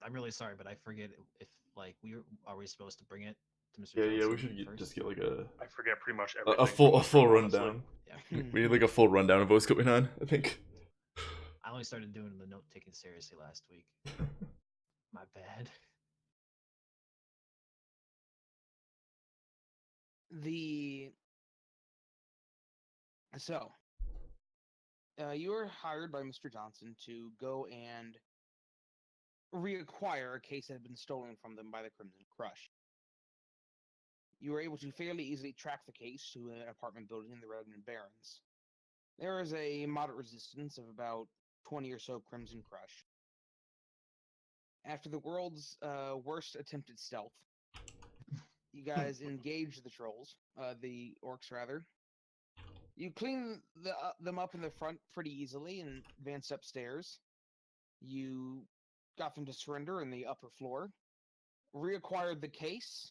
I'm really sorry, but I forget if like are we supposed to bring it to Mr. Yeah, we Johnson should first? just get like I forget pretty much a everything. full from the room, honestly. rundown. Yeah. We need like a full rundown of what's going on, I think. I only started doing the note taking seriously last week. My bad. You were hired by Mr. Johnson to go and reacquire a case that had been stolen from them by the Crimson Crush. You were able to fairly easily track the case to an apartment building in the Redmond Barrens. There is a moderate resistance of about 20 or so Crimson Crush. After the world's worst attempted stealth, you guys engage the trolls, the orcs rather. You clean them up in the front pretty easily and advanced upstairs. You got them to surrender in the upper floor, reacquired the case,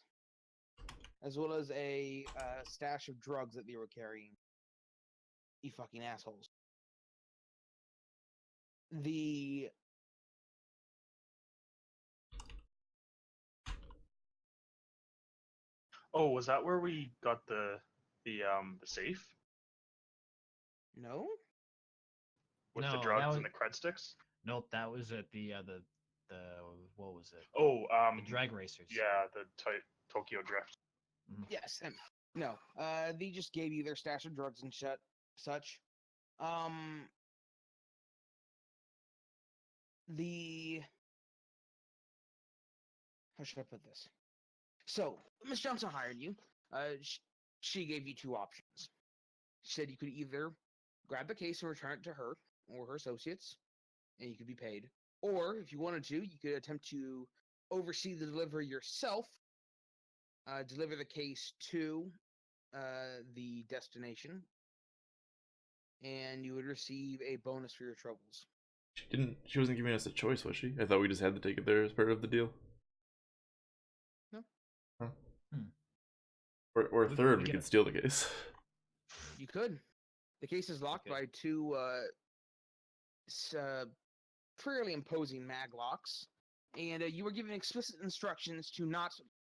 as well as a stash of drugs that they were carrying. You fucking assholes. Oh, was that where we got the safe No? with No, the that drugs was- and the cred sticks? Nope, that was at the what was it? Oh, The drag racers. yeah, the Tokyo Drift. Mhm. Yes. No. They just gave you their stash of drugs and such. How should I put this? So, Miss Johnson hired you. She gave you two options. She said you could either grab the case and return it to her or her associates, and you could be paid. Or, if you wanted to, you could attempt to oversee the delivery yourself, deliver the case to the destination, and you would receive a bonus for your troubles. She wasn't giving us a choice, was she? I thought we just had to take it there as part of the deal. No. Huh. Hmm. Or third, we could steal the case. You could. The case is locked by two fairly imposing mag locks, and you were given explicit instructions to not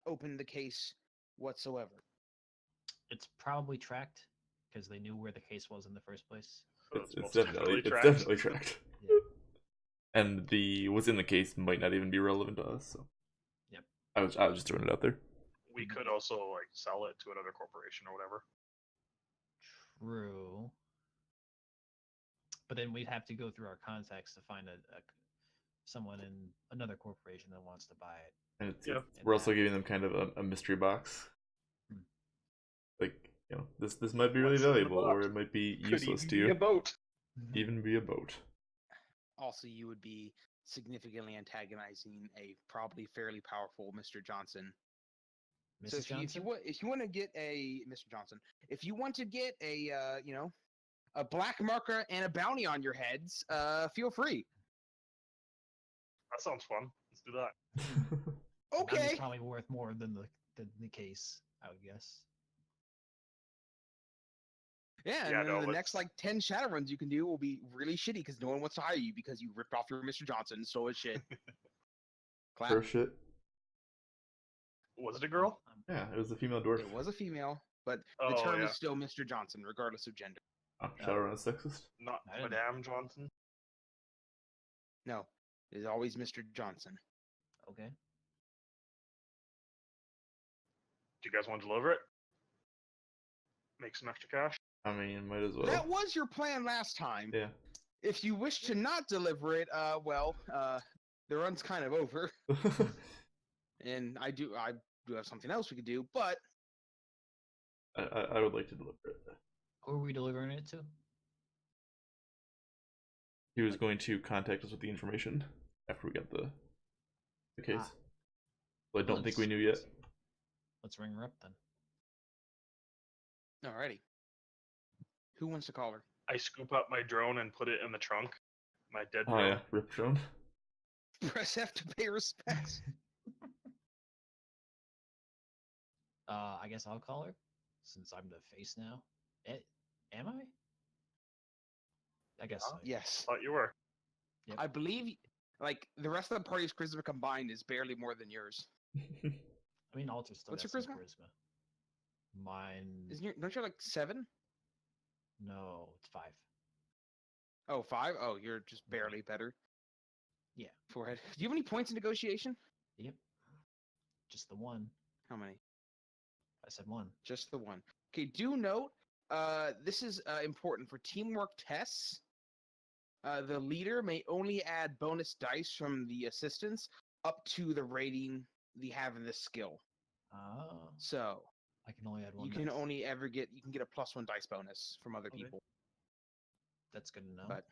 open the case whatsoever. It's probably tracked because they knew where the case was in the first place. So It's most definitely tracked. Yeah. And what's in the case might not even be relevant to us. So. Yep. I was just throwing it out there. We could also like sell it to another corporation or whatever. True. But then we'd have to go through our contacts to find someone in another corporation that wants to buy it. And Yeah. we're also giving them kind of a mystery box. Hmm. Like, this might be really What's in the valuable, or box? it might be Could useless even to be you. a boat. Even be a boat. Also, you would be significantly antagonizing a probably fairly powerful Mr. Johnson. Mrs. So if Johnson? you want to get a Mr. Johnson, if you want to get a a black marker and a bounty on your heads, feel free. That sounds fun. Let's do that. Okay. It's probably worth more than the case, I would guess. Yeah, and Yeah, then no, the let's- next like 10 Shadowruns you can do will be really shitty because no one wants to hire you because you ripped off your Mr. Johnson and stole his shit. Clap. First shit. Was it a girl? Yeah, it was a female dwarf. It was a female, but the Oh, term yeah. is still Mr. Johnson, regardless of gender. Oh, Shadowrun is sexist. Not I didn't- Madame Johnson. No, it is always Mr. Johnson. Okay. Do you guys want to deliver it? Make some extra cash? I mean, might as well. That was your plan last time. Yeah. If you wish to not deliver it, the run's kind of over, and I do have something else we could do, but I would like to deliver it. Who are we delivering it to? He was going to contact us with the information after we got the case. But I don't think we knew yet. Let's ring her up then. alrighty. Who wants to call her? I scoop up my drone and put it in the trunk. My dead Oh drone. yeah, rip drone. Press F to pay respects. I guess I'll call her since I'm the face now. Am I? I guess so. Yes. Thought you were. Yep. I believe Like the rest of the party's charisma combined is barely more than yours. I mean, Alter still What's got your some charisma? charisma. Mine. Don't you have like 7? No, it's 5. Oh, 5? Oh, you're just barely better. Yeah. Forehead. Do you have any points in negotiation? Yep. Just the one. How many? I said 1. Just the one. Okay, do note, this is important for teamwork tests. The leader may only add bonus dice from the assistants up to the rating they have in this skill. Oh. So I can only add 1. you can dice. only ever get a +1 dice bonus from other Okay. people. That's good to know. But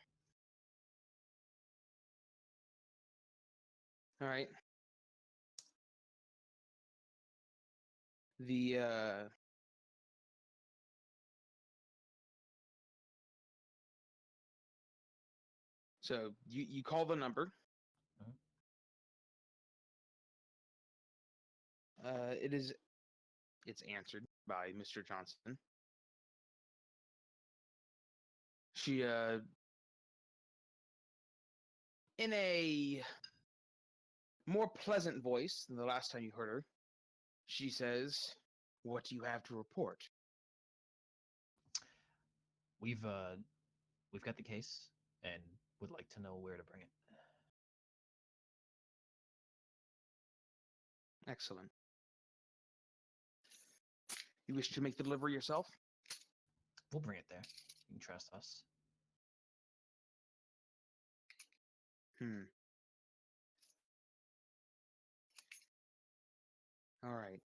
all right. The so you call the number. It's answered by Mr. Johnson. She in a more pleasant voice than the last time you heard her, she says, "What do you have to report?" We've got the case and would like to know where to bring it. Excellent. You wish to make the delivery yourself? We'll bring it there. You can trust us. All right.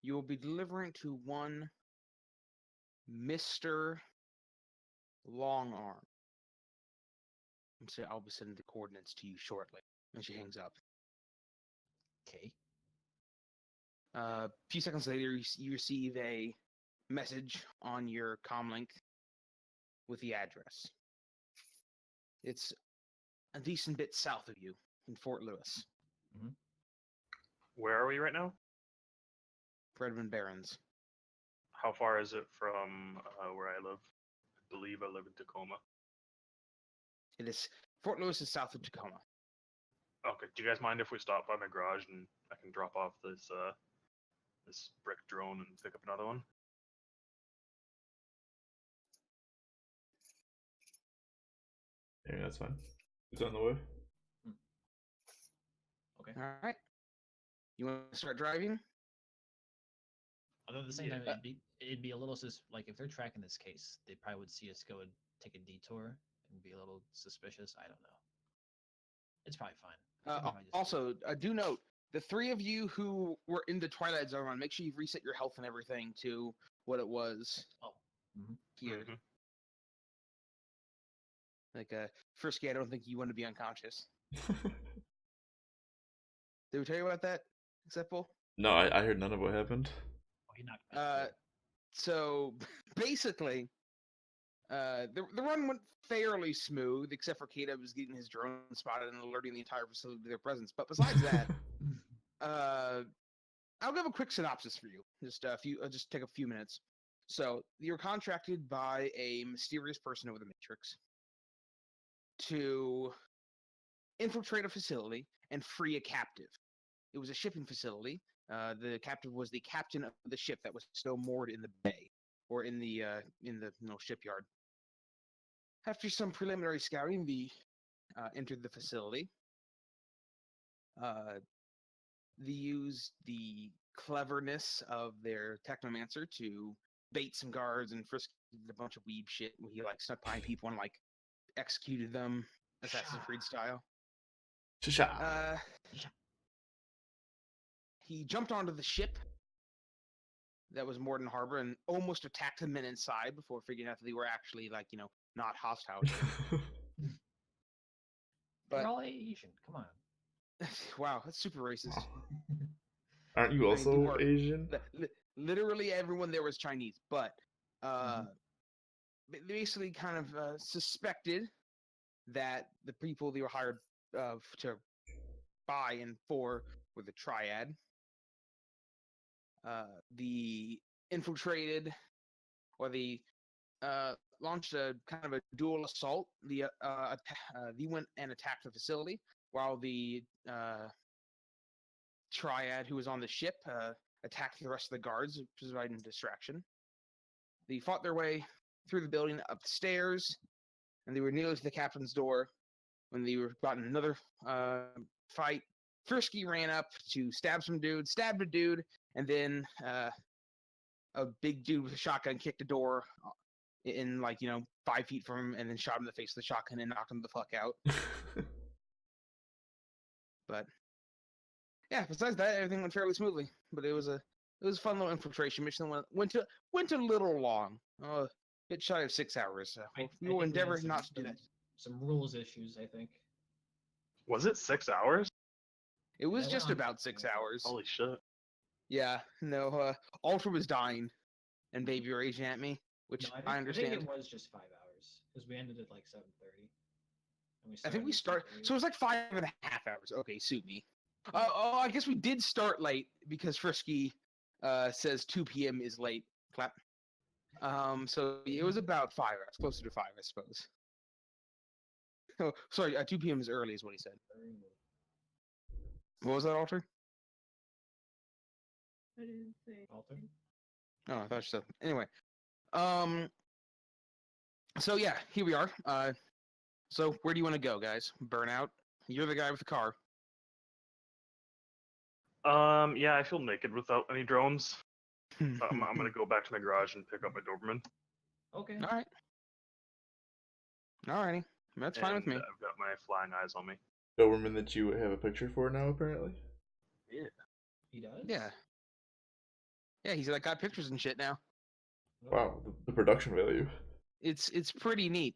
You will be delivering to one Mr. Longarm. I'll be sending the coordinates to you shortly. And she hangs up. Okay. A few seconds later, you receive a message on your comlink with the address. It's a decent bit south of you in Fort Lewis. Where are we right now? Barrens. How far is it from where I live? I believe I live in Tacoma. It is Fort Lewis is south of Tacoma. Okay. Do you guys mind if we stop by my garage and I can drop off this this brick drone and pick up another one? Yeah, that's fine. It's on the way. Okay. All right. You want to start driving? Although at the same Yeah. time, it'd be a little like if they're tracking this case, they probably would see us go and take a detour and be a little suspicious. I don't know. It's probably fine. I think we might just- Also, do note, the 3 of you who were in the Twilight Zone run, make sure you've reset your health and everything to what it was here. Mhm. Like, Frisky, I don't think you want to be unconscious. Did we tell you about that, Acceptable? No, I heard none of what happened. Oh, he knocked me out. So, basically, the run went fairly smooth, except for Kata was getting his drone spotted and alerting the entire facility to their presence. But besides that, I'll give a quick synopsis for you. Just take a few minutes. So, you're contracted by a mysterious person over the Matrix to infiltrate a facility and free a captive. It was a shipping facility. The captive was the captain of the ship that was still moored in the bay or in the shipyard. After some preliminary scouting, they entered the facility. They used the cleverness of their technomancer to bait some guards and frisk a bunch of weeb shit. He snuck behind people and executed them Assassin's Creed style. He jumped onto the ship that was moored in harbor and almost attacked the men inside before figuring out that they were actually not hostile. They're all Asian. Come on. Wow, that's super racist. Aren't you also Asian? Literally everyone there was Chinese, but they basically kind of suspected that the people they were hired to buy and for were the Triad. The infiltrated, or the launched a kind of a dual assault. They went and attacked the facility, while the triad who was on the ship attacked the rest of the guards, providing distraction. They fought their way through the building up the stairs, and they were nearly to the captain's door when they were gotten another fight. Frisky ran up to stab stabbed a dude, and then a big dude with a shotgun kicked the door in 5 feet from him, and then shot him in the face with the shotgun and knocked him the fuck out. But yeah, besides that, everything went fairly smoothly. But it was a fun little infiltration mission. Went a little long, a bit shy of 6 hours. We will endeavor not to do that. Some rules issues, I think. Was it 6 hours? It was just about 6 hours. Holy shit. Yeah, no, Alter was dying and baby raging at me, which I understand. I think it was just 5 hours, because we ended at like 7:30. I think we started, so it was like 5.5 hours. Okay, suit me. I guess we did start late because Frisky says 2 p.m. is late. Clap. So it was about 5 hours, closer to 5, I suppose. Oh, sorry, 2 p.m. is early, is what he said. What was that, Alter? I didn't say. Alter? Oh, I thought you said. Anyway, so yeah, here we are. So where do you want to go, guys? Burnout. You're the guy with the car. Yeah, I feel naked without any drones. I'm gonna go back to my garage and pick up my Doberman. Okay. All right. Alrighty, that's fine with me. I've got my flying eyes on me. Doberman that you have a picture for now, apparently. Yeah. He does? Yeah. Yeah, he's got pictures and shit now. Wow, the production value. It's pretty neat.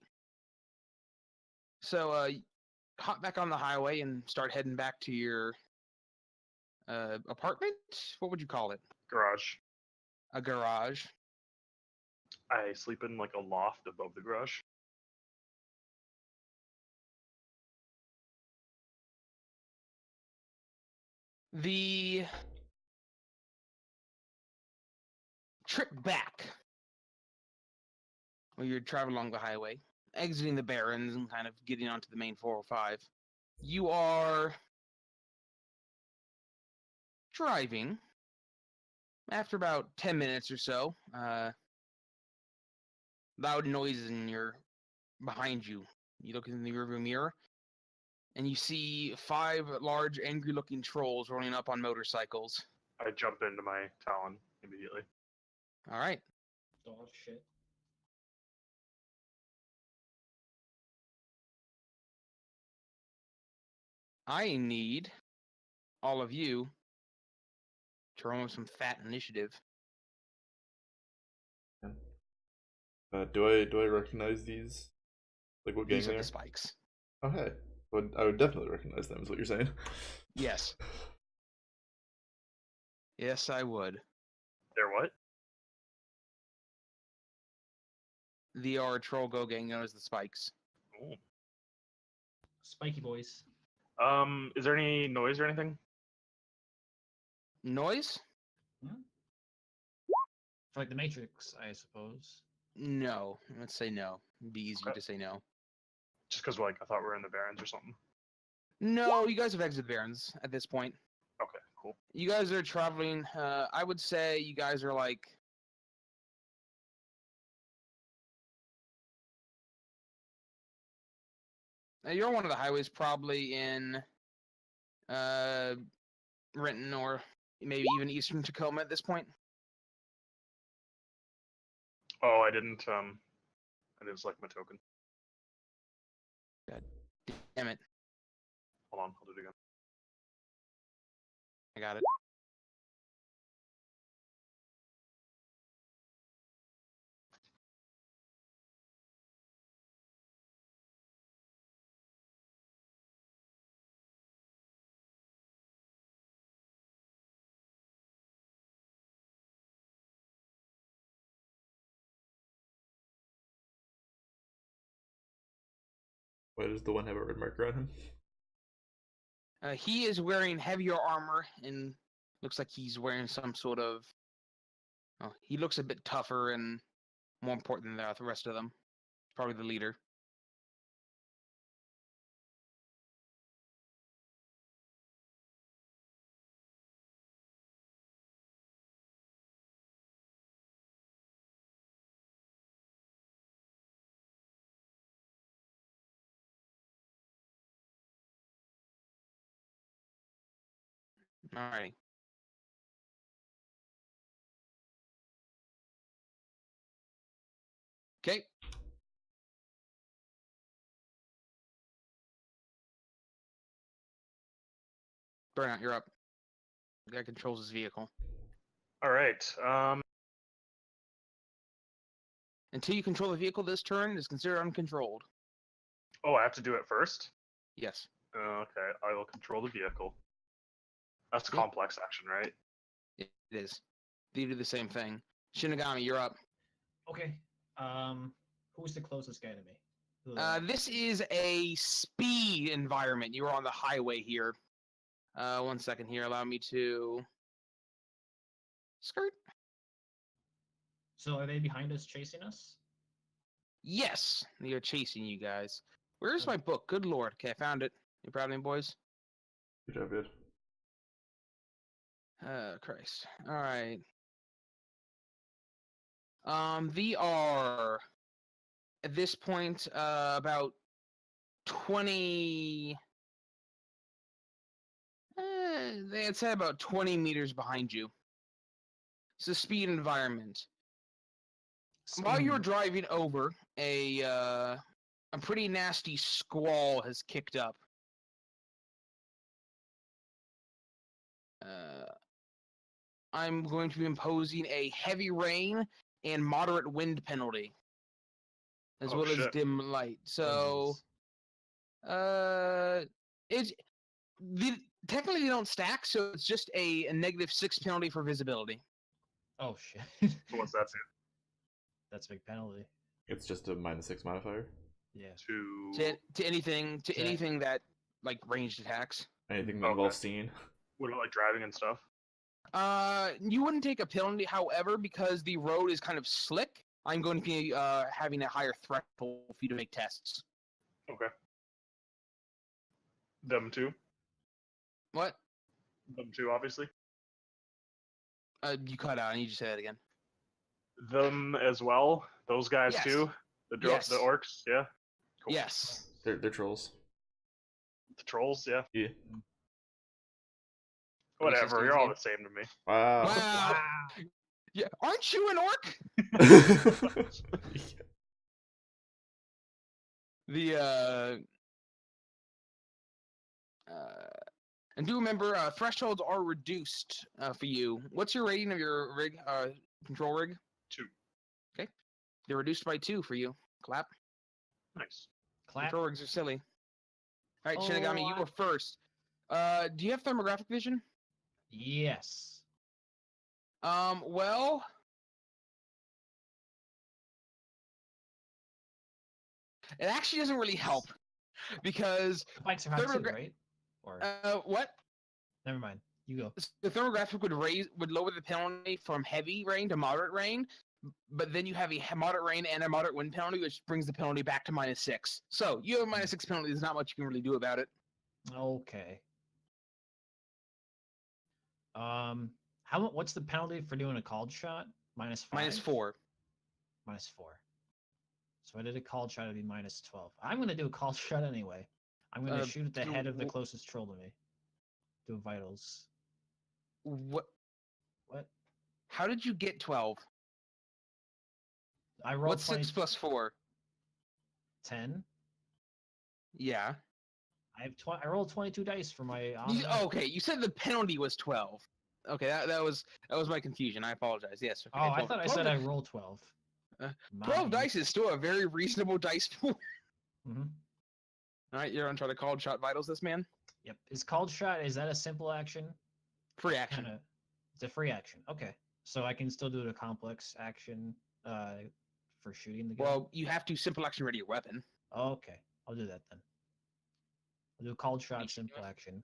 So hop back on the highway and start heading back to your apartment? What would you call it? Garage. A garage. I sleep in like a loft above the garage. The trip back, when you're traveling along the highway, exiting the Barrens and kind of getting onto the main 405, you are driving. After about 10 minutes or so, loud noises behind you. You look in the rearview mirror, and you see 5 large, angry-looking trolls rolling up on motorcycles. I jump into my Talon immediately. All right. Oh, shit. I need all of you to roll some fat initiative. Do I recognize these? Like what gang These are they the are? spikes. Oh hey, I would definitely recognize them. Is what you're saying? Yes. Yes, I would. They're what? The are troll go gang known as the spikes. Ooh. Spiky boys. Is there any noise or anything? Noise? For like the Matrix, I suppose. No. Let's say no. It'd be easier Okay. to say no. Just because like I thought we were in the Barrens or something. No, you guys have exited Barrens at this point. Okay, cool. You guys are traveling. I would say you guys are like. You're on one of the highways, probably in Renton or maybe even Eastern Tacoma at this point. Oh, I didn't select my token. God damn it! Hold on, I'll do it again. I got it. Why does the one have a red marker on him? He is wearing heavier armor and looks like he's wearing some sort of. Oh, he looks a bit tougher and more important than the rest of them. Probably the leader. Alrighty. Okay. Burnout, you're up. The guy controls his vehicle. All right. Until you control the vehicle this turn, it is considered uncontrolled. Oh, I have to do it first. Yes. Okay, I will control the vehicle. That's a Yep. complex action, right? It is. They do the same thing. Shinagami, you're up. Okay. Who's the closest guy to me? Who, This is a speed environment. You are on the highway here. 1 second here. Allow me to skirt. So are they behind us, chasing us? Yes, they are chasing you guys. Where's Oh. my book? Good lord. Okay, I found it. You proud of me, boys? Good job, dude. Christ. All right. They are at this point about 20. They'd say about 20 meters behind you. It's a speed environment. While you're driving over, a pretty nasty squall has kicked up. I'm going to be imposing a heavy rain and moderate wind penalty, as Oh, well as shit. dim light. So, jeez. technically they don't stack, so it's just a -6 penalty for visibility. Oh shit. So what's that do? That's a big penalty. It's just a -6 modifier. Yeah. To anything that like ranged attacks. Anything that Okay. involves seeing. What about like driving and stuff? You wouldn't take a penalty, however, because the road is kind of slick. I'm going to be having a higher threshold for you to make tests. Okay. Them too. What? Them too, obviously. You cut out. I need you to say that again. Them as well. Those guys Yes. too. Yes. The orcs. Yeah. Cool. Yes. They're trolls. The trolls. Yeah. Yeah. Whatever. You're all game. the same to me. Wow. Wow. Yeah. Aren't you an orc? And do remember, thresholds are reduced for you. What's your rating of your rig, control rig? 2. Okay. They're reduced by 2 for you. Clap. Nice. Clap. Control rigs are silly. All right, Oh, Shinagami, you were first. Do you have thermographic vision? Yes. Well, it actually doesn't really help because Bikes are hot too, right? Or what? never mind. You go. The thermographic would lower the penalty from heavy rain to moderate rain, but then you have a moderate rain and a moderate wind penalty, which brings the penalty back to -6. So you have a -6 penalty. There's not much you can really do about it. Okay. What's the penalty for doing a called shot? -5? -4. -4. So I did a called shot, it'd be -12. I'm gonna do a called shot anyway. I'm gonna shoot at the head of the closest troll to me. Do vitals. What? What? How did you get 12? I rolled What's 6 plus 4? 10. Yeah. I rolled 22 dice for my. Okay, you said the penalty was 12. Okay, that was my confusion. I apologize. Yes. Okay, Oh, I thought I said I rolled 12. 12 dice is still a very reasonable dice pool. Mm-hmm. All right, you're gonna try to call shot vitals this man. Yep. Is called shot? Is that a simple action? Free action. It's a free action. Okay, so I can still do it a complex action for shooting the guy. Well, you have to simple action ready your weapon. Okay, I'll do that then. I'll do a called shot simple action.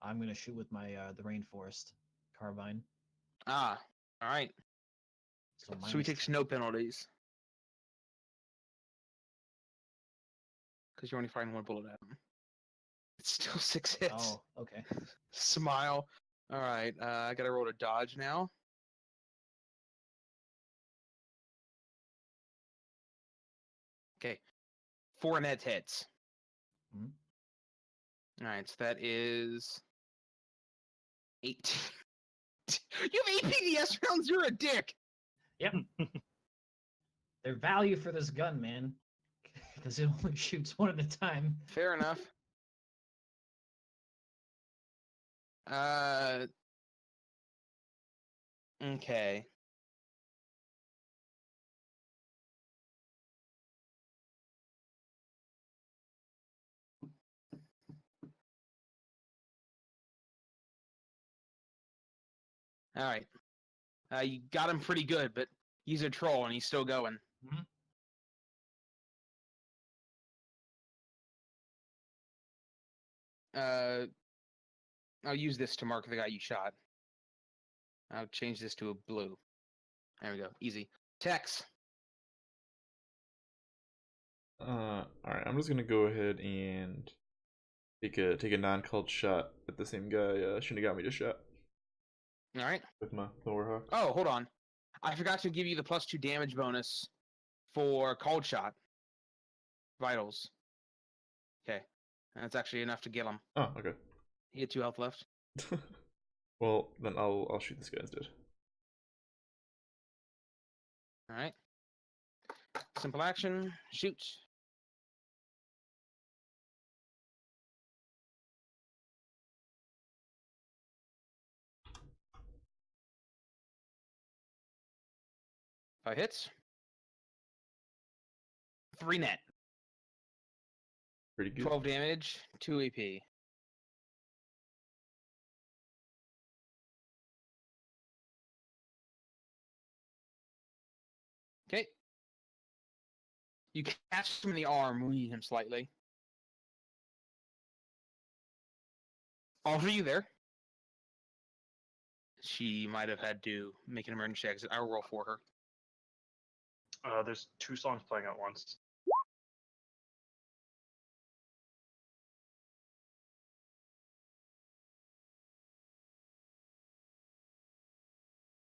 I'm gonna shoot with my the rainforest carbine. Ah, all right. So he takes no penalties. because you're only firing one bullet at him. It's still 6 hits. Oh, okay. Smile. All right, I gotta roll to dodge now. Okay, 4 net hits. Mhm. All right, so that is 8. You have 8 PDS rounds. You're a dick. Yep. Their value for this gun, man, because it only shoots one at a time. Fair enough. Okay. All right. You got him pretty good, but he's a troll and he's still going. Mhm. I'll use this to mark the guy you shot. I'll change this to a blue. There we go. Easy. Tex. Alright, I'm just gonna go ahead and take a non-called shot at the same guy Shinagami just shot All right. with my Warhawk. Oh, hold on. I forgot to give you the +2 damage bonus for cold shot. Vitals. Okay. That's actually enough to get him. Oh, okay. He had 2 health left. Well, then I'll shoot this guy instead. All right. Simple action. Shoot. Five hits. 3 net. Pretty good. 12 damage. 2 AP. Okay. You catch him in the arm, wounding him slightly. Alter, you there? She might have had to make an emergency exit. I'll roll for her. There's 2 songs playing at once.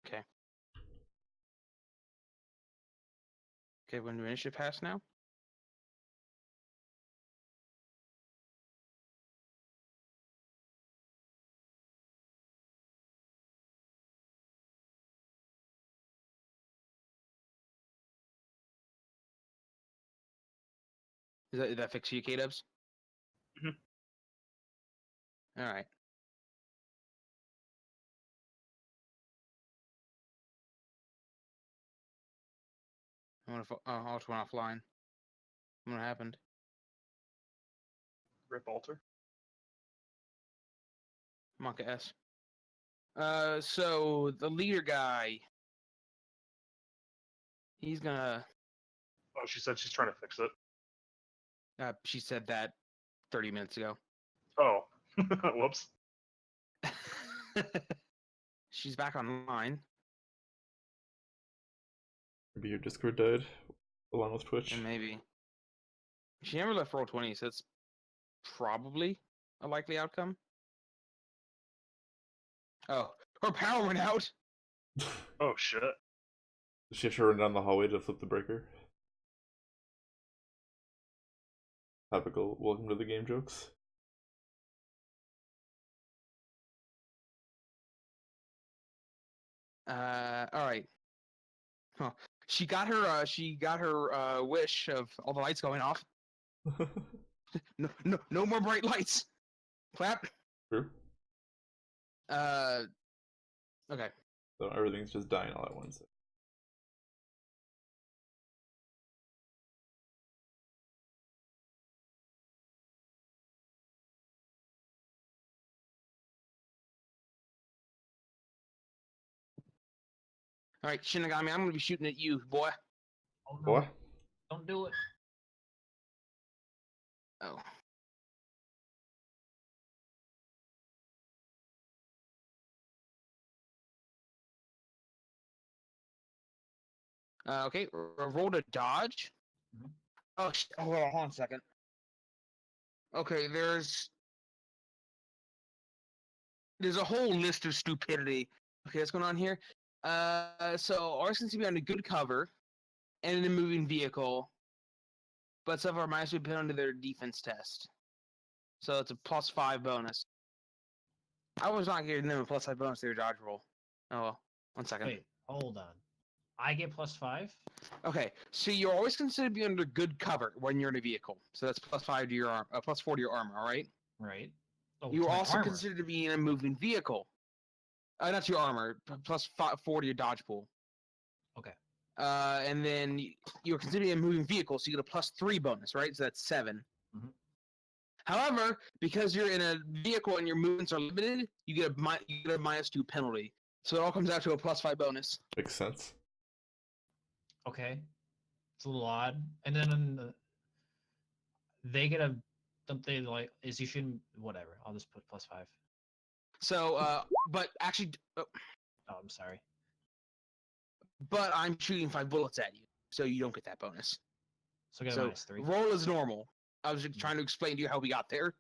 Okay. Okay, when your initiative pass now? Did that fix you, K-Dubs? Mhm. All right. I want to Alter went offline. What happened? Rip Alter. Monka S. So the leader guy, he's gonna. Oh, she said she's trying to fix it. She said that 30 minutes ago. Oh, whoops. She's back online, Maybe your Discord died along with Twitch. and maybe she never left Roll20, so it's probably a likely outcome. Oh, her power went out. Oh shit. Does she have to run down the hallway to flip the breaker? Topical welcome to the game jokes. All right. Huh. She got her wish of all the lights going off. No more bright lights. Clap. True. Okay. So everything's just dying all at once. All right, Shinagami, I'm gonna be shooting at you, boy. Oh, no. Boy. Don't do it. Oh. Okay, roll to dodge. Mhm. Oh, hold on a second. Okay, there's a whole list of stupidity. Okay, what's going on here? So ours seems to be on a good cover and in a moving vehicle, but some of our minus would put under their defense test. So it's a +5 bonus. I was not giving them a +5 bonus to their dodge roll. Oh well. 1 second. Wait, hold on. I get +5? Okay, so you're always considered to be under good cover when you're in a vehicle. So that's +5 to your arm, +4 to your armor. All right. Right. Oh, You're to my also armor. considered to be in a moving vehicle. Not to your armor, +4 to your dodge pool. Okay. And then you're considered a moving vehicle, so you get a +3 bonus, right? So that's 7. Mhm. However, because you're in a vehicle and your movements are limited, you get a -2 penalty. So it all comes out to a +5 bonus. Makes sense. Okay. It's a little odd. And then they get something like, is you shouldn't, whatever. I'll just put +5. So, but actually, Oh, I'm sorry. but I'm shooting 5 bullets at you, so you don't get that bonus. So I get a So -3. roll is normal. I was just trying to explain to you how we got there.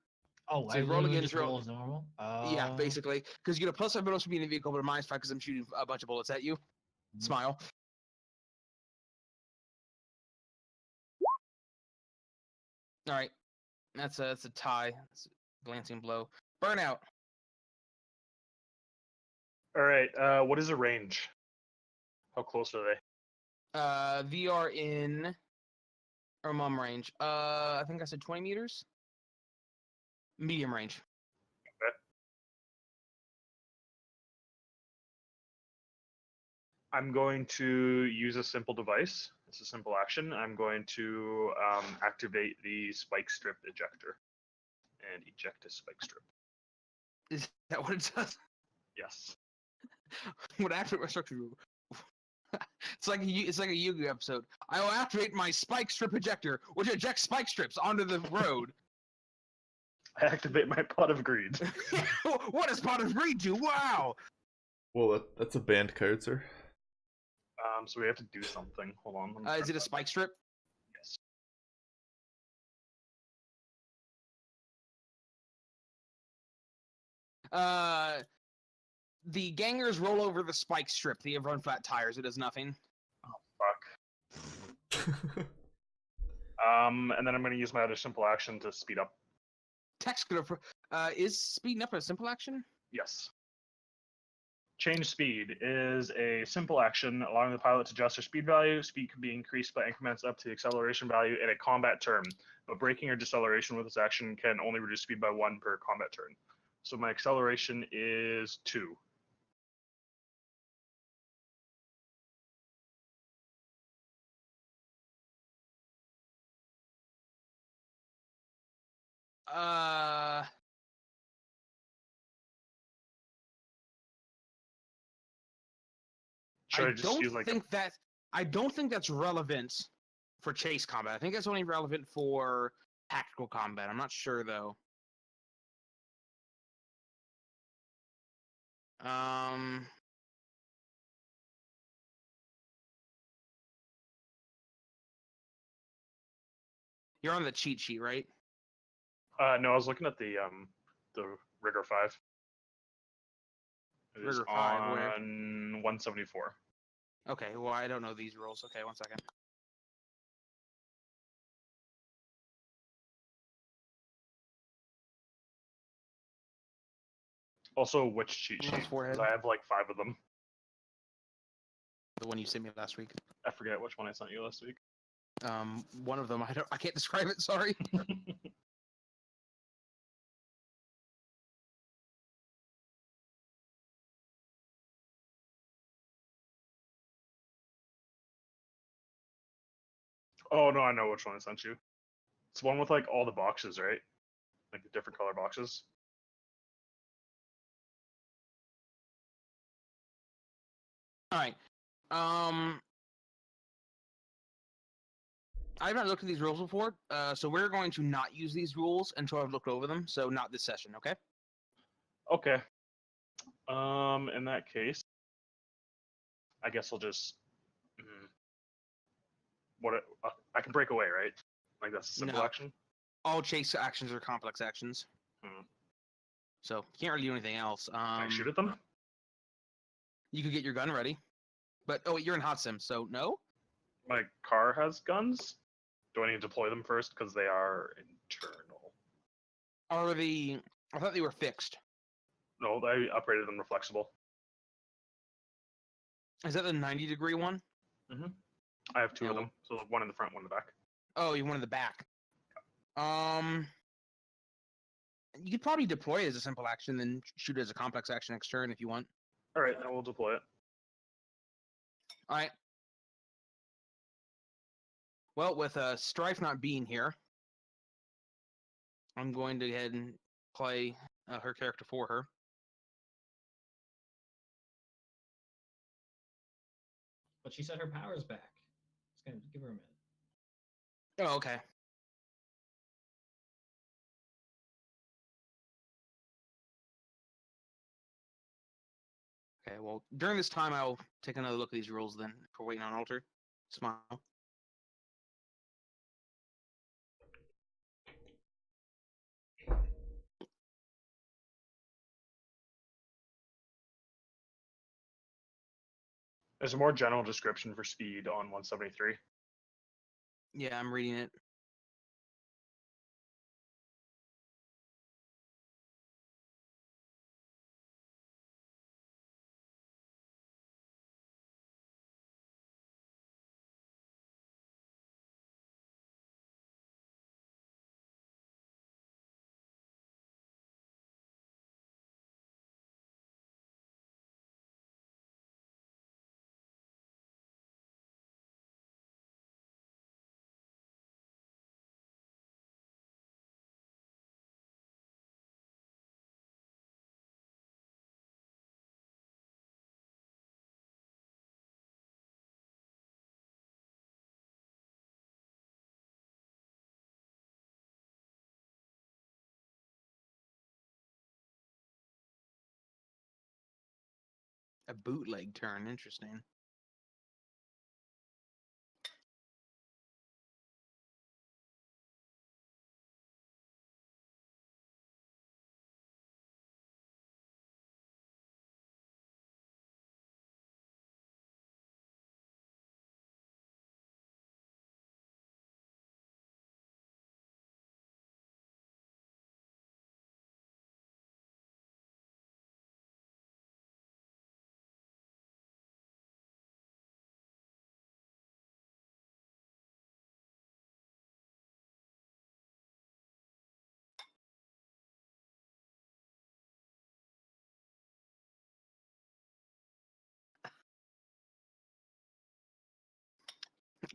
Oh, So I roll literally again, just roll- roll as normal? Yeah, basically, because you get a +5 bonus for being in a vehicle, but a -5 because I'm shooting a bunch of bullets at you. Mhm. Smile. All right, that's a tie. That's a glancing blow. Burnout. All right. What is the range? How close are they? We are in or mum range. I think I said 20 meters. Medium range. I'm going to use a simple device. It's a simple action. I'm going to activate the spike strip ejector and eject a spike strip. Is that what it does? Yes. What activate my structure? It's like a Yu-Gi-Oh episode. I will activate my spike strip ejector, which ejects spike strips onto the road. I activate my pot of greed. What does Pot of Greed do? Wow! Well, that's a banned card, sir. So we have to do something. Hold on. let me Is press it a that. spike strip? Yes. The gangers roll over the spike strip. They have run flat tires. It does nothing. Fuck. And then I'm going to use my other simple action to speed up. Text is speeding up a simple action? Yes. Change speed is a simple action allowing the pilot to adjust their speed value. Speed can be increased by increments up to the acceleration value in a combat turn, but braking or deceleration with this action can only reduce speed by 1 per combat turn. So my acceleration is 2. Should I just use like I don't think that's relevant for chase combat. I think that's only relevant for tactical combat. I'm not sure though. You're on the cheat sheet, right? no, I was looking at the Rigor 5. It is Rigor 5, where? on 174. Okay, well, I don't know these rules. Okay, 1 second. Also, which cheat Left sheet? forehead. Because I have like 5 of them. The one you sent me last week. I forget which one I sent you last week. One of them. I can't describe it. Sorry. Oh no, I know which one I sent you. It's one with like all the boxes, right? Like the different color boxes. All right. I've not looked at these rules before, so we're going to not use these rules until I've looked over them. So not this session, okay? Okay. In that case, I guess I'll just I can break away, right? Like that's a simple No. action. all chase actions are complex actions. So you can't really do anything else. Can I shoot at them? You could get your gun ready. But, oh, wait, you're in hot sim, so no? My car has guns. Do I need to deploy them first? Because they are internal. Are they... I thought they were fixed. No, I upgraded them to flexible. Is that the 90-degree one? Mm-hmm. I have two Yeah, of them. So one in the front, one in the back. Oh, you one in the back. You could probably deploy it as a simple action, then shoot it as a complex action next turn if you want. All right, I will deploy it. All right. Well, with Stryfe not being here, I'm going to go ahead and play her character for her. But she said her power's back. It's gonna give her a minute. Oh, okay. Okay, well, during this time, I'll take another look at these rules then, if we're waiting on Alter. Smile. There's a more general description for speed on 173. Yeah, I'm reading it. A bootleg turn, interesting.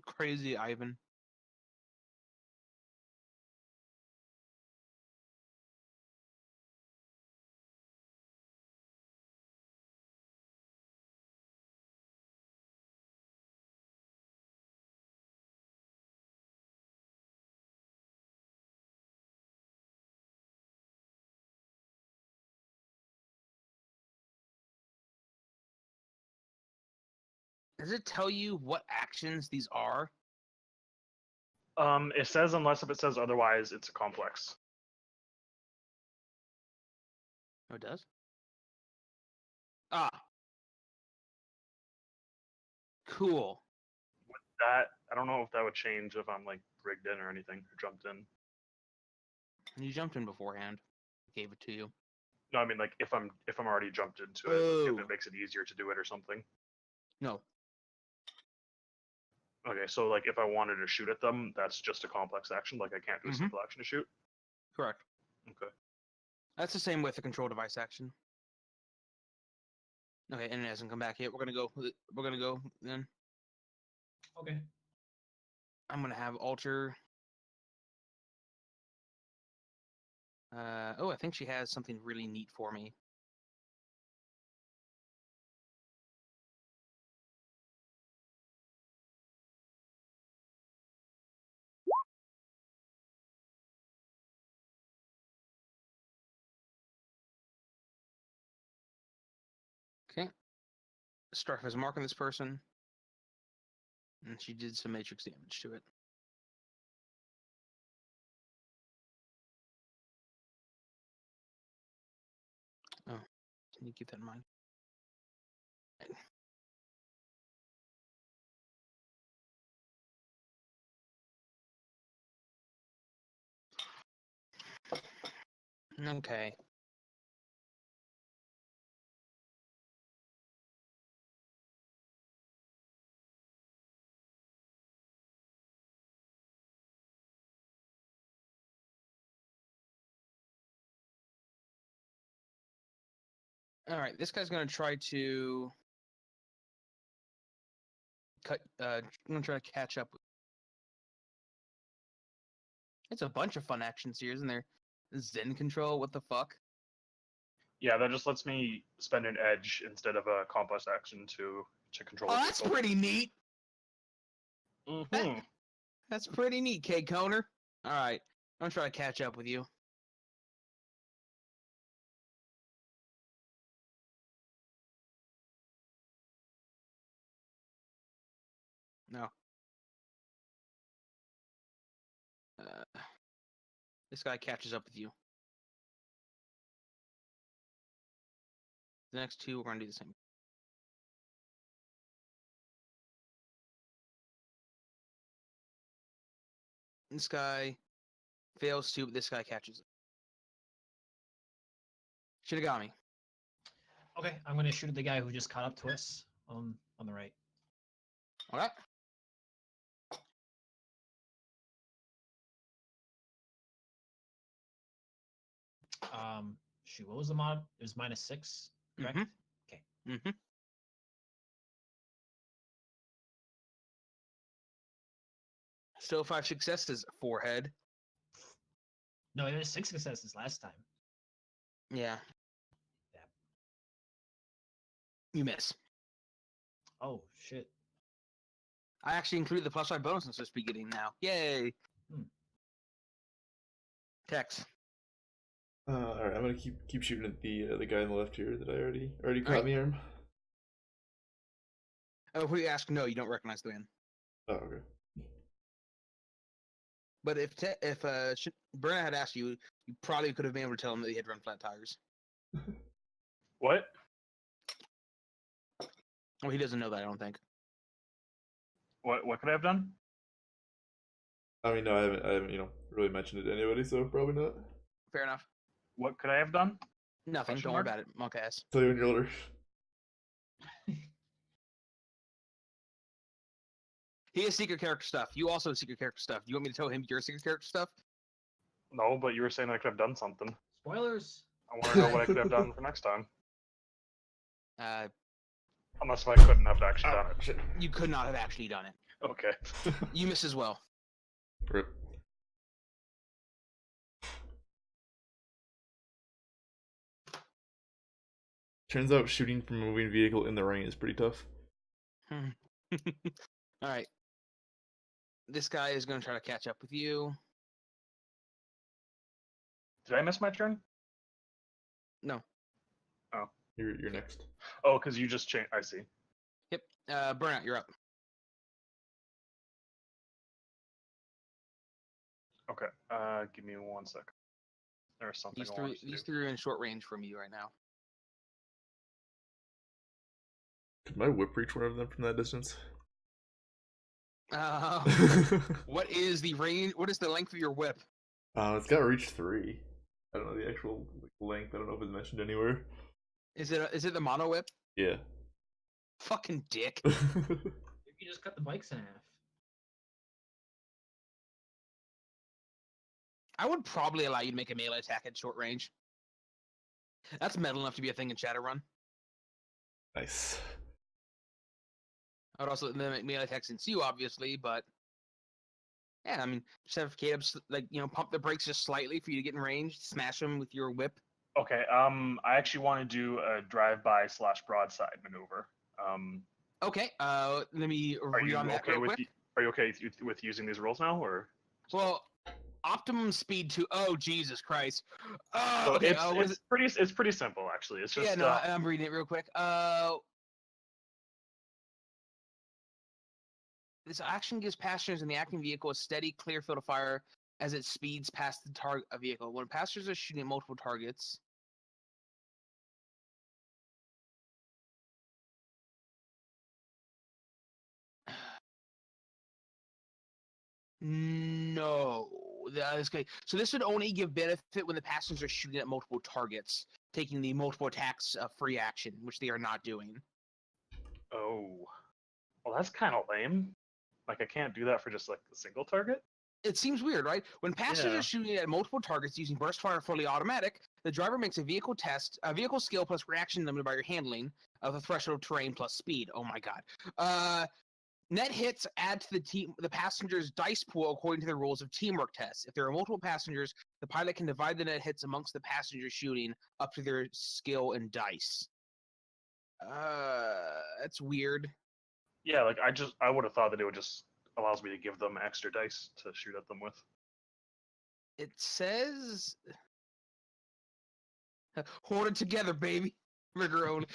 Crazy Ivan. Does it tell you what actions these are? It says unless if it says otherwise, it's a complex. Oh, it does? Ah. Cool. With that, I don't know if that would change if I'm like rigged in or anything or jumped in. You jumped in beforehand. Gave it to you. No, I mean like if I'm already jumped into it, if it makes it easier to do it or something. No. Okay, so like if I wanted to shoot at them, that's just a complex action. Like I can't do a simple action to shoot. Correct. Okay. That's the same with the control device action. Okay, and it hasn't come back yet. We're gonna go. We're gonna go then. Okay. I'm gonna have Alter. Oh, I think she has something really neat for me. Okay. Stryfe has a mark on this person. And she did some matrix damage to it. You keep that in mind. Okay. All right, this guy's gonna try to cut. I'm gonna try to catch up. It's a bunch of fun actions here, isn't there? Zen control. What the fuck? Yeah, that just lets me spend an edge instead of a complex action to control. Oh, that's pretty neat. Mm-hmm. That's pretty neat, K Coner. All right, I'm gonna try to catch up with you. No. This guy catches up with you. The next two, we're gonna do the same. This guy fails to, but this guy catches it. Shinagami. Okay, I'm gonna shoot at the guy who just caught up to us on the right. Okay. Shoot, what was the mod? It was -6, correct? Mhm. Okay. Mm-hmm. Still 5 successes, forehead. No, it was 6 successes last time. Yeah. Yeah. You miss. Oh shit. I actually included the +5 bonus in Swiss beginning now. Yay! Tex. All right, I'm gonna keep shooting at the guy on the left here that I already caught me arm. Oh, if we ask no, you don't recognize the man. Oh, okay. But if Burnout had asked you, you probably could have been able to tell him that he had run flat tires. What? Well, he doesn't know that, I don't think. What could I have done? I mean, no, I haven't really mentioned it to anybody, so probably not. Fair enough. What could I have done? Nothing. Question Don't worry mark? about it. Monk ass. Tell you when you're older. He has secret character stuff. You also have secret character stuff. Do you want me to tell him your secret character stuff? No, but you were saying I could have done something. Spoilers. I want to know what I could have done for next time. Uh, Unless if I couldn't have actually done it. Shit. you could not have actually done it. Okay. You miss as well. Rip. Turns out shooting from a moving vehicle in the rain is pretty tough. All right. This guy is going to try to catch up with you. Did I miss my turn? No. Oh. You're next. Oh, because you just changed. I see. Yep. Burnout, you're up. Okay. Give me 1 second. There's something I wanted to These do. three are in short range from you right now. Could my whip reach one of them from that distance? What is the range? What is the length of your whip? It's got reach 3. I don't know the actual length. I don't know if it's mentioned anywhere. Is it the mono whip? Yeah. Fucking dick. If you just cut the bikes in half. I would probably allow you to make a melee attack at short range. That's metal enough to be a thing in Shadowrun. Nice. I would also make melee attacks in you, obviously, but yeah, I mean, just have Caleb pump the brakes just slightly for you to get in range, smash them with your whip. Okay. I actually want to do a drive-by/broadside maneuver. Okay. Let me read on that real quick. Are you okay with using these rules now, or? Well, optimum speed to. Oh Jesus Christ! Oh, So okay. It's pretty simple actually. It's just. Yeah, no, I'm reading it real quick. This action gives passengers in the acting vehicle a steady, clear field of fire as it speeds past the target vehicle. When passengers are shooting at multiple targets, No. Okay. So this would only give benefit when the passengers are shooting at multiple targets, taking the multiple attacks free action, which they are not doing. Oh. Well, that's kind of lame. Like, I can't do that for just, like, a single target? It seems weird, right? When passengers Yeah. are shooting at multiple targets using burst fire fully automatic, the driver makes a vehicle skill plus reaction limited by your handling of the threshold terrain plus speed. Oh my god. Net hits add to the passenger's dice pool according to the rules of teamwork tests. If there are multiple passengers, the pilot can divide the net hits amongst the passengers shooting up to their skill and dice. That's weird. Yeah, like, I would have thought that it would just allows me to give them extra dice to shoot at them with. It says... Hold it together, baby. Rigger only.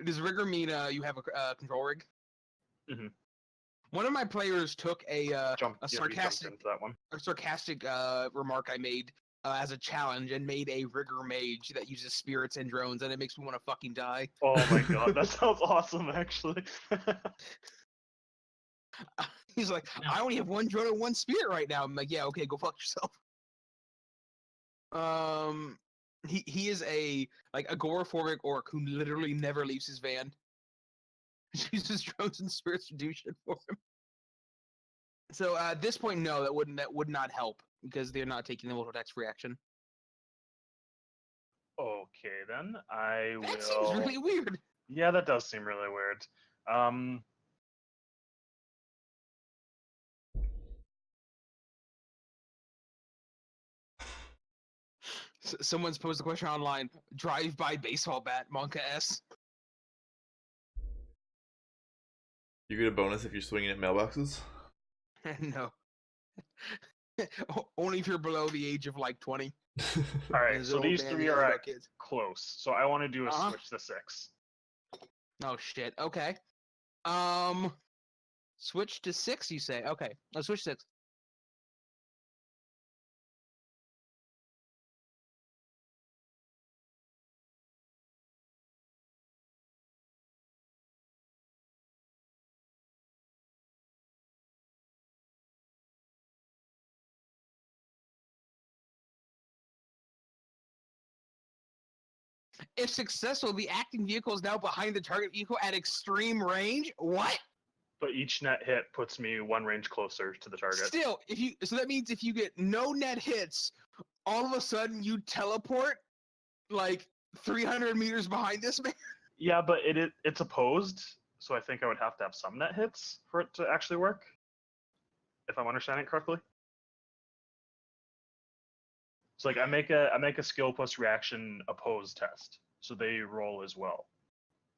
Does rigger mean you have a control rig? Mm-hmm. One of my players took a sarcastic into that one. A sarcastic remark I made as a challenge and made a rigger mage that uses spirits and drones, and it makes me want to fucking die. Oh my god, that sounds awesome, actually. He's like, No. I only have one drone and one spirit right now. I'm like, yeah, okay, go fuck yourself. He is a agoraphobic orc who literally never leaves his van. He uses drones and spirits to do shit for him. So at this point, no, that would not help because they're not taking the multiple attacks reaction. Okay, then I will. That seems really weird. Yeah, that does seem really weird. Someone's posed the question online. Drive-by baseball bat, Monka S. You get a bonus if you're swinging at mailboxes? No. Only if you're below the age of like 20. Alright, so these three are at close. So I want to do a switch to 6. Oh shit. Okay. Switch to 6, you say? Okay. Let's switch 6. If successful, the acting vehicle is now behind the target vehicle at extreme range. What? But each net hit puts me one range closer to the target. Still, so that means if you get no net hits, all of a sudden you teleport like 300 meters behind this man. Yeah, but it's opposed, so I think I would have to have some net hits for it to actually work. If I'm understanding it correctly. So like I make a skill plus reaction opposed test, so they roll as well.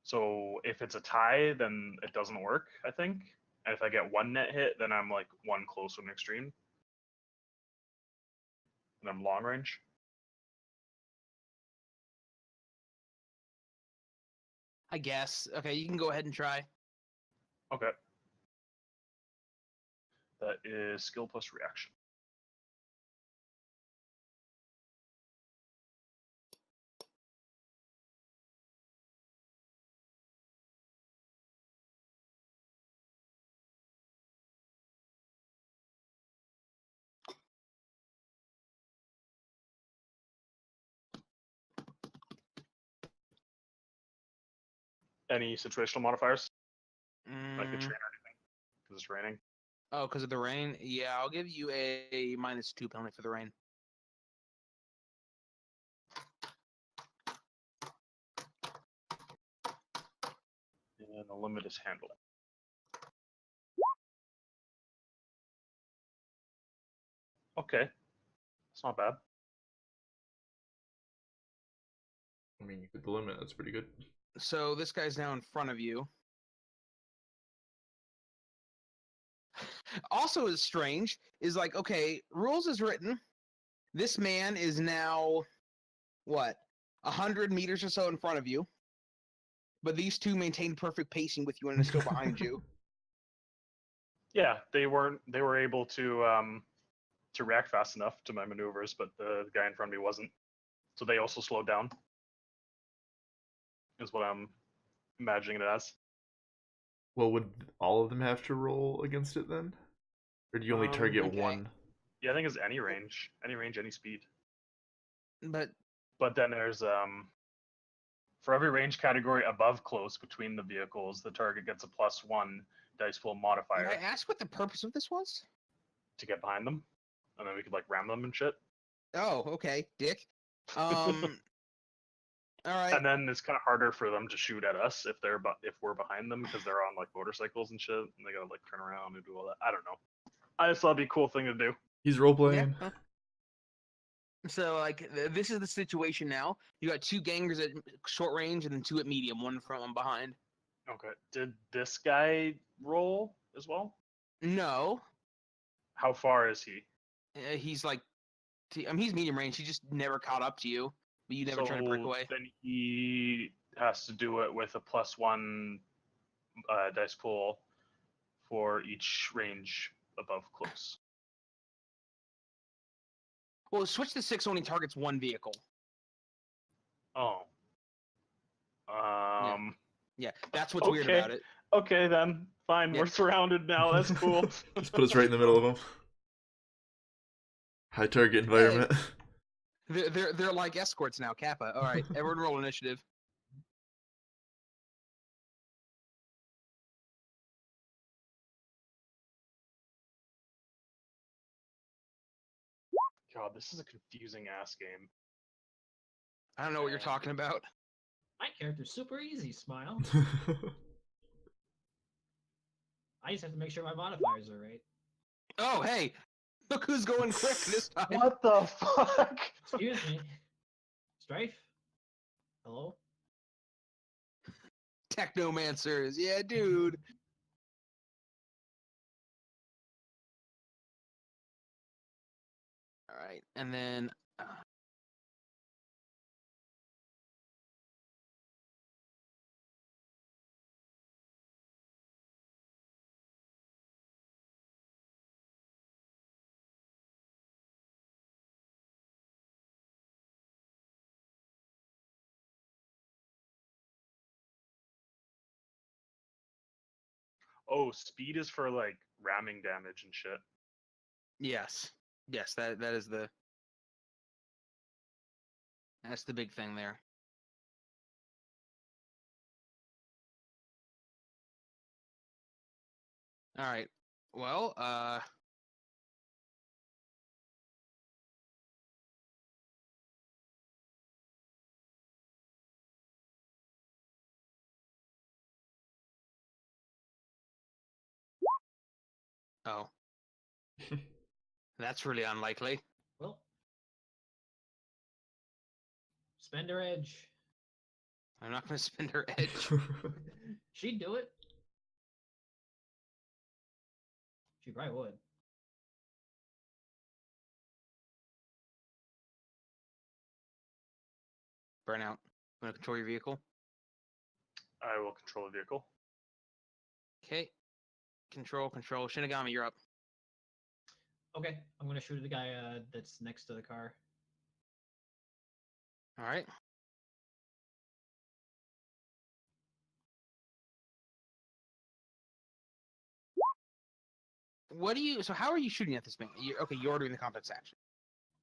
So if it's a tie, then it doesn't work, I think. And if I get one net hit, then I'm like one close and extreme. And I'm long range. I guess. Okay, you can go ahead and try. Okay. That is skill plus reaction. Any situational modifiers? Like a train or anything? Because it's raining. Oh, because of the rain? Yeah, I'll give you a -2 penalty for the rain. And the limit is handling. Okay. It's not bad. I mean, you put the limit, that's pretty good. So this guy's now in front of you. Also is strange is like, okay, rules is written. This man is now, what, 100 meters or so in front of you. But these two maintain perfect pacing with you and are still behind you. Yeah, they were able to react fast enough to my maneuvers, but the guy in front of me wasn't. So they also slowed down. Is what I'm imagining it as. Well, would all of them have to roll against it then? Or do you only target okay. one? Yeah, I think it's any range, any speed. But But then there's for every range category above close between the vehicles, the target gets a +1 dice pool did modifier I ask what the purpose of this was? to get behind them, and then we could like ram them and shit. Oh, okay, dick. All right. And then it's kind of harder for them to shoot at us if we're behind them because they're on like motorcycles and shit, and they gotta like turn around and do all that. I don't know. I just thought it'd be a cool thing to do. He's role playing. Yeah. So like this is the situation now. You got 2 gangers at short range and then 2 at medium, one in front, one behind. Okay. Did this guy roll as well? No, How far is he? he's like, he's medium range. He just never caught up to you, but you never try to break away. Then he has to do it with a +1 dice pool for each range above close. Well, switch to 6 only targets 1 vehicle. Oh. Yeah, that's what's weird about it. Okay then. Fine, Yeah. we're surrounded now. That's cool. Just put us right in the middle of them. High target environment. They're like escorts now, Kappa. All right, everyone roll initiative. God, this is a confusing ass game. I don't know what you're talking about. My character's super easy, Smile. I just have to make sure my modifiers are right. Oh, hey, look who's going quick this time. What the fuck? Excuse me. Stryfe? Hello? Technomancers, yeah, dude. All right, and then Oh, speed is for like ramming damage and shit. yes, that is that's the big thing there. All right, well, oh, that's really unlikely. Well, spend her edge. I'm not going to spend her edge. She'd do it. She probably would. Burnout. Want to control your vehicle? I will control the vehicle. Okay. Control. Shinagami, you're up. Okay, I'm gonna shoot at the guy that's next to the car. All right. So how are you shooting at this man? You're doing the complex action.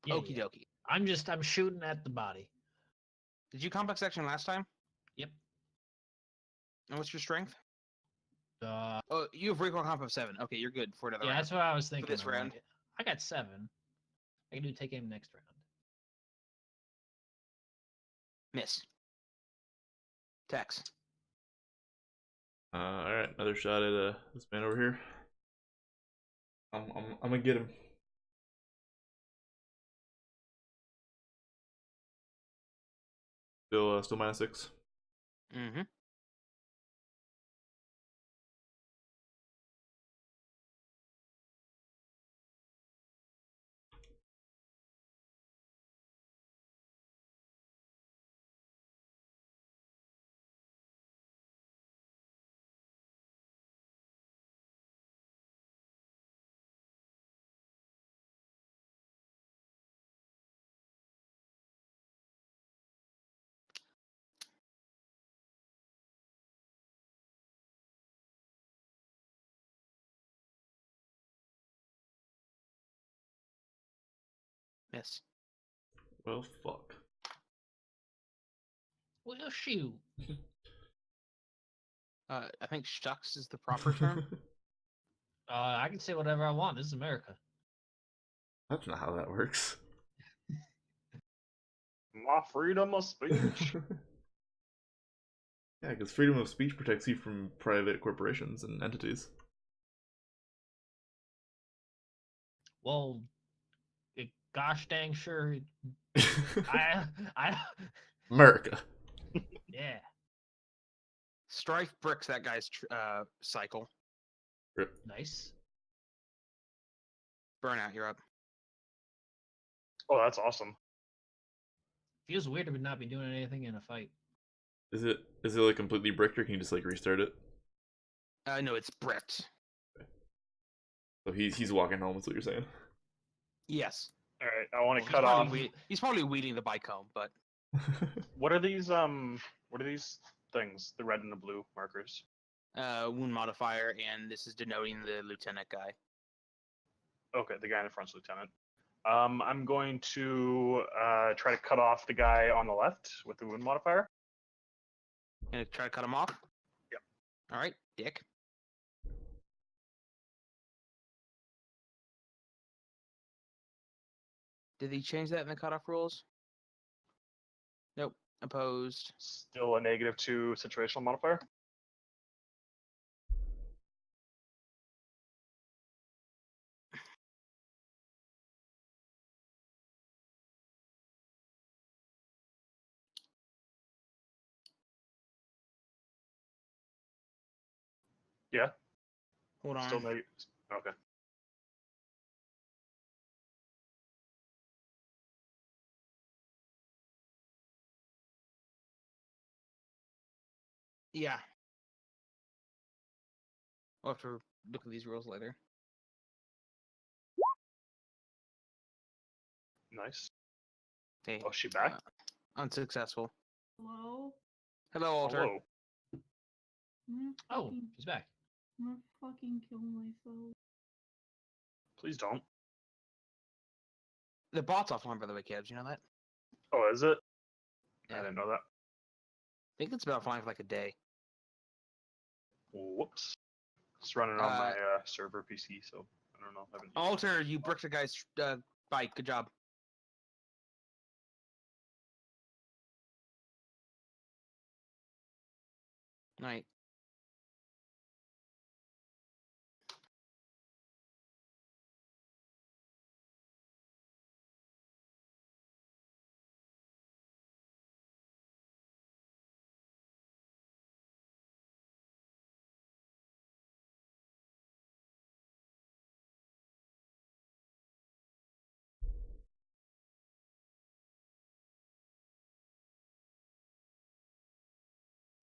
Yeah, Okie yeah. dokie. I'm shooting at the body. Did you complex action last time? Yep. And what's your strength? Oh, you have recoil comp of 7. Okay, you're good for another round. that's what I was thinking. this I'm round. like, I got 7. I can do take aim next round. Miss. Tex. All right, another shot at this man over here. I'm gonna get him. Still -6. Mm-hmm. Miss. Well, fuck. Well, shoot. I think shucks is the proper term. I can say whatever I want. This is America. That's not how that works. My freedom of speech. Yeah, because freedom of speech protects you from private corporations and entities. Well, gosh dang sure. I, America. yeah. Stryfe bricks that guy's cycle. Rip. Nice. Burnout, you're up. Oh, that's awesome. Feels weird to not be doing anything in a fight. Is it like completely bricked, or can you just like restart it? No, it's bricked. So he's walking home. Is what you're saying? Yes. All right, I want to Well, cut off. He's probably weeding the bike home, but What are these? What are these things? The red and the blue markers. wound modifier, and this is denoting the lieutenant guy. Okay, the guy in the front's lieutenant. I'm going to try to cut off the guy on the left with the wound modifier. Gonna try to cut him off? Yep. All right, dick. Did he change that in the cutoff rules? Nope. Opposed. Still a -2 situational modifier. Yeah. Hold on. Still negative. Okay. Yeah. We'll have to look at these rules later. Nice. Okay. Oh, she back? Unsuccessful. Hello? Hello, Alter. Hello. Oh, he's back. I'm gonna fucking kill myself. Please don't. The bot's offline, by the way, Kebs. You know that? Oh, is it? Yeah. I didn't know that. I think it's been offline for like a day. Whoops. It's running on my server PC, so I don't know. I haven't. Alter, you bricked the guy's bike. Good job. Night.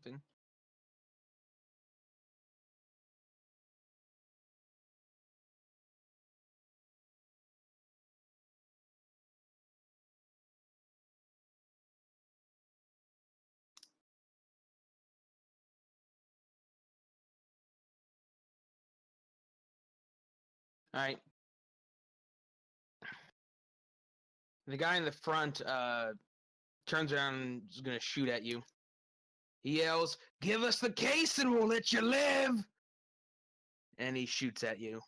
Thing. All right. The guy in the front turns around and is gonna shoot at you. He yells, "Give us the case and we'll let you live!" And he shoots at you.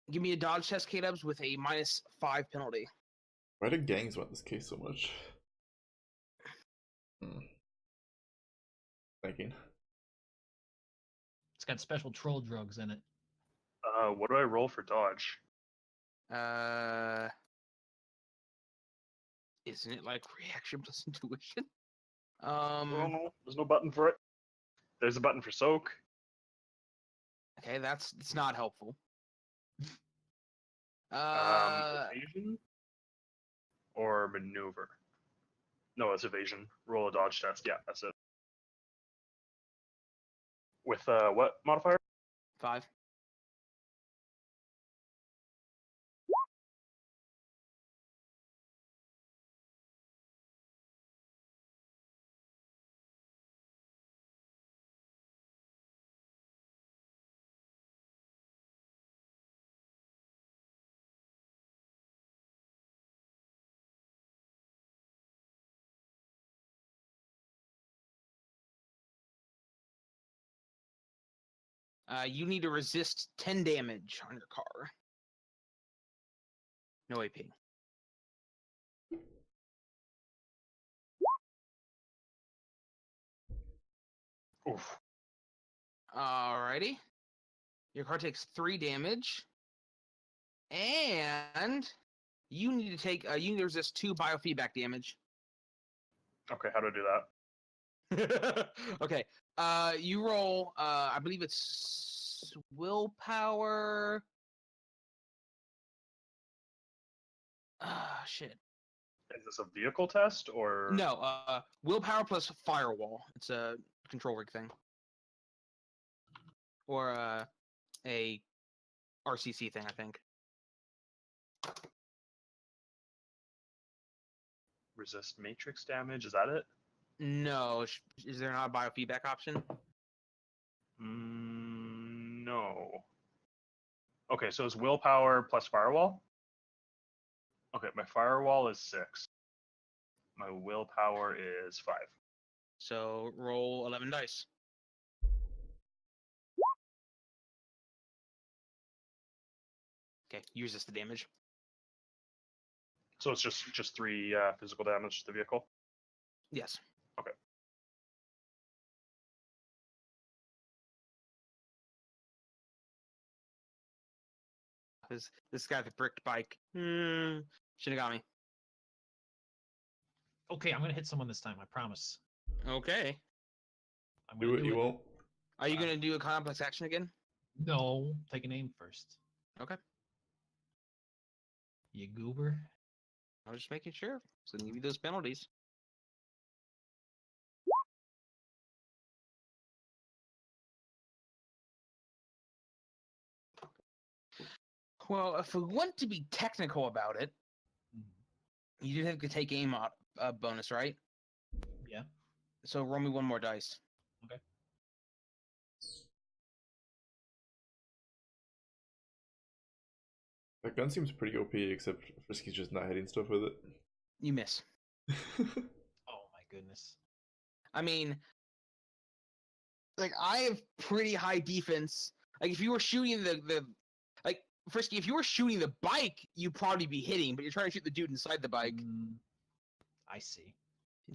Give me a dodge test, K-Dubs, with a -5 penalty. Why do gangs want this case so much? Thinking. It's got special troll drugs in it. What do I roll for dodge? Isn't it like reaction plus intuition? I don't know. There's no button for it. There's a button for soak. Okay, it's not helpful. Evasion or maneuver? No, it's evasion. Roll a dodge test. Yeah, that's it. With what modifier? 5. You need to resist 10 damage on your car. No AP. Oof. Alrighty. Your car takes 3 damage. And you need to take you need to resist 2 biofeedback damage. Okay, how do I do that? Okay. You roll I believe it's willpower. Ah, shit. Is this a vehicle test or No, willpower plus firewall. It's a control rig thing. Or a RCC thing, I think. resist matrix damage? Is that it? No, is there not a biofeedback option? No. Okay, so it's willpower plus firewall? Okay, my firewall is 6. My willpower is 5. So roll 11 dice. Okay, you resist the damage. So it's just 3 physical damage to the vehicle? Yes. Okay. This guy with the bricked bike. Shinagami. Okay, I'm gonna hit someone this time. I promise. Okay. I'm Do gonna it, you won't. Are you gonna do a complex action again? No, take an aim first. Okay. You goober. I was just making sure. So give you those penalties. Well, if we want to be technical about it, you do have to take aim bonus, right? Yeah. So roll me 1 more dice. Okay. That gun seems pretty OP, except Frisky's just not hitting stuff with it. You miss. Oh my goodness. I mean, like, I have pretty high defense. Like, if you were shooting the like, Frisky, if you were shooting the bike, you'd probably be hitting, but you're trying to shoot the dude inside the bike. I see.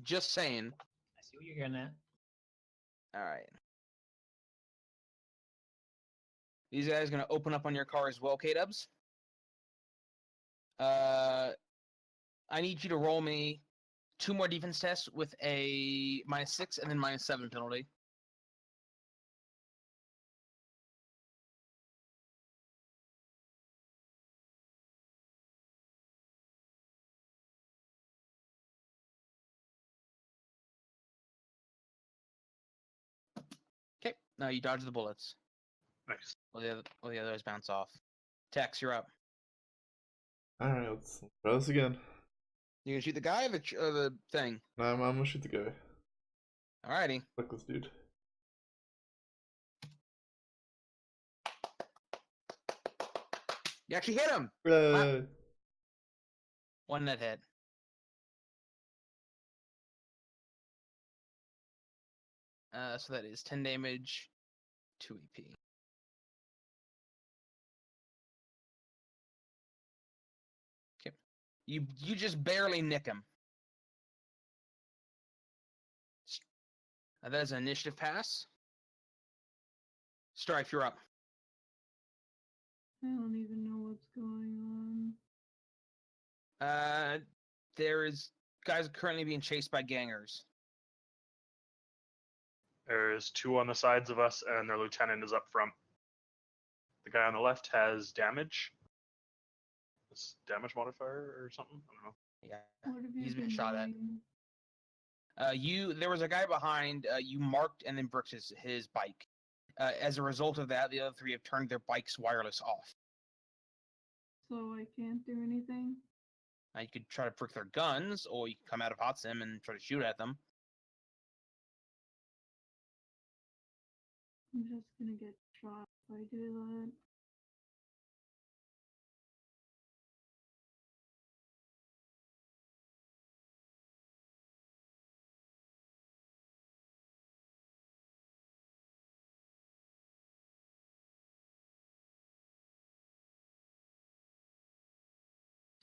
Just saying. I see what you're getting at. All right. These guys are going to open up on your car as well, K-Dubs. I need you to roll me 2 more defense tests with a -6 and then -7 penalty. Okay, now you dodge the bullets. Nice. Well, the others bounce off. Tex, you're up. Alright, let's try this again. You gonna shoot the guy or the thing? Nah, I'm gonna shoot the guy. Alrighty. Fuck this dude. You actually hit him! Yay! 1 net hit. So that is 10 damage, 2 EP. Okay. You just barely nick him. That is an initiative pass. Stryfe, you're up. I don't even know what's going There is guys currently being chased by gangers. There's 2 on the sides of us, and their lieutenant is up front. The guy on the left has damage. It's damage modifier or something? I don't know. Yeah, on. What have you he's been shot at. doing? There was a guy behind. You marked and then bricked his bike. As a result of that, the other 3 have turned their bikes wireless off. So I can't do anything? You could try to brick their guns, or you can come out of hot sim and try to shoot at them. I'm just gonna get shot if I do that.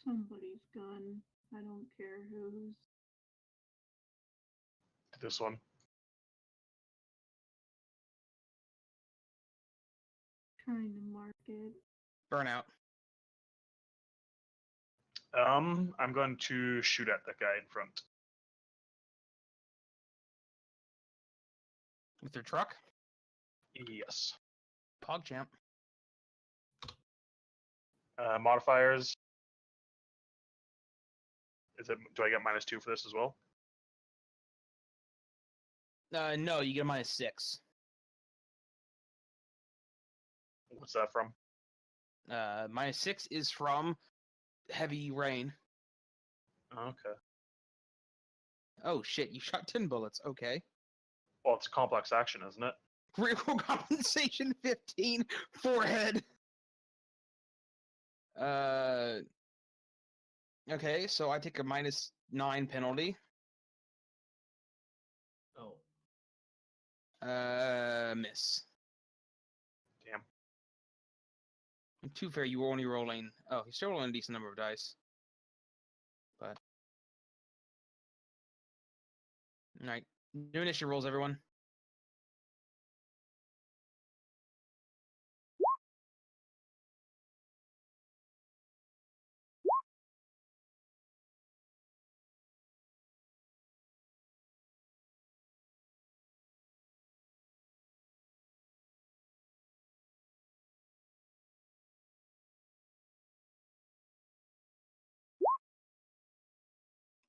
Somebody's gun. I don't care whose. This one. Trying to mark it. Burnout. I'm going to shoot at that guy in front. With their truck? Yes. PogChamp. Modifiers. Do I get -2 for this as well? No, you get a -6. What's that from? -6 is from heavy rain. Okay. Oh shit, you shot 10 bullets. Okay. Well, it's a complex action, isn't it? Critical compensation 15. Forehead. Okay, so I take a -9 penalty. Oh. Miss. Damn. To be fair, you were only rolling. Oh, you're still rolling a decent number of dice. But. Alright. New initiative rolls, everyone.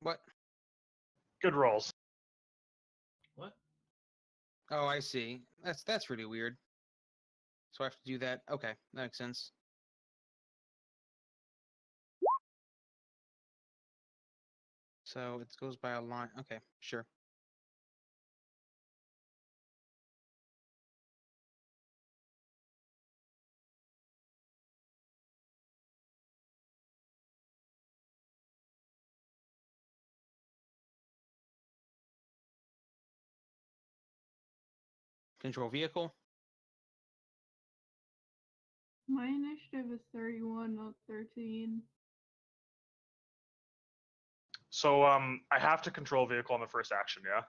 What? Good rolls. What? Oh, I see. That's really weird. So I have to do that. Okay, that makes sense. So it goes by a line. Okay, sure. Control vehicle. My initiative is 31, not 13. So I have to control vehicle on the first action, yeah?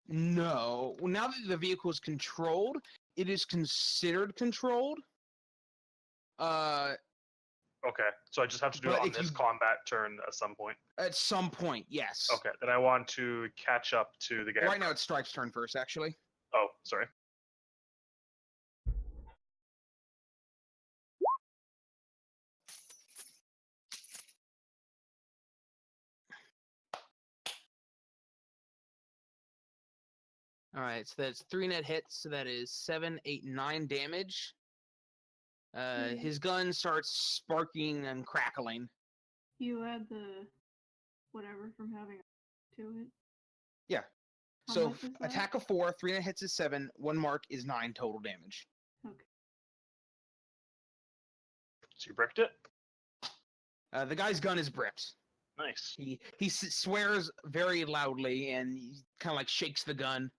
No. Well, now that the vehicle is controlled, it is considered controlled. Okay, so I just have to do it But on if this you- combat turn at some point. At some point, yes. Okay, then I want to catch up to the guy. Right now, it's Strike's turn first, actually. Oh, sorry. All right, so that's 3 net hits. So that is 7, 8, 9 damage. His gun starts sparking and crackling. You add the whatever from having to it. Yeah. How So much is that? attack of 4, 3 net hits is 7, 1 mark is 9 total damage. Okay. So you bricked it? The guy's gun is bricked. Nice. He swears very loudly and he kind of like shakes the gun.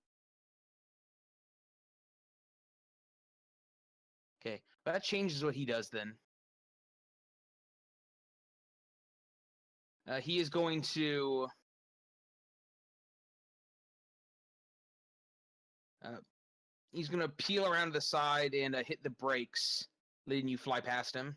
Okay, that changes what he does then. He is going to he's going to peel around to the side and hit the brakes, letting you fly past him.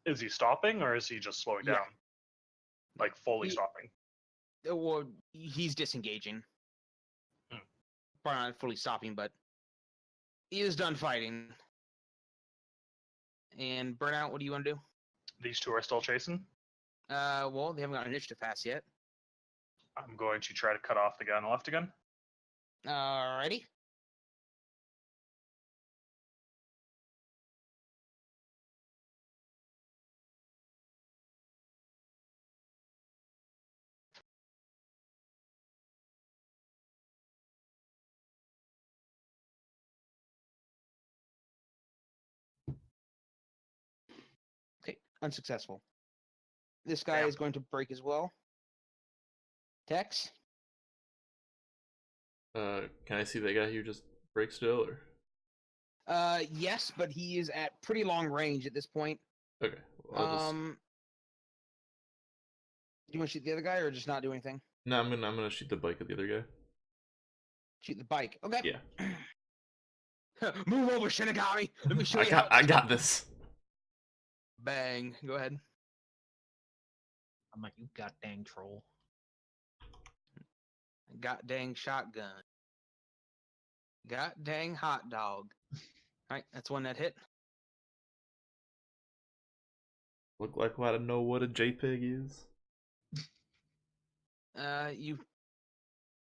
Is he stopping or is he just slowing Yeah. down? Like fully He- stopping? Well, he's disengaging. Probably not fully stopping, but he is done fighting. And Burnout, what do you want to do? These two are still chasing? Well, they haven't got an initiative pass yet. I'm going to try to cut off the guy on the left again. Alrighty. Okay, unsuccessful. This guy Damn. is going to break as well. Tex? Can I see that guy you just break still, or? Yes, but he is at pretty long range at this point. Okay. Well, I'll just... Do you want to shoot the other guy or just not do anything? No, I'm gonna shoot the bike at the other guy. Shoot the bike. Okay. Yeah. Move over, Shinagami. Let me show you. I got this. Bang. Go ahead. I'm like, you god dang troll. God dang shotgun. God dang hot dog. Alright, that's one that hit. Look like I don't know what a JPEG is. You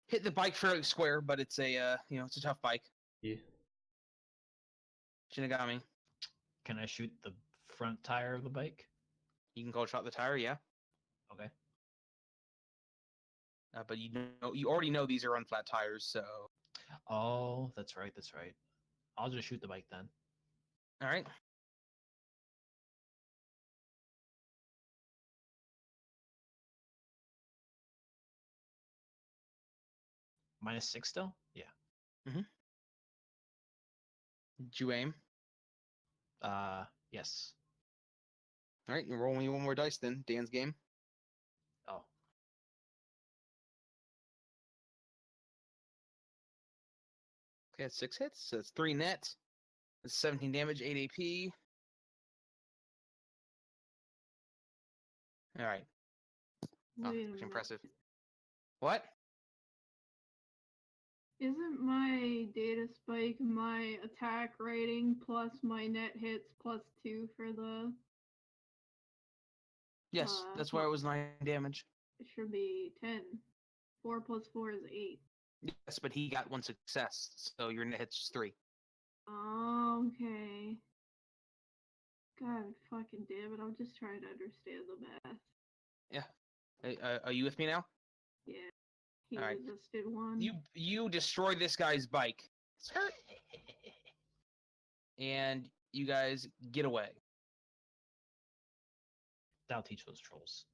hit the bike fairly square, but it's a it's a tough bike. Yeah. Shinagami. Can I shoot the front tire of the bike? You can cold shot the tire, yeah. Okay. But you already know these are unflat tires, so. Oh, that's right. That's right. I'll just shoot the bike then. All right. -6 still? Yeah. Did you aim? Yes. All right, you roll me one more dice then. Dan's game. Oh. Okay, it's 6 hits, so it's 3 net. It's 17 damage, 8 AP. All right. Oh, Wait a that's minute. impressive. What? Isn't my data spike my attack rating plus my net hits plus 2 for the... Yes, that's why it was 9 damage. It should be 10. 4 plus 4 is 8. Yes, but he got 1 success, so your net hits is 3. Okay. God fucking damn it, I'm just trying to understand the math. Yeah. Are you with me now? Yeah. He Alright. resisted 1. You destroy this guy's bike. Skirt. And you guys get away. That'll teach those trolls.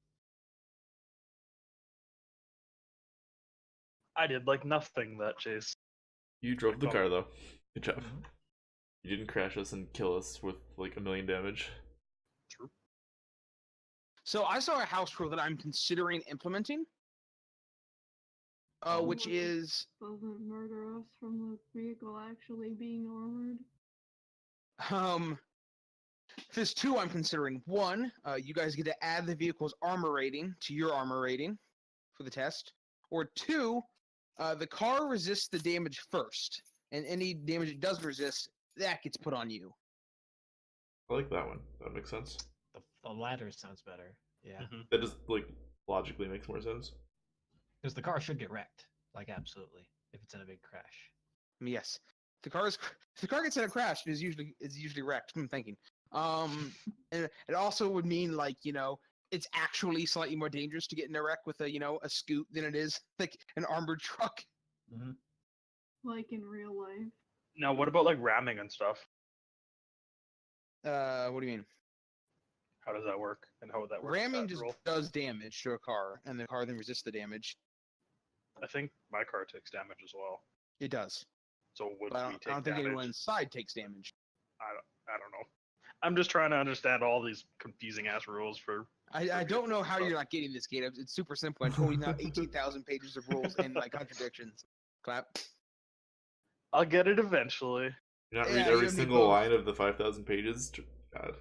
I did like nothing that chase. You drove the Oh. car though. Good job. Mhm. You didn't crash us and kill us with like 1 million damage. True. So I saw a house rule that I'm considering implementing. Which is Doesn't murder us from the vehicle actually being armored. there's 2 I'm considering. 1, you guys get to add the vehicle's armor rating to your armor rating for the test. Or 2, the car resists the damage first, and any damage it doesn't resist, that gets put on you. I like that one. That makes sense. The latter sounds better. Yeah. Mhm. That just like logically makes more sense. Because the car should get wrecked. Like, absolutely. If it's in a big crash. Yes, if the car gets in a crash, it is usually wrecked. I'm thinking. And it also would mean like it's actually slightly more dangerous to get in a wreck with a scoot than it is like an armored truck. Mm-hmm. Like in real life. Now, what about like ramming and stuff? What do you mean? How does that work? And how would that work? Ramming that just rule? does damage to a car, and the car then resists the damage. I think my car takes damage as well. It does. So would But I we don't, take I don't think damage? anyone inside takes damage. I don't know. I'm just trying to understand all these confusing ass rules for. I don't know how you're not getting this, Kate. It's super simple. I told you now 18,000 pages of rules and like contradictions. Clap. I'll get it eventually. You not Yeah, read you every and me single both. line of the 5,000 pages? God.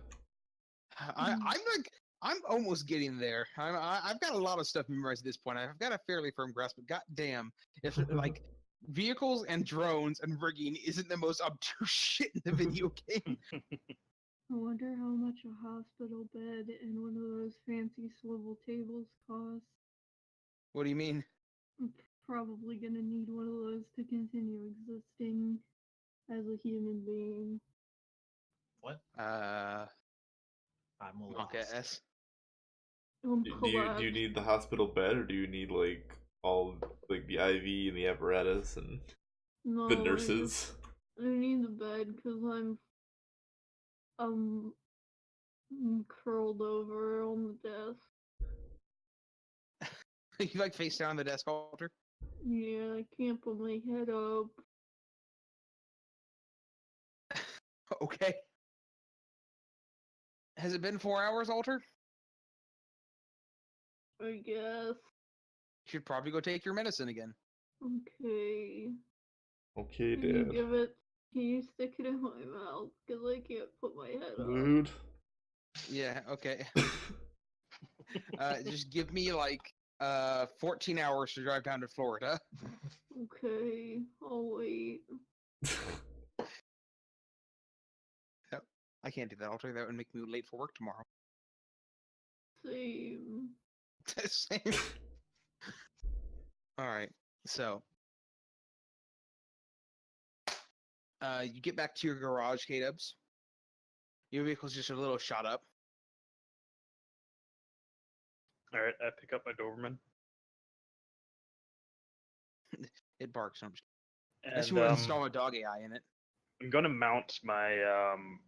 I'm almost getting there. I've got a lot of stuff memorized at this point. I've got a fairly firm grasp, but goddamn, if like vehicles and drones and rigging isn't the most obtuse shit in the video game. I wonder how much a hospital bed and one of those fancy swivel tables cost. What do you mean? I'm probably gonna need one of those to continue existing as a human being. What? Uh, I'm a little Monka lost. S. Do you need the hospital bed, or do you need like all like the IV and the apparatus and No, the nurses? I need the bed because I'm curled over on the desk. You like face down on the desk, Alter? Yeah, I can't put my head up. Okay. Has it been 4 hours, Alter? I guess. You should probably go take your medicine again. Okay. Okay, Can you Dad. can you stick it in my mouth? Because I can't put my head up. Dude. Yeah, okay. Just give me like 14 hours to drive down to Florida. Okay, I'll wait. I can't do that, Alter. That would make me late for work tomorrow. Same. Same. Alright, so. You get back to your garage, K-Dubs. Your vehicle's just a little shot up. All right, I pick up my Doberman. It barks. I'm just... And, Unless you want to install a dog AI in it. I'm gonna mount my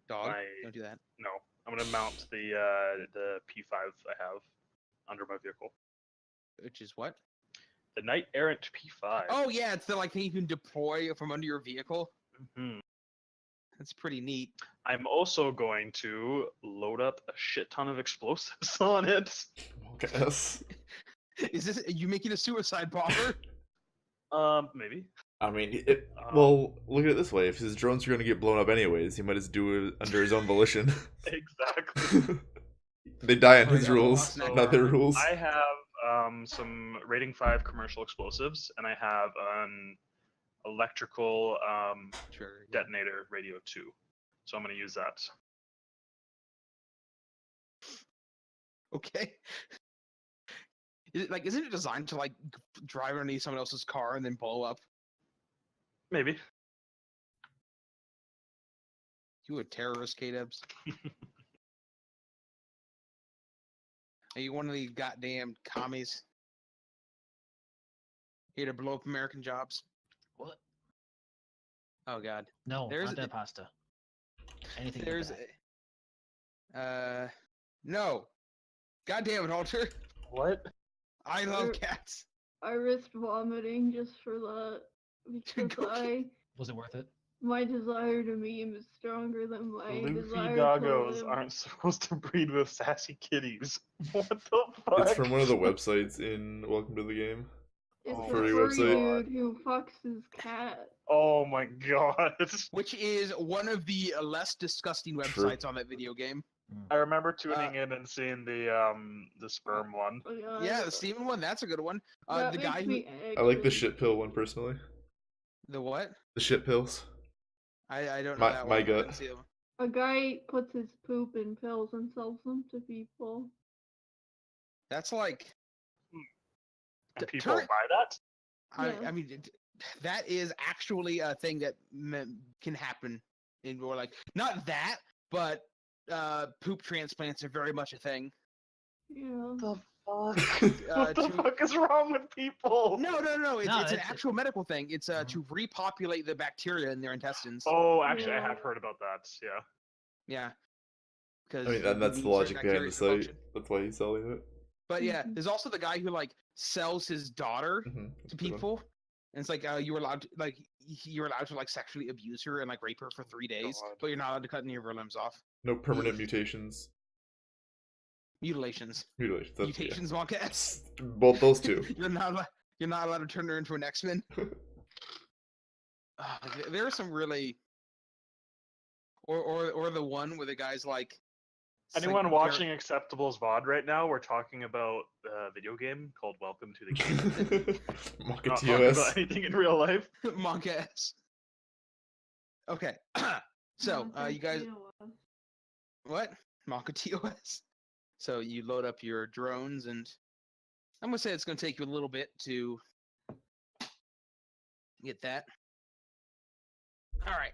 Dog? my Don't do that. no. I'm gonna mount the P5 I have under my vehicle. Which is what? The Knight Errant P5. Oh yeah, it's the like thing you can deploy from under your vehicle. Hmm. That's pretty neat. I'm also going to load up a shit ton of explosives on it. Yes. Is this are you making a suicide bomber? Maybe. I mean, well, look at it this way. If his drones are going to get blown up anyways, he might just do it under his own volition. Exactly. They die on Oh, his yeah, rules, so, not their rules. I have some rating 5 commercial explosives, and I have an electrical Sure. detonator radio 2. So I'm going to use that. Okay. Isn't it designed to like drive underneath someone else's car and then blow up? Maybe. You a terrorist, K-Dubs? Are you one of these goddamn commies? Here to blow up American jobs? What? Oh god. No, There's not that pasta. Anything but There's that. no. God damn it, Alter. What? I love cats. I risked vomiting just for that because Was it worth it? my desire to meme is stronger than my Luffy desire to doggos live. aren't supposed to breed with sassy kitties. What the fuck? It's from one of the websites in Welcome to the Game. It's Oh a furry furry website. dude who fucks his cat. Oh my god. Which is one of the less disgusting True. websites on that video game. I remember tuning in and seeing the sperm one. Oh, God. Yeah, the Steven one, that's a good one. That The makes guy who me I like the angry. shit pill one personally. the what? The shit pills. I don't know that My one. I gut. didn't see it. A guy puts his poop in pills and sells them to people. That's like And people turn- buy that? Yeah. I mean that is actually a thing that can happen in or like not that, but poop transplants are very much a thing. Yeah. The fuck? What the to- fuck is wrong with people? No. It's, No, it's an it's- actual medical thing. It's to repopulate the bacteria in their intestines. Oh, actually, I Yeah. have heard about that. Yeah. Yeah. Because I mean, and that's the logic behind the site. That's why he's selling it. But yeah, Mhm. there's also the guy who like sells his daughter Mhm, that's to a good one. people, and it's like you're allowed to like sexually abuse her and like rape her for 3 days, God. but you're not allowed to cut any of her limbs off. No permanent mutations. Mutilations. Mutilations. That's, Mutations, Wonka S. Yeah. Both those two. You're not allowed to turn her into an X-Men. There are some really, or the one where the guy's like. it's Anyone like watching Acceptable's VOD right now, we're talking about a video game called Welcome to the Game. Mocha Not talking about TOS. anything in real life. Monka S. Okay, so you guys, what? Monka TOS. So you load up your drones, and I'm gonna say it's gonna take you a little bit to get that. All right.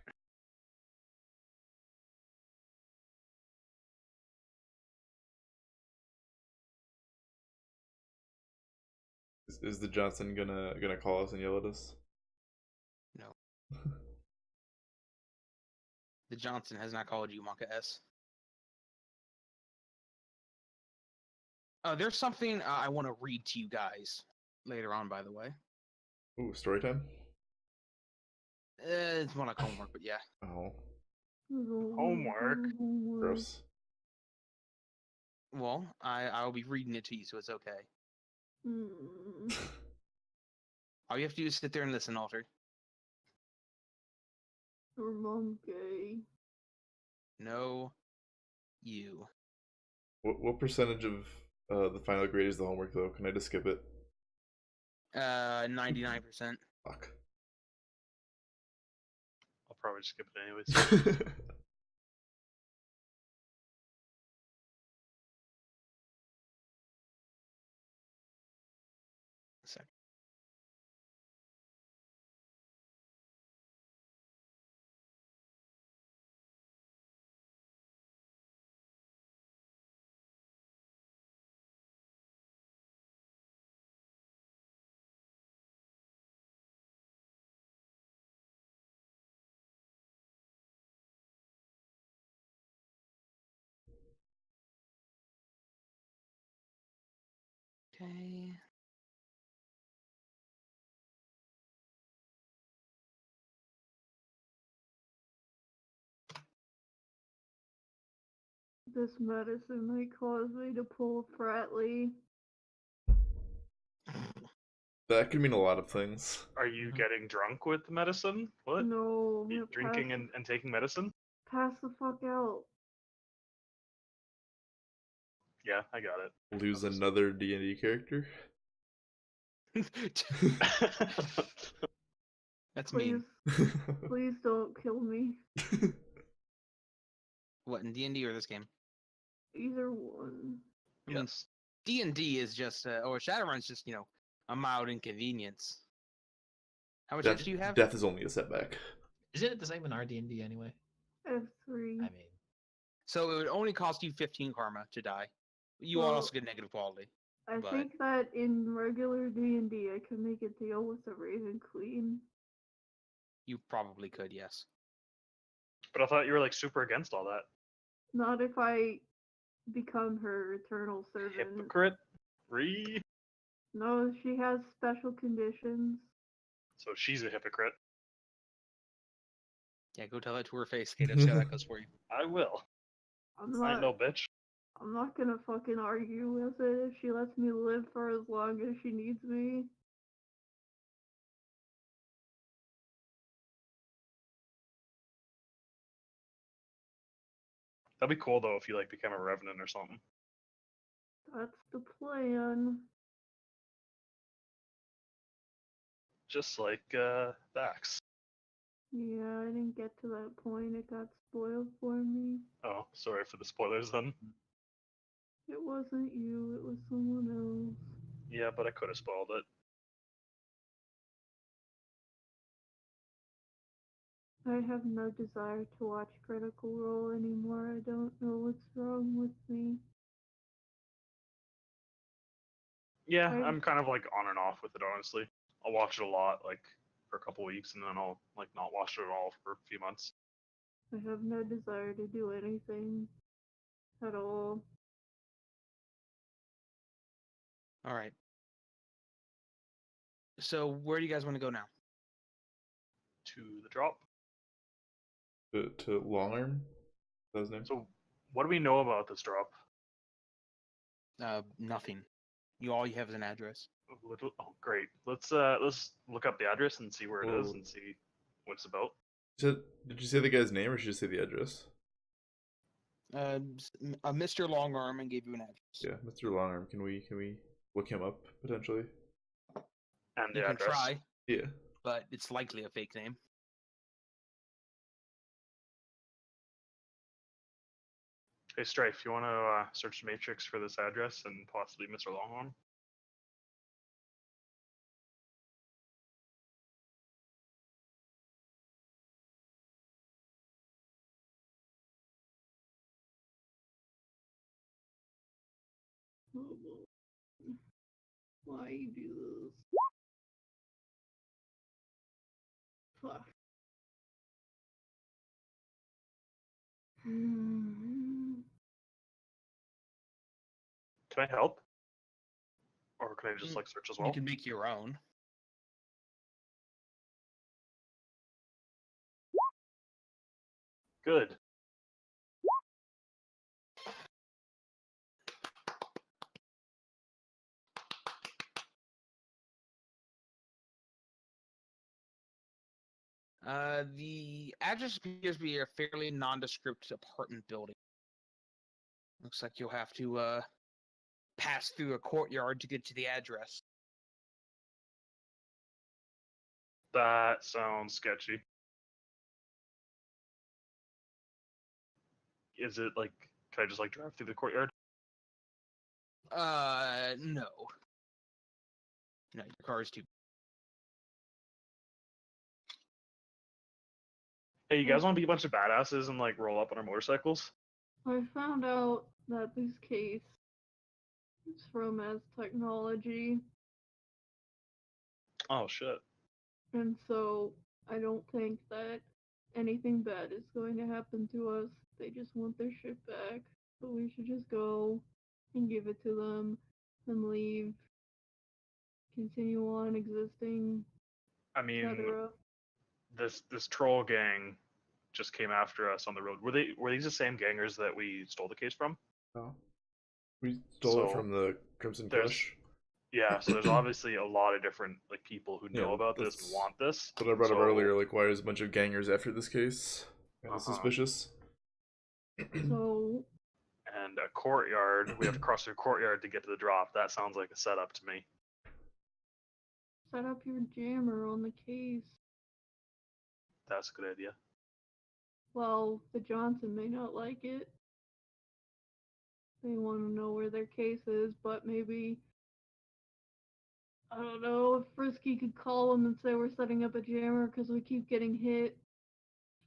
Is the Johnson gonna call us and yell at us? No. The Johnson has not called you Monka S. There's something I want to read to you guys later on, by the way. Ooh, story time? It's more like homework, but yeah. Oh. Homework. Gross. Well, I'll be reading it to you, so it's okay. All you have to do is sit there and listen, Alter. Your mom gay. No, you. What percentage of the final grade is the homework though? Can I just skip it? 99%. Fuck. I'll probably skip it anyways. Sorry. Okay. This medicine might cause me to pull Fratly. That could mean a lot of things. Are you getting drunk with the medicine? What? No, I'm You gonna drinking and taking medicine? pass the fuck out. Yeah, I got it. Lose another D&D character? That's Please, mean. please don't kill me. What, in D&D or this game? Either one. I mean, Yes. D&D is just, or Shadowrun's just, a mild inconvenience. How much Death, HP do you have? death is only a setback. Isn't it the same in RD&D anyway? F3. I mean, So it would only cost you 15 karma to die. You Well, also get negative quality. I but- think that in regular D&D I can make a deal with the Raven Queen. You probably could, yes. But I thought you were like super against all that. Not if I become her eternal servant. Hypocrite? Re? No, she has special conditions. So she's a hypocrite. Yeah, go tell that to her face, Kato. See how that goes for you. I will. I'm I ain't not. no bitch. I'm not gonna fucking argue with it if she lets me live for as long as she needs me. That'd be cool though if you like became a revenant or something. That's the plan. Just like Vax. Yeah, I didn't get to that point. It got spoiled for me. Oh, sorry for the spoilers then. It wasn't you, it was someone else. Yeah, but I could have spoiled it. I have no desire to watch Critical Role anymore. I don't know what's wrong with me. Yeah, Right. I'm kind of like on and off with it honestly. I'll watch it a lot, like for a couple weeks, and then I'll like not watch it at all for a few months. I have no desire to do anything at all. All right. So where do you guys want to go now? To the drop. To Long Arm? That his name? So, what do we know about this drop? Nothing. All you have is an address. Oh, great. Let's look up the address and see where it is Whoa. and see what it's about. Did you say the guy's name or should you say the address? Mr. Longarm and gave you an address. Yeah, Mr. Longarm. Can we look him up potentially? And the You can address. try, Yeah. but it's likely a fake name. Hey, Stryfe, you want to search the matrix for this address and possibly Mr. Longhorn? Why you do this? Fuck. Can I help? Or can I just like search as well? You can make your own. Good. The address appears to be a fairly nondescript apartment building. Looks like you'll have to pass through a courtyard to get to the address. That sounds sketchy. Is it like, can I just like drive through the courtyard? No. No, your car is too. Hey, you guys want to be a bunch of badasses and like roll up on our motorcycles? I found out that this case is from as technology, Oh shit. and so I don't think that anything bad is going to happen to us. They just want their shit back, but we should just go and give it to them and leave. Continue on existing, I mean, etc. this troll gang just came after us on the road. Were these the same gangers that we stole the case from? No. We stole it So, from the Crimson there's- Crush. Yeah, so there's obviously a lot of different like people who know Yeah, about this and that's want this. What I brought up So- earlier, like why is a bunch of gangers after this case? Kind of Uh-huh. suspicious. So And a courtyard, we have to cross through a courtyard to get to the drop. That sounds like a setup to me. set up your jammer on the case. That's a good idea. Well, the Johnson may not like it. They want to know where their case is, but maybe, I don't know, if Frisky could call them and say we're setting up a jammer because we keep getting hit.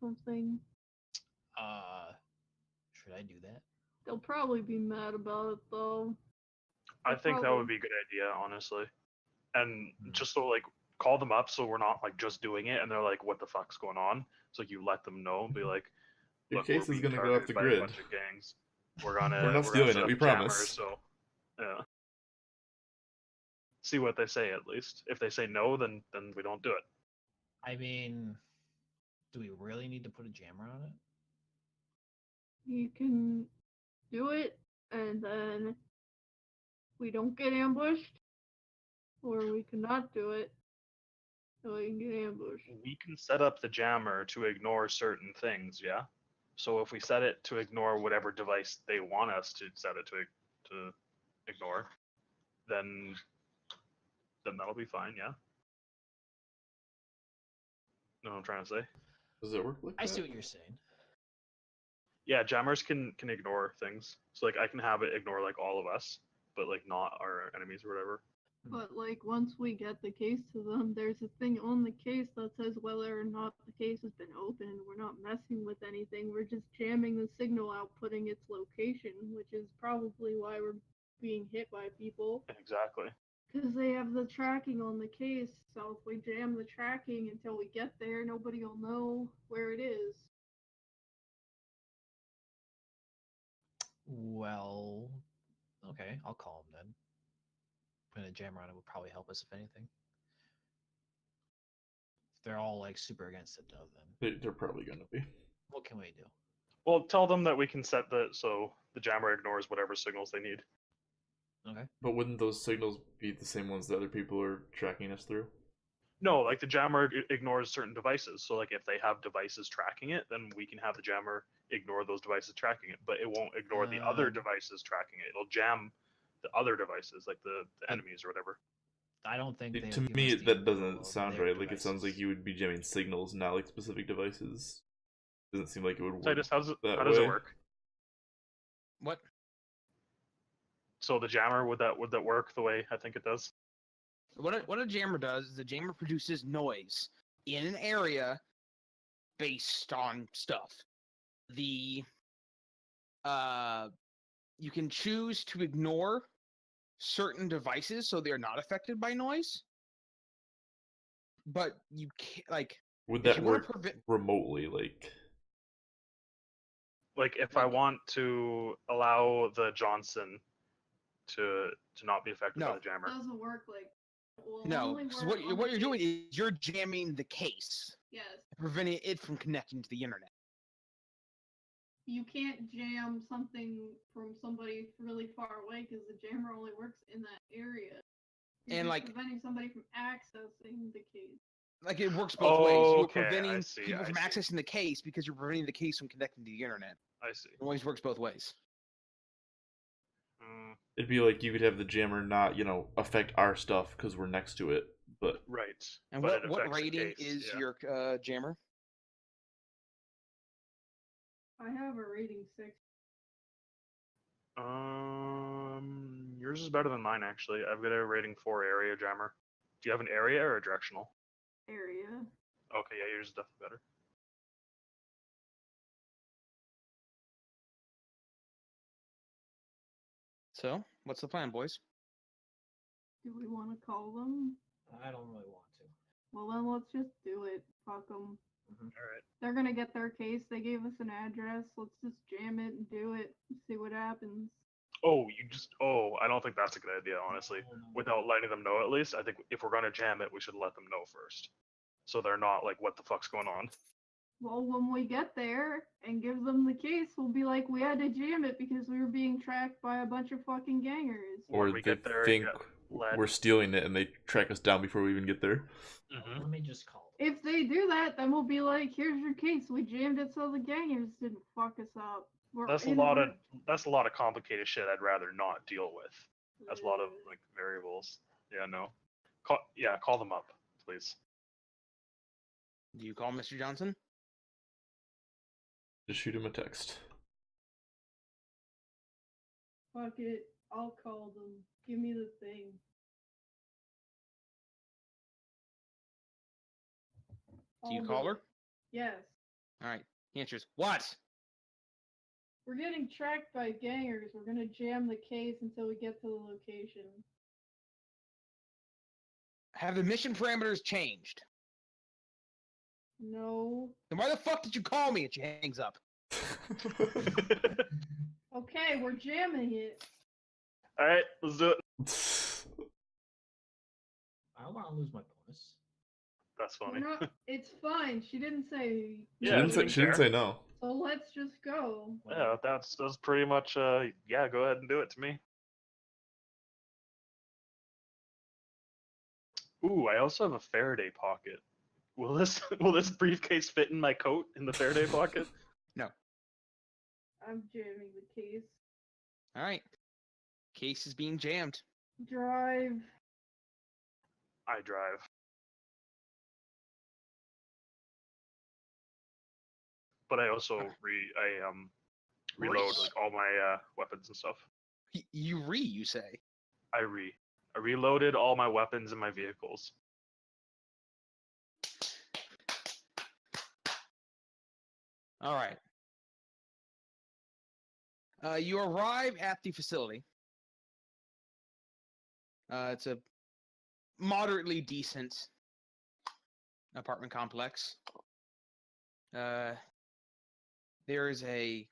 Something. Should I do that? They'll probably be mad about it, though. I think that Probably. would be a good idea, honestly. And just so like call them up so we're not like just doing it and they're like, what the fuck's going on? So like you let them know and be like, Your look, we're case is being gonna go off targeted the by a grid. bunch of gangs. We're not We're stealing stealing it, we promise. So yeah. See what they say at least. If they say no, then we don't do it. I mean, do we really need to put a jammer on it? You can do it, and then we don't get ambushed, or we cannot do it, so we can get ambushed. We can set up the jammer to ignore certain things, yeah? So if we set it to ignore whatever device they want us to set it to ignore, then that'll be fine, yeah? Know what I'm trying to say? Does it work like I that? see what you're saying. Yeah, jammers can ignore things. So like I can have it ignore like all of us, but like not our enemies or whatever. But like once we get the case to them, there's a thing on the case that says whether or not the case has been opened. We're not messing with anything. We're just jamming the signal outputting its location, which is probably why we're being hit by people. Exactly. Because they have the tracking on the case. So if we jam the tracking until we get there, nobody will know where it is. Well, okay, I'll call him then. Putting a jammer on it would probably help us, if anything. If they're all like super against it, though, then They're probably gonna be. what can we do? Well, tell them that we can set so the jammer ignores whatever signals they need. Okay. But wouldn't those signals be the same ones that other people are tracking us through? No, like the jammer ignores certain devices. So like if they have devices tracking it, then we can have the jammer ignore those devices tracking it, but it won't ignore the other devices tracking it. It'll jam the other devices, like the enemies or whatever. I don't think they To would give me, us the that info doesn't of sound their right. Like it sounds like devices. you would be jamming signals, not like specific devices. Doesn't seem like it would work. Titus, how does it way. work? What? So the jammer, would that work the way I think it does? What a jammer does is the jammer produces noise in an area based on stuff. The you can choose to ignore certain devices so they're not affected by noise. But you can't Would if that you wanna work prevent- remotely? Like Like if I want to allow the Johnson to not be affected by No. the jammer. It doesn't work like. Well, No, only because work on what the you're doing case. is you're jamming the case, Yes. preventing it from connecting to the internet. You can't jam something from somebody really far away because the jammer only works in that area. You're And, just like- preventing somebody from accessing the case. Like it works both ways. You're Okay, I preventing see, people I from see. accessing the case because you're preventing the case from connecting to the internet. I see. It always works both ways. It'd be like you could have the jammer not, affect our stuff because we're next to it, but Right. And but what it affects the rating case, is yeah. your jammer? I have a rating 6. Yours is better than mine actually. I've got a rating 4 area jammer. Do you have an area or a directional? Area. Okay, yeah, yours is definitely better. So, what's the plan, boys? Do we want to call them? I don't really want to. Well, then let's just do it. Fuck them. All right. They're gonna get their case. They gave us an address. Let's just jam it and do it. See what happens. I don't think that's a good idea, honestly. Without letting them know at least, I think if we're gonna jam it, we should let them know first. So they're not like, what the fuck's going on? Well, when we get there and give them the case, we'll be like, we had to jam it because we were being tracked by a bunch of fucking gangers. or we they get there, think led. we're stealing it and they track us down before we even get there. Let me just call them. If they do that, then we'll be like, here's your case. We jammed it so the gangers didn't fuck us up. That's a lot of complicated shit I'd rather not deal with. That's a lot of like variables. Yeah, no. Call them up, please. Do you call Mr. Johnson? Just shoot him a text. Fuck it. I'll call them. Give me the thing. Do you I'll call do her? it. Yes. All right. He answers, what? We're getting tracked by gangers. We're gonna jam the case until we get to the location. Have the mission parameters changed? No. Then why the fuck did you call me? And she hangs up. Okay, we're jamming it. All right, let's do it. I don't want to lose my bonus. That's We're funny. not, it's fine. She didn't say. She Yeah, didn't say no. So let's just go. Yeah, that's pretty much. Yeah, go ahead and do it to me. Ooh, I also have a Faraday pocket. Will this briefcase fit in my coat in the Faraday pocket? No. I'm jamming the case. All right. Case is being jammed. Drive. I drive. But I also reload like all my weapons and stuff. You say? I reloaded all my weapons and my vehicles. All right. You arrive at the facility. It's a moderately decent apartment complex. There is a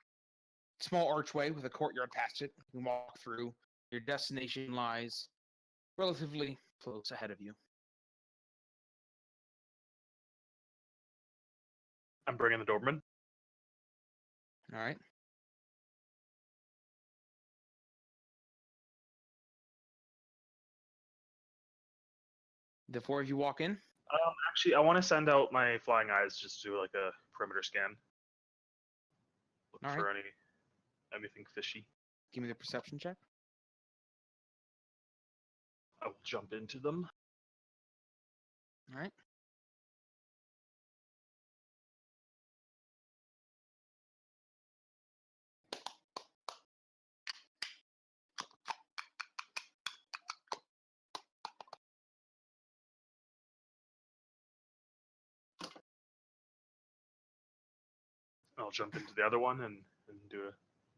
small archway with a courtyard past it. You can walk through. Your destination lies relatively close ahead of you. I'm bringing the Doberman. All right. The four of you walk in. Actually, I want to send out my flying eyes just to do like a perimeter scan. Look All for right. anything fishy. Give me the perception check. I will jump into them. All right. I'll jump into the other one and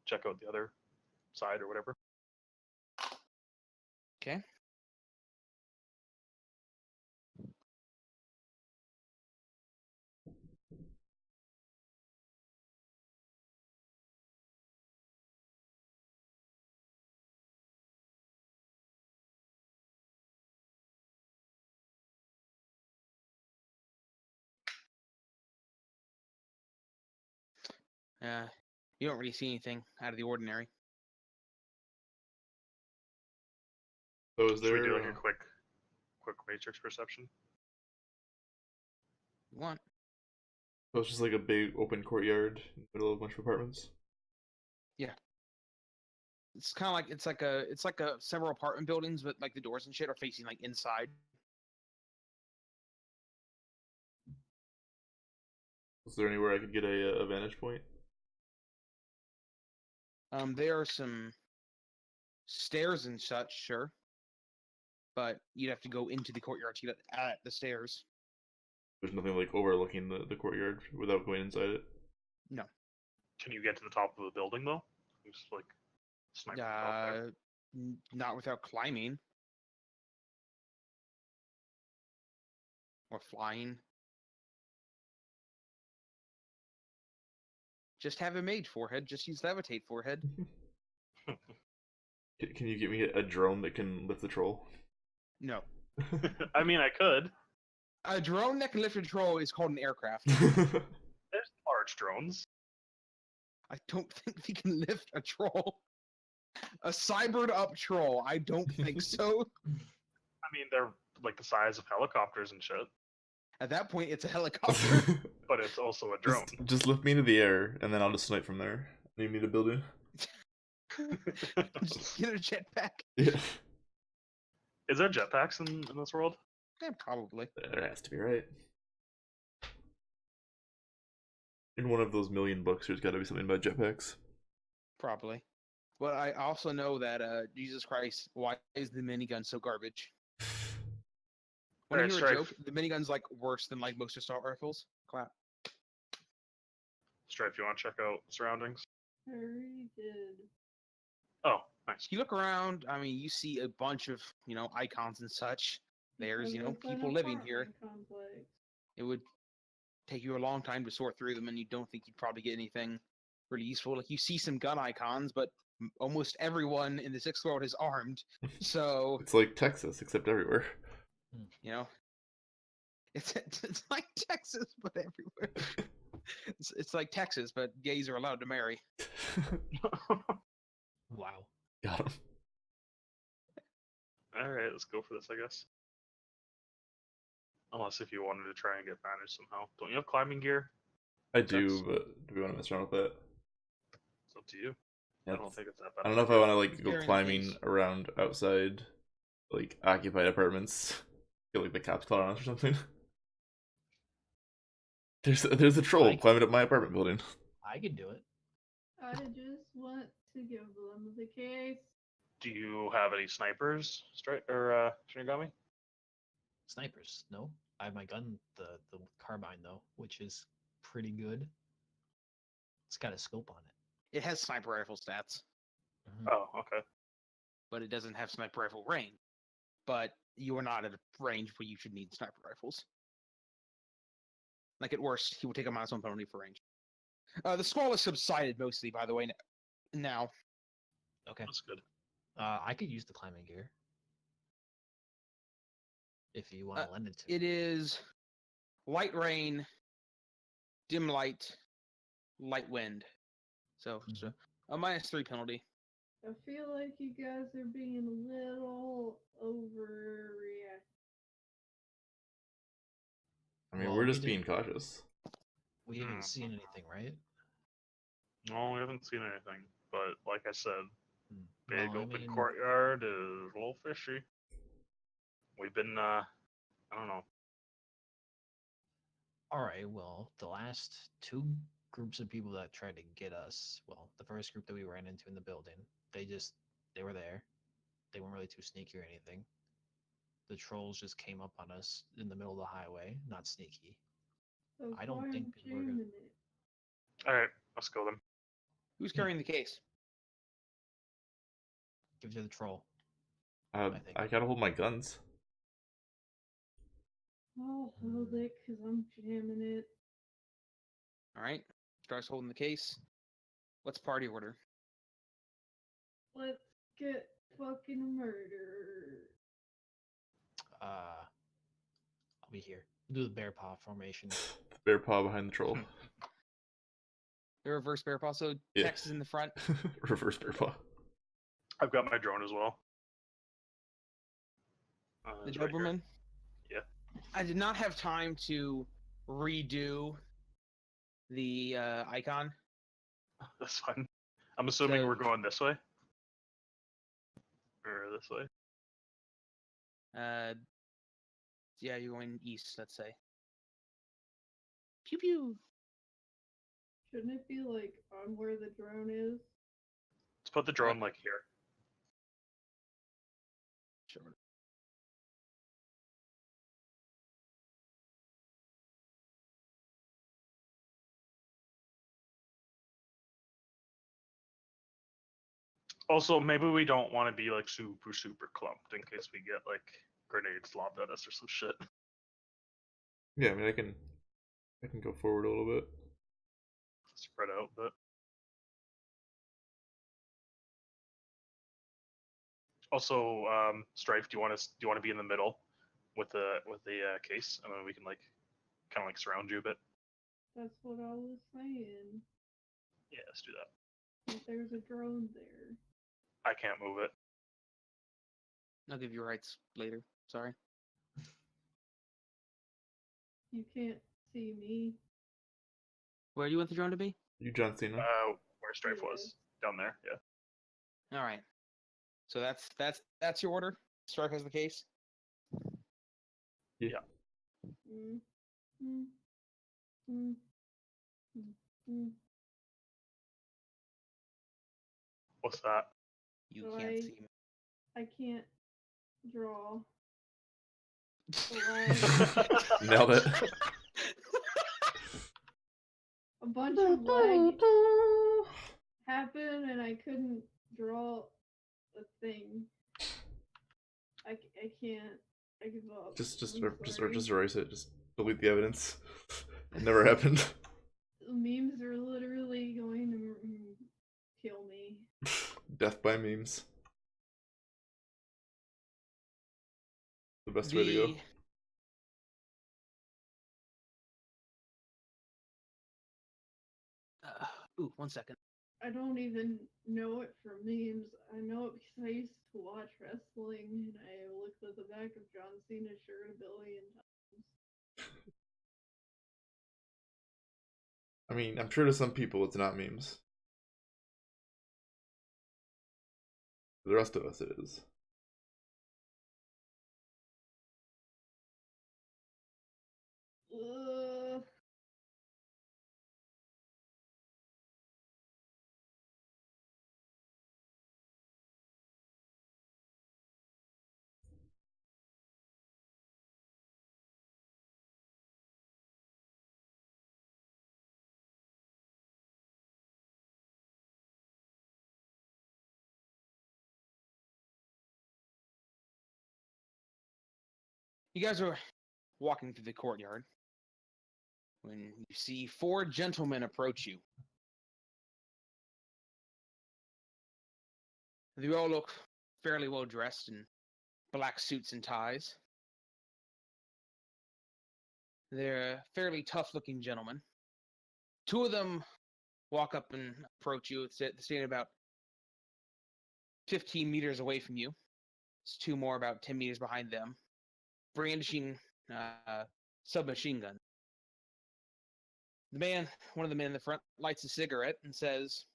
check out the other side or whatever. Okay. You don't really see anything out of the ordinary. So is Should we do there like a quick matrix perception? You want? So it's just like a big open courtyard in the middle of a bunch of apartments. It's kind of like it's like a several apartment buildings, but like the doors and shit are facing like inside. Is there anywhere I could get a vantage point? There are some stairs and such, sure, but you'd have to go into the courtyard to get at the stairs. There's nothing like overlooking the courtyard without going inside it. No. Can you get to the top of the building though? Just like sniper up there. Not without climbing or flying. Just have a mage forehead. Just use levitate forehead. Can you give me a drone that can lift the troll? No. I mean, I could. A drone that can lift a troll is called an aircraft. There's large drones. I don't think we can lift a troll. A cybered up troll. I don't think so. I mean, they're like the size of helicopters and shit, At that point, it's a helicopter. but it's also a drone. Just lift me into the air, and then I'll just snipe from there. You need a building? Just get a jetpack. Yeah. Is there jetpacks in this world? Yeah, probably. There has to be, right? In one of those million books, there's got to be something about jetpacks. Probably. But I also know that, Jesus Christ, why is the minigun so garbage? When I Alright, hear a Stryfe. joke, the minigun's like worse than like most assault rifles. Clap. Stryfe, you want to check out surroundings? I already did. Oh, nice. You look around, I mean, you see a bunch of, icons and such. There's, Because it's an people living here. apartment complex. It would take you a long time to sort through them, and you don't think you'd probably get anything really useful. Like, you see some gun icons, but almost everyone in the Sixth World is armed. So, It's like Texas, except everywhere. it's like Texas, but everywhere. It's like Texas, but gays are allowed to marry. Wow. Got him. Alright, let's go for this, I guess. Unless if you wanted to try and get managed somehow. Don't you have climbing gear? I do, but do we want to mess around with that? It's up to you. Yeah, I don't think it's that bad. I don't know if I want to like You're go in climbing these. around outside, like occupied apartments. Get like the cops call on us or something. There's a troll Like- climbing up my apartment building. I could do it. I just want to give them the case. Do you have any snipers, Shinagami? Snipers, no. I have my gun, the carbine though, which is pretty good. It's got a scope on it. It has sniper rifle stats, Mhm. Oh, okay. but it doesn't have sniper rifle range. But you are not at a range where you should need sniper rifles. Like, at worst, he will take a -1 penalty for range. The squall has subsided mostly, by the way, now. Okay. That's good. I could use the climbing gear. If you want to lend it to me. It is light rain, dim light, light wind. So, it's a -3 penalty. I feel like you guys are being a little overreacting. I mean, Well, we're we just being didn't- cautious. We haven't seen anything, right? No, we haven't seen anything. But like I said, big Well, I open mean, courtyard is a little fishy. We've been, I don't know. All right. Well, the last two groups of people that tried to get us, well, the first group that we ran into in the building, they were there. They weren't really too sneaky or anything. The trolls just came up on us in the middle of the highway, not sneaky. That's I don't why think I'm we're gonna- jamming it. Alright, let's go then. Who's carrying the case? Give it to the troll. I think. gotta hold my guns. I'll hold it because I'm jamming it. All right. Starts holding the case. What's party order? Let's get fucking murdered. I'll be here. Do the bear paw formation. The bear paw behind the troll. The reverse bear paw. So Yeah. Tex is in the front. Reverse bear paw. I've got my drone as well. The it's right here. Doberman. Yeah. I did not have time to redo the icon. That's fine. I'm assuming So- we're going this way. Or this way. Yeah, you're going east, let's say. Pew pew. Shouldn't it be like on where the drone is? Let's put the drone like here. Sure. Also, maybe we don't want to be like super clumped in case we get like grenades lobbed at us or some shit. Yeah, I mean, I can go forward a little bit. Spread out, but also, Stryfe, do you want to be in the middle with the case, and then we can like kind of like surround you a bit? That's what I was saying. Yeah, let's do that. If there's a drone there. I can't move it. I'll give you rights later. Sorry. You can't see me. Where do you want the drone to be? You, John Cena. Where Stryfe was down there. Yeah. All right. So that's your order. Stryfe has the case. Yeah. Mm. Mm. Mm. Mm. Mm. What's that? You So can't see me. I can't draw. The line. Nailed it. A bunch of lag happened and I couldn't draw a thing. I can't. I give up. Just I'm sorry. erase it. Just delete the evidence. It never happened. Memes are literally going to kill me. Death by memes. The best way to go. Ooh, 1 second. I don't even know it from memes. I know it because I used to watch wrestling and I looked at the back of John Cena's shirt a billion times. I mean, I'm sure to some people it's not memes. For the rest of us, it is. You guys are walking through the courtyard when you see 4 gentlemen approach you. They all look fairly well dressed in black suits and ties. They're fairly tough-looking gentlemen. 2 of them walk up and approach you. They're standing about 15 meters away from you. There's 2 more about 10 meters behind them, brandishing submachine gun. One of the men in the front, lights a cigarette and says,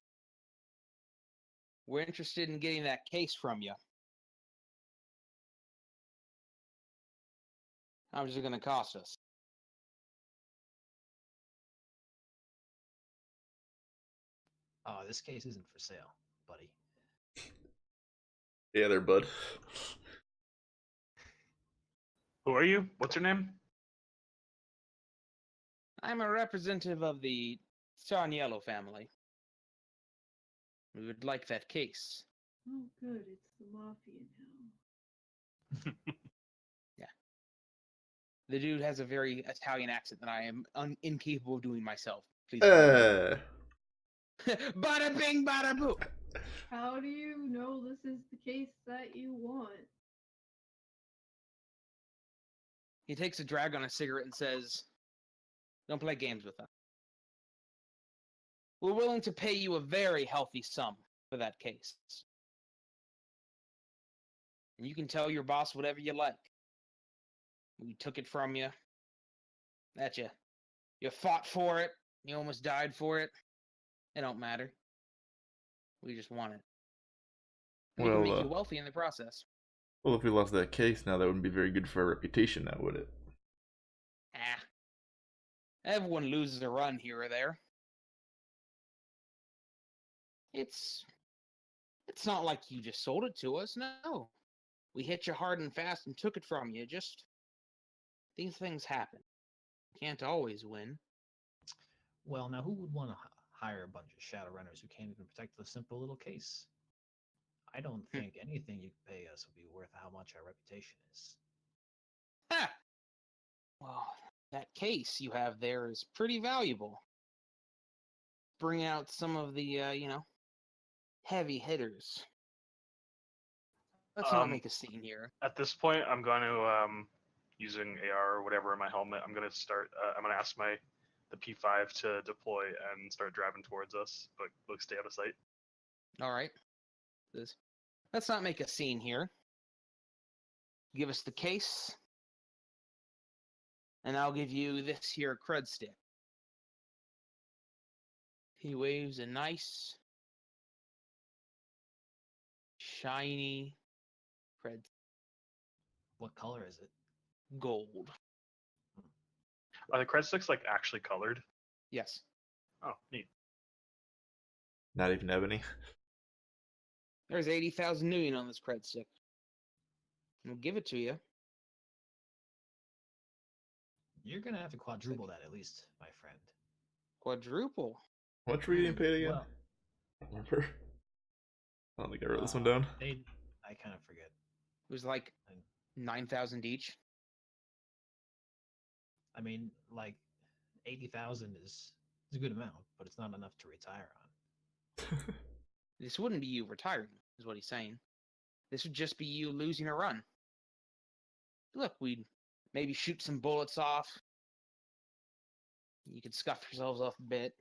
"We're interested in getting that case from you. How much is it going to cost us?" Oh, this case isn't for sale, buddy. Yeah, there, bud. Who are you? What's your name? I'm a representative of the Sarniello family. We would like that case. Oh, good. It's the mafia now. The dude has a very Italian accent that I am incapable of doing myself. Please. Uh, Bada bing, bada boo. How do you know this is the case that you want? He takes a drag on a cigarette and says, "Don't play games with us. We're willing to pay you a very healthy sum for that case. And you can tell your boss whatever you like. We took it from you. That's you. You fought for it. You almost died for it. It don't matter. We just want it. We can make you wealthy in the process. Well, if we lost that case now, that wouldn't be very good for our reputation now, would it? Ah. Everyone loses a run here or there. It's not like you just sold it to us, no. We hit you hard and fast and took it from you. Just these things happen. Can't always win. Well, now who would want to hire a bunch of Shadowrunners who can't even protect the simple little case? I don't think anything you can pay us will be worth how much our reputation is. Ha! Well, that case you have there is pretty valuable. Bring out some of the, heavy hitters. Let's not make a scene here. At this point, I'm going to, using AR or whatever in my helmet, I'm going to start, I'm going to ask the P5 to deploy and start driving towards us, but stay out of sight. All right. Let's not make a scene here. Give us the case, and I'll give you this here crud stick. He waves a nice, shiny crud What color is it? gold. Are the cred sticks like actually colored? Yes. Oh, neat. Not even ebony. There's 80,000 Nuyen on this cred stick. We'll give it to you. You're gonna have to quadruple that at least, my friend. Quadruple. How much were you getting paid again? Well, I don't remember. I don't think I wrote this one down. I kind of forget. It was like 9,000 each. I mean, like 80,000 is a good amount, but it's not enough to retire on. This wouldn't be you retiring, is what he's saying. This would just be you losing a run. Look, we'd maybe shoot some bullets off. You could scuff yourselves off a bit.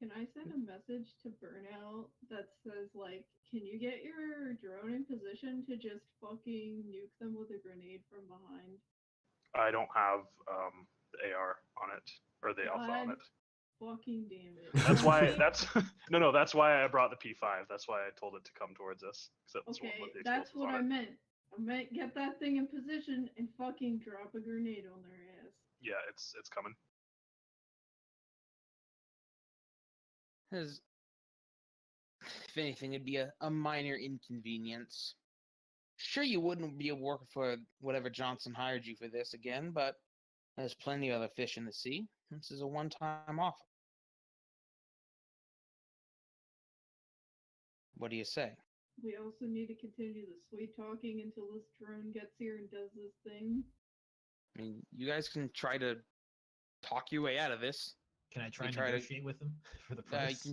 Can I send a message to Burnout that says, like, can you get your drone in position to just fucking nuke them with a grenade from behind? I don't have the AR on it, or the Alpha on it. Fucking damn it. That's why, that's why I brought the P5. That's why I told it to come towards us. Okay, that's what I meant. I meant get that thing in position and fucking drop a grenade on their ass. Yeah, it's coming. Because, if anything, it'd be a minor inconvenience. Sure, you wouldn't be working for whatever Johnson hired you for this again, but there's plenty of other fish in the sea. This is a one-time offer. What do you say? We also need to continue the sweet talking until this drone gets here and does this thing. I mean, you guys can try to talk your way out of this. Can I try and negotiate with them for the price? You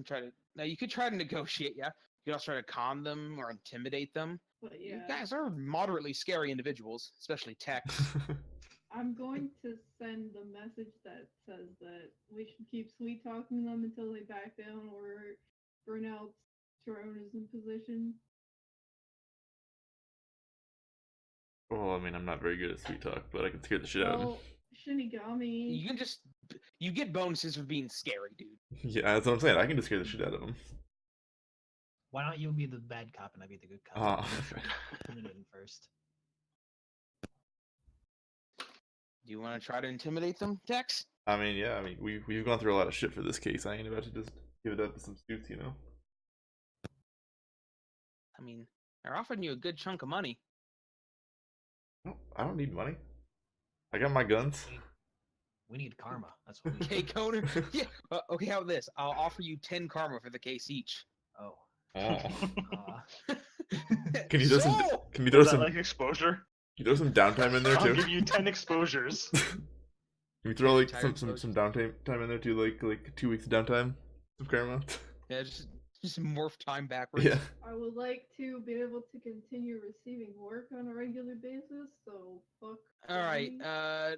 could try to negotiate, yeah. You could also try to con them or intimidate them. But yeah. You guys are moderately scary individuals, especially Tex. I'm going to send the message that says that we should keep sweet talking them until they back down or Burnout's drone is in position. Well, I mean, I'm not very good at sweet talk, but I can scare the shit out of him. Shinagami. You get bonuses for being scary, dude. Yeah, that's what I'm saying. I can just scare the shit out of him. Why don't you be the bad cop and I be the good cop? Put it in first. Do you want to try to intimidate them, Tex? I mean, yeah. I mean, we've gone through a lot of shit for this case. I ain't about to just give it up to some suits, you know. I mean, they're offering you a good chunk of money. No, I don't need money. I got my guns. We need karma. That's what we Okay, Coner? Yeah. Okay, how about this? I'll offer you 10 karma for the case each. Oh. Can you throw some? So- Can you throw Is that some? like exposure? Can you throw some downtime in there I'll too? give you 10 exposures. Can we throw like Entire some downtime in there too? Like 2 weeks of downtime, some karma. Yeah, just morph time backwards. Yeah. I would like to be able to continue receiving work on a regular basis, so fuck. All right. money.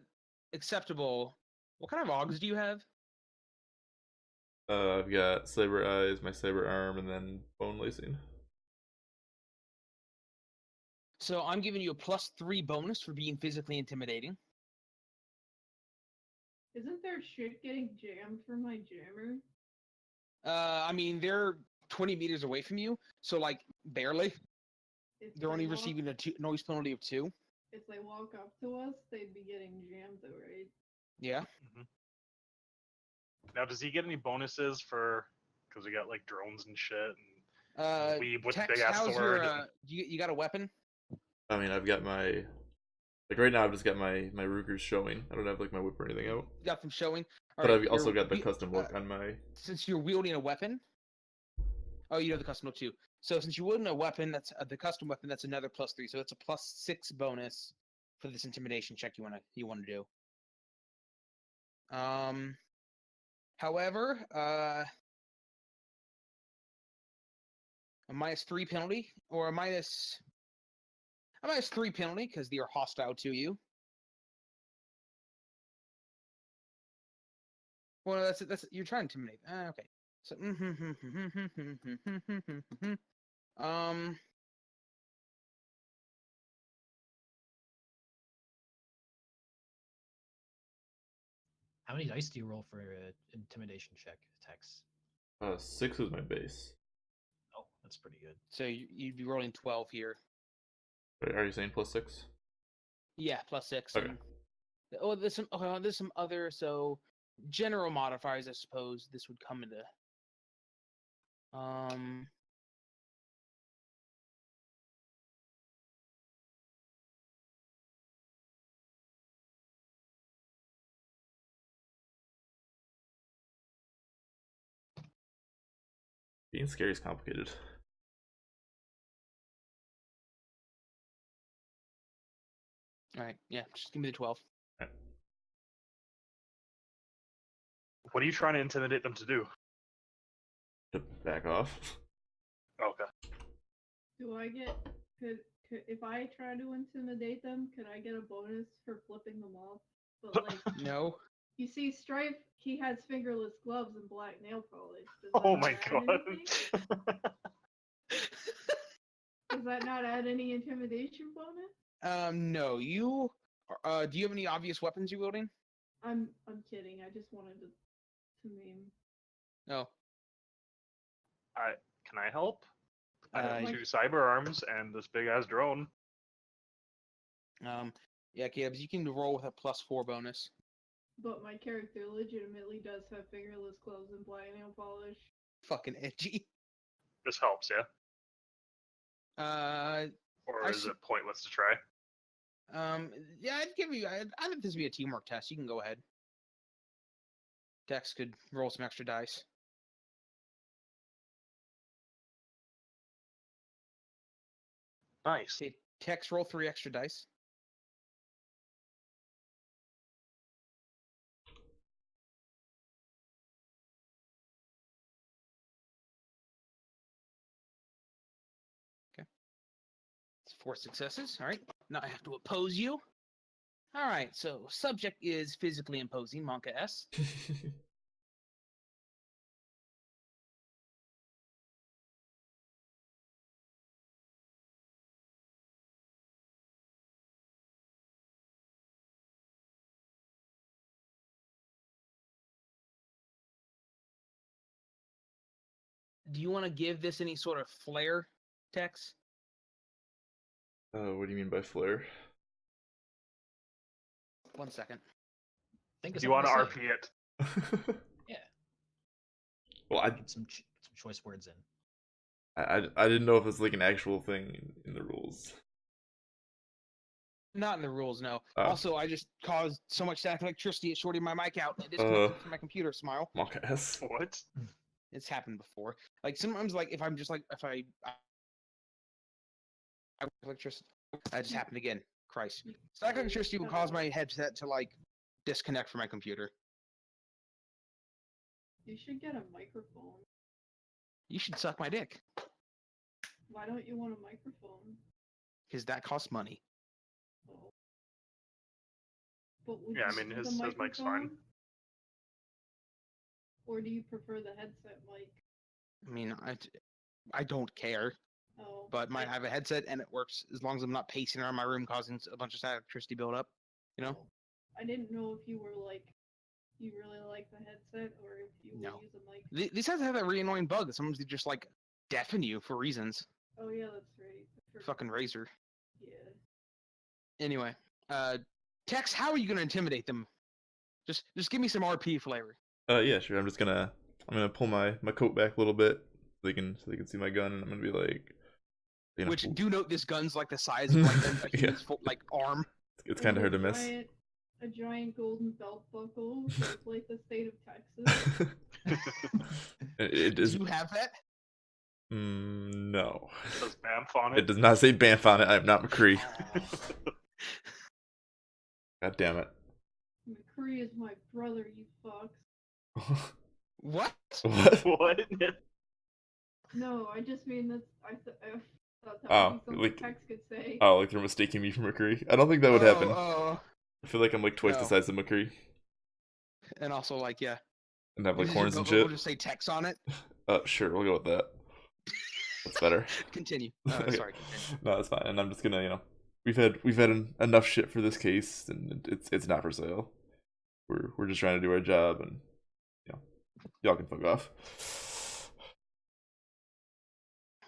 Acceptable. What kind of augs do you have? I've got saber eyes, my saber arm, and then bone lacing. So I'm giving you a +3 bonus for being physically intimidating. Isn't there shit getting jammed from my jammer? I mean, they're 20 meters away from you, so like barely. If They're they only walk- receiving a noise penalty of 2. If they walk up to us, they'd be getting jammed, though, right? Yeah. Now, does he get any bonuses for? Because we got like drones and shit. And weeb with the Tex, big ass how's sword. your? You got a weapon? I mean, I've got my like right now. I've just got my Rugers showing. I don't have like my whip or anything out. You got them showing. But I've also got the custom look on my. Since you're wielding a weapon. Oh, you know the custom look too. So since you're wielding a weapon, that's the custom weapon. That's another +3. So it's a +6 bonus for this intimidation check you wanna do. However, a -3 penalty or a -3 penalty because they are hostile to you. Well, that's you're trying to intimidate. Okay. So How many dice do you roll for an intimidation check, Tex? 6 is my base. Oh, that's pretty good. so you'd be rolling 12 here. Wait, are you saying +6? Yeah, +6. Okay. And, there's some other general modifiers, I suppose this would come into. Being scary is complicated. All right, yeah, just give me the 12. What are you trying to intimidate them to do? To back off. Okay. Do I get could if I try to intimidate them, could I get a bonus for flipping them off? But like, No. you see, Stryfe, he has fingerless gloves and black nail polish. Does that Oh not my add god. anything? Does that not add any intimidation bonus? No. You. Do you have any obvious weapons you're wielding? I'm kidding. I just wanted to meme. No. Can I help? I have Uh, 2 cyber arms and this big ass drone. Yeah, Gibbs, you can roll with a +4 bonus. But my character legitimately does have fingerless gloves and black nail polish. Fucking edgy. This helps, yeah? Uh, Or I is see- it pointless to try? yeah, I'd have this be a teamwork test. You can go ahead. Dex could roll some extra dice. Nice. Okay, Tex, roll 3 extra dice. Okay. It's 4 successes. All right. Now I have to oppose you. All right. So subject is physically imposing, Monka S. Do you want to give this any sort of flair, Tex? What do you mean by flare? 1 second. Think Do of you want to something RP say. it? Yeah. Well, Get some choice words in. I didn't know if it's like an actual thing in the rules. Not in the rules, no. Oh. Also, I just caused so much static electricity it shorted my mic out and it disconnected from my computer. Smile. Monka S. What? It's happened before. Like sometimes, like if I'm just like if I electricity, that just happened again. Christ, static electricity will cause my headset to like disconnect from my computer. You should get a microphone. You should suck my dick Why don't you want a microphone? because that costs money. Oh. But would Yeah, I you mean, use his a mic's fine. microphone? Or do you prefer the headset mic? I mean, I don't care, Oh, but I have a headset and it works as long as I'm not pacing around my room causing a bunch of static electricity build up. You know. I didn't know if you were like like the headset or if you No. will use a mic. These guys have that really annoying bug that sometimes they just like deafen you for reasons. Oh yeah, that's right. I forgot. Fucking Razor. Yeah. Anyway, Tex, how are you gonna intimidate them? Just give me some RP flavor. Yeah, sure. I'm gonna pull my coat back a little bit so they can see my gun, and I'm gonna be like, you know, Which do note this gun's like the size of like a Yeah. human's like arm. it's kind of hard to miss. A giant golden belt buckle, so it's like the state of Texas. It Do is. you have that? No. Does Banff on it? It does not say Banff on it. I'm not McCree. God damn it. McCree is my brother, you fucks. What? What? What? No, I just mean that's I thought that Oh, would be something like- Tex could say. Oh, like they're mistaking me for McCree? I don't think that would happen. Oh, I feel like I'm like twice the No. size of McCree and also like yeah. and have like horns and We'll shit. just say Tex on it. Sure, we'll go with that. That's better. Continue. Okay. Sorry. Continue. No, it's fine. And I'm just gonna, we've had enough shit for this case, and it's not for sale. We're just trying to do our job, and y'all can fuck off.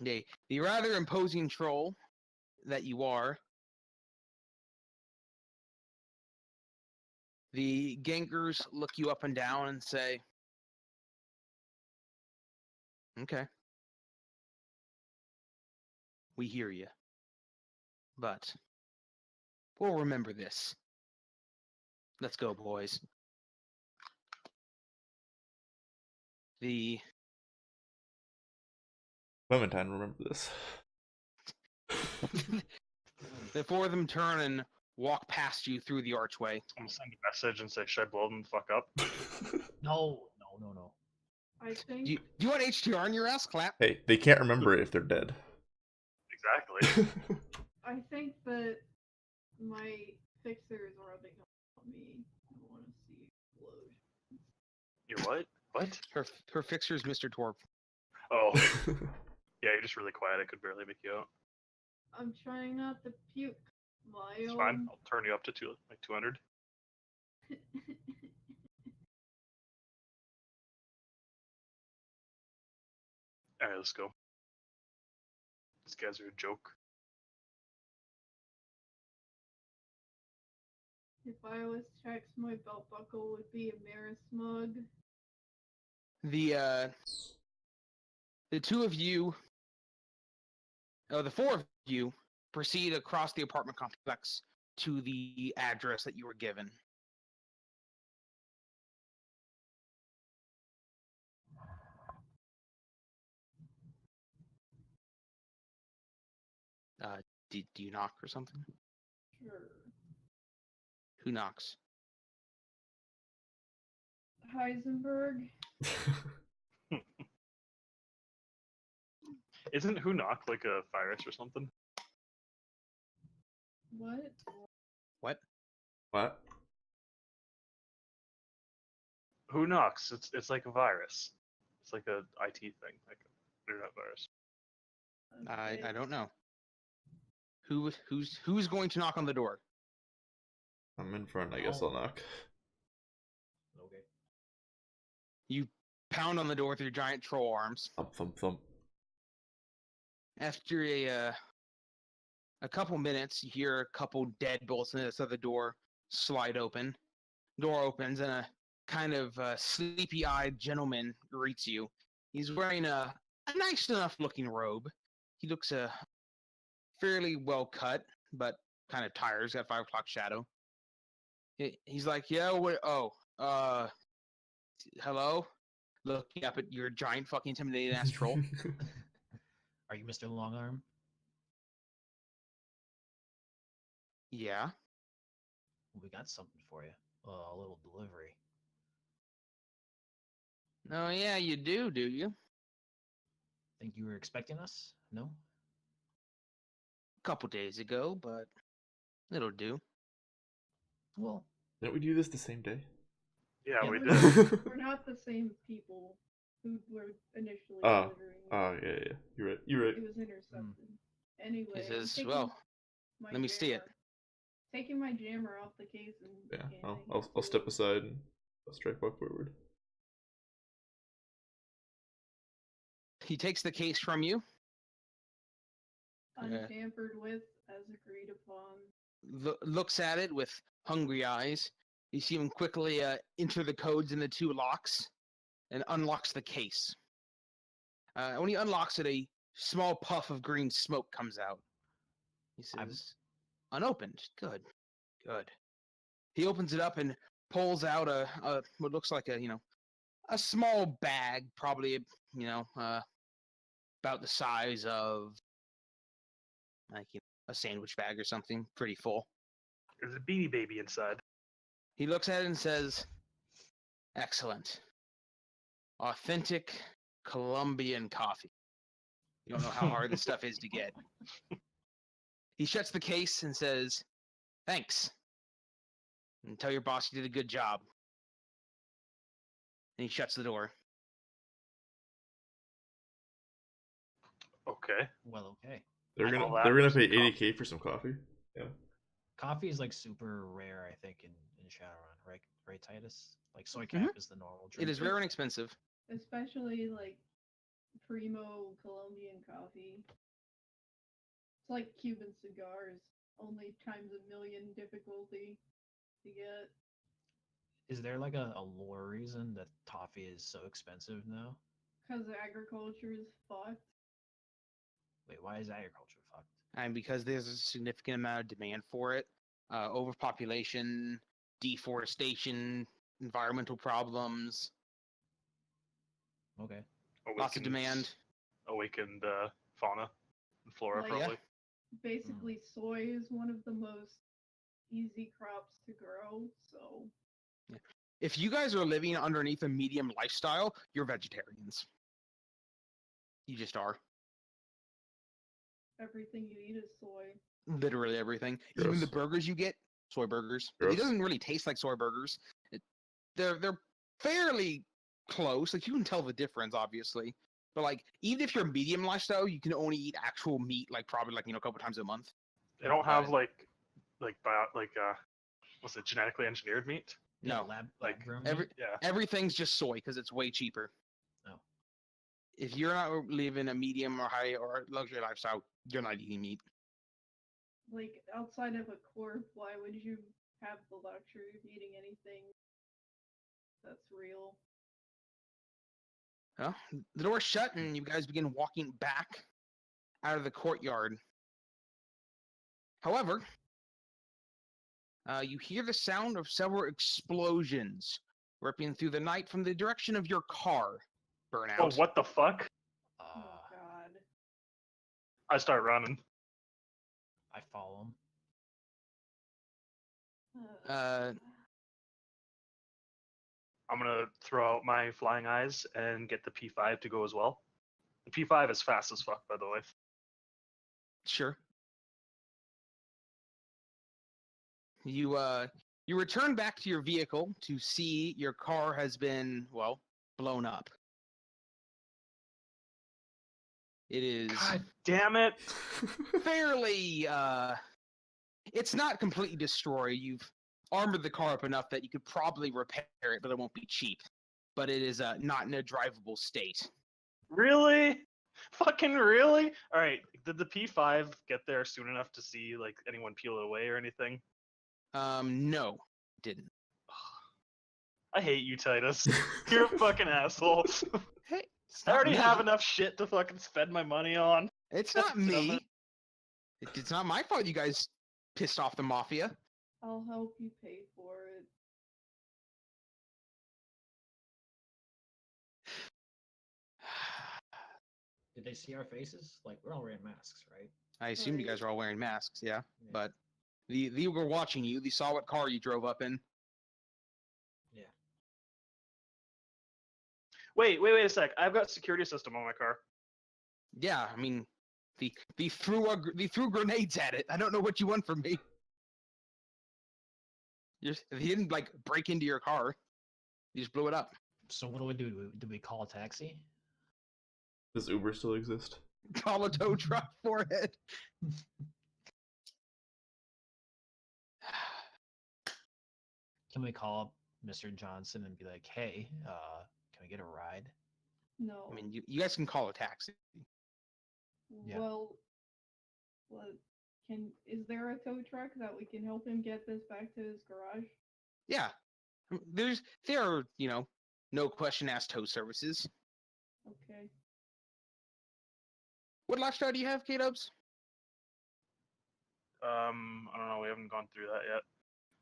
The rather imposing troll that you are, the gankers look you up and down and say, "Okay, we hear you, but we'll remember this. Let's go, boys." The Clementine, remember this. the four of them turn and walk past you through the archway. I'm gonna send a message and say, should I blow them the fuck up? No. I think Do you want HTR on your ass? Clap. Hey, they can't remember it if they're dead. Exactly. I think that my fixers are rubbing on me. I want to see explosions. Your what? What? Her fixer's Mr. Dwarf. Oh, yeah, you're just really quiet. I could barely make you out. I'm trying not to puke. It's fine. I'll turn you up to 200. Alright, let's go. These guys are a joke. If I was Tex, my belt buckle would be a Maris mug. The two of you, the four of you, proceed across the apartment complex to the address that you were given. Do you knock or something? Sure. Who knocks? Heisenberg. Isn't Who Knock like a virus or something? What? What? Who Knocks? It's like a virus. It's like a IT thing, like a internet virus. I don't know. Who's going to knock on the door? I'm in front, I guess I'll knock. Okay. You pound on the door with your giant troll arms. Thump, thump, thump. After a couple minutes, you hear a couple deadbolts in this other door slide open. Door opens and a kind of sleepy-eyed gentleman greets you. He's wearing a nice enough looking robe. He looks fairly well cut, but kind of tired. He's got 5 o'clock shadow. He's like, yeah, hello? Looking up at your giant fucking intimidating ass troll. Are you Mr. Longarm? Yeah. We got something for you. A little delivery. Oh, yeah, you do you? Think you were expecting us? No? Couple days ago, but it'll do. Well, Didn't we do this the same day? Yeah, Yeah, we we did. We're not the same people who were initially Oh. delivering it. Oh, yeah. You're right. It was intercepted. Anyway, He I'm says, taking well, my let me see it. jammer- Taking my jammer off the case and Yeah, handing I'll it step to- aside and Stryfe walk forward. He takes the case from you. Yeah. Untampered with, as agreed upon. Looks at it with hungry eyes. You see him quickly enter the codes in the 2 locks and unlocks the case. When he unlocks it, a small puff of green smoke comes out. He says, unopened. Good. Good. He opens it up and pulls out a what looks like a small bag, probably about the size of like a sandwich bag or something, pretty full. There's a Beanie Baby inside. He looks at it and says, excellent. Authentic Colombian coffee. You don't know how hard this stuff is to get. He shuts the case and says, thanks. And tell your boss you did a good job. And he shuts the door. Okay. Well, okay. They're I gonna call that they're gonna some pay coffee. $80K for some coffee. Yeah. Coffee is like super rare, I think, in Shadowrun, right? Right, Titus? Like soy cap is the normal drink. It is rare and expensive. Especially like primo Colombian coffee. It's like Cuban cigars, only times a million difficulty to get. Is there like a lore reason that toffee is so expensive now? Because agriculture is fucked. Wait, why is agriculture fucked? And because there's a significant amount of demand for it, overpopulation, deforestation, environmental problems, Okay. lots of demand. Awakened fauna and flora, Like, probably. Basically, soy is one of the most easy crops to grow, so If you guys are living underneath a medium lifestyle, you're vegetarians. You just are. everything you eat is soy. Literally everything. Even Gross. the burgers you get, soy burgers. Gross. It doesn't really taste like soy burgers. They're fairly close. Like you can tell the difference, obviously. But like, even if you're a medium lifestyle, you can only eat actual meat, like probably like a couple times a month. They don't have what's it, genetically engineered meat? Yeah, No, lab like, grown every- meat? Yeah. everything's just soy because it's way cheaper. Oh. If you're not living a medium or high or luxury lifestyle, you're not eating meat. Like, outside of a corp, why would you have the luxury of eating anything that's real? Well, the door's shut and you guys begin walking back out of the courtyard. However, you hear the sound of several explosions ripping through the night from the direction of your car, Burnout. Oh, what the fuck? Oh god. I start running. I follow him. I'm gonna throw out my flying eyes and get the P5 to go as well. The P5 is fast as fuck, by the way. Sure. You return back to your vehicle to see your car has been, well, blown up. It is God damn it! fairly it's not completely destroyed. You've armored the car up enough that you could probably repair it, but it won't be cheap. But it is not in a drivable state. Really? Fucking really? All right. Did the P5 get there soon enough to see like anyone peel it away or anything? No, didn't. I hate you, Titus. You're a fucking asshole. Hey, I already have enough shit to fucking spend my money on. It's not me. Dumb. It's not my fault you guys pissed off the mafia. I'll help you pay for it. Did they see our faces? Like, we're all wearing masks, right? I assume you guys are all wearing masks, yeah. Yeah. But they were watching you. They saw what car you drove up in. Yeah. Wait a sec. I've got security system on my car. Yeah, I mean, they threw grenades at it. I don't know what you want from me. They didn't like break into your car. You just blew it up. So what do? Do we call a taxi? Does Uber still exist? Call a tow truck for it. Can we call up Mr. Johnson and be like, "Hey, can we get a ride?" No. I mean, you guys can call a taxi. Yeah. Well, what is there a tow truck that we can help him get this back to his garage? Yeah, there are no question asked tow services. Okay. What lifestyle do you have, K-Dubs? I don't know. We haven't gone through that yet.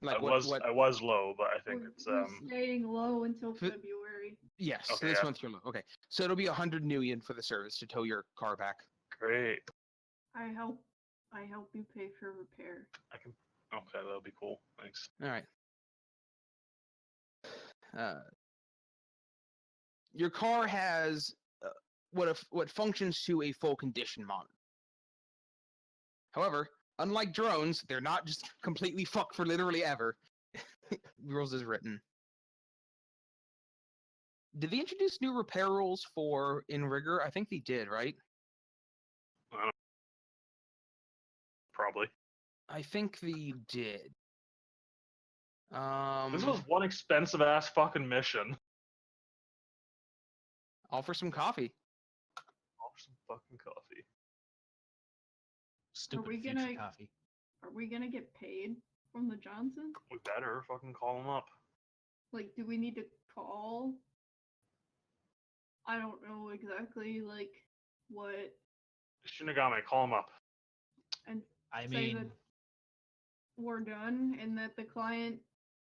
Like I was low, but I think We're staying low until Fi- February. Yes, Okay, this yeah. month you're low. Okay, so it'll be 100 million for the service to tow your car back. great. I help you pay for repair. I can. Okay, that'll be cool. Thanks. All right. Your car has what functions to a full condition monitor. However, unlike drones, they're not just completely fucked for literally ever. Rules is written. Did they introduce new repair rules for In Rigor? I think they did, right? Probably. I think they did. This was one expensive ass fucking mission. Offer some coffee. Offer some fucking coffee. Stupid we future gonna- coffee. Are we gonna get paid from the Johnson? We better fucking call him up. Like, do we need to call? I don't know exactly, like, what, Shinagami, call him up. and I say that mean, we're done and that the client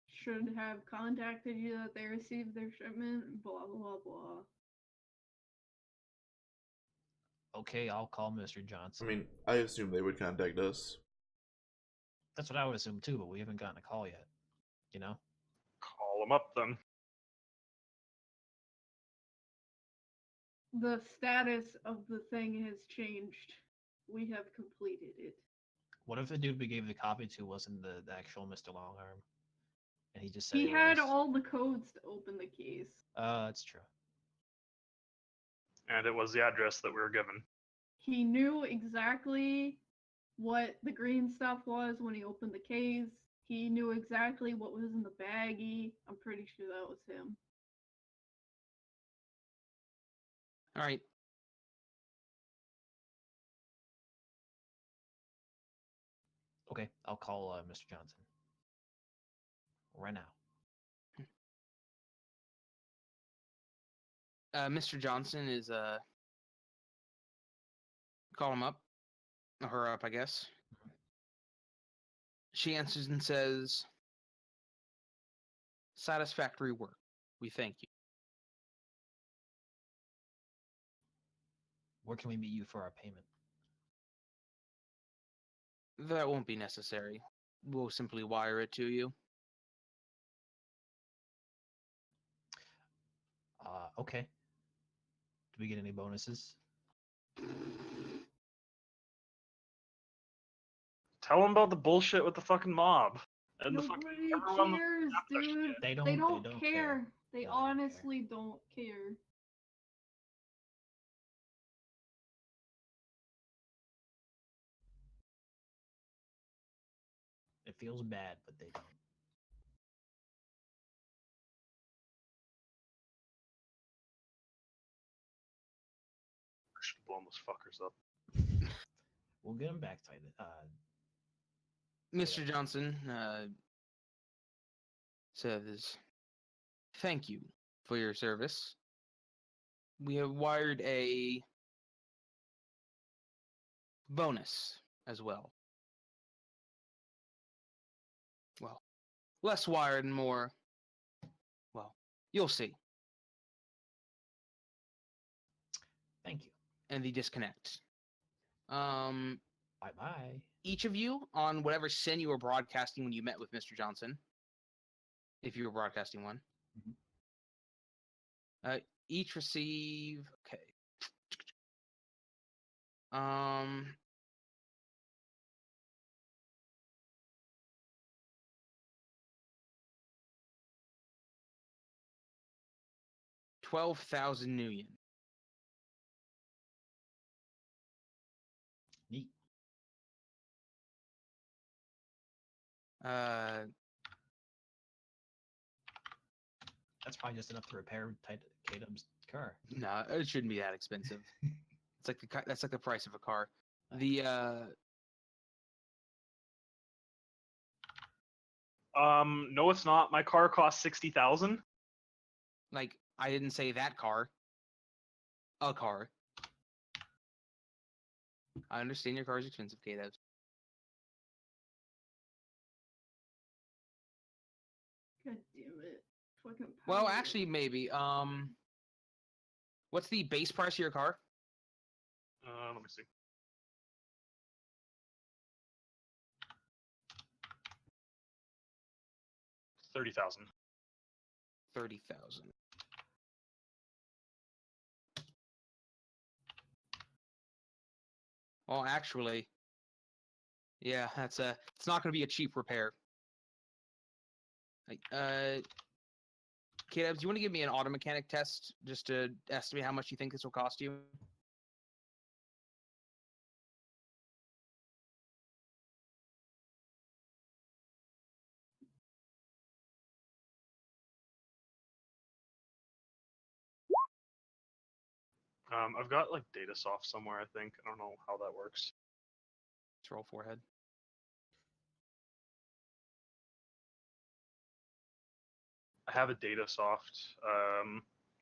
should have contacted you that they received their shipment, blah, blah, blah. okay, I'll call Mr. I Johnson. mean, I assume they would contact us. That's what I would assume too, but we haven't gotten a call yet. You know? Call him up then. The status of the thing has changed. We have completed it. What if the dude we gave the copy to wasn't the actual Mr. Longarm? And he just said He it had was? all the codes to open the case. That's true. And it was the address that we were given. He knew exactly what the green stuff was when he opened the case. He knew exactly what was in the baggie. I'm pretty sure that was him. All right. Okay, I'll call Mr. Johnson. Right now. Mr. Johnson is call him up. Or her up, I guess. She answers and says, "Satisfactory work. We thank you." Where can we meet you for our payment? That won't be necessary. We'll simply wire it to you. Okay. Do we get any bonuses? Tell him about the bullshit with the fucking mob. And the Nobody fucking everyone was cares, after that dude. shit. They don't. They don't don't care. They No, they don't care. honestly don't care. It feels bad, but they don't. I should have blown those fuckers up. We'll get them back tight. Mr. Johnson says, "Thank you for your service. We have wired a bonus as well. Well, less wired and more. Well, you'll see." Thank you. And they disconnect. Bye bye. Each of you on whatever sin you were broadcasting when you met with Mr. Johnson, if you were broadcasting one, each receive. Okay. $12,000 new yen. Neat. That's probably just enough to repair K-Dub's car. No, it shouldn't be that expensive. It's like that's like the price of a car. The No, it's not. My car costs 60,000. like I didn't say that car. A car. I understand your car is expensive, K-Dubs. God damn it. Fucking Well, power. actually, maybe. What's the base price of your car? Let me see. $30,000. 30,000. Well, actually, yeah, that's it's not going to be a cheap repair. Like, K-Dubs, do you want to give me an auto mechanic test just to estimate how much you think this will cost you? I've got like data soft somewhere. I think I don't know how that works. Let's roll forehead. I have a data soft,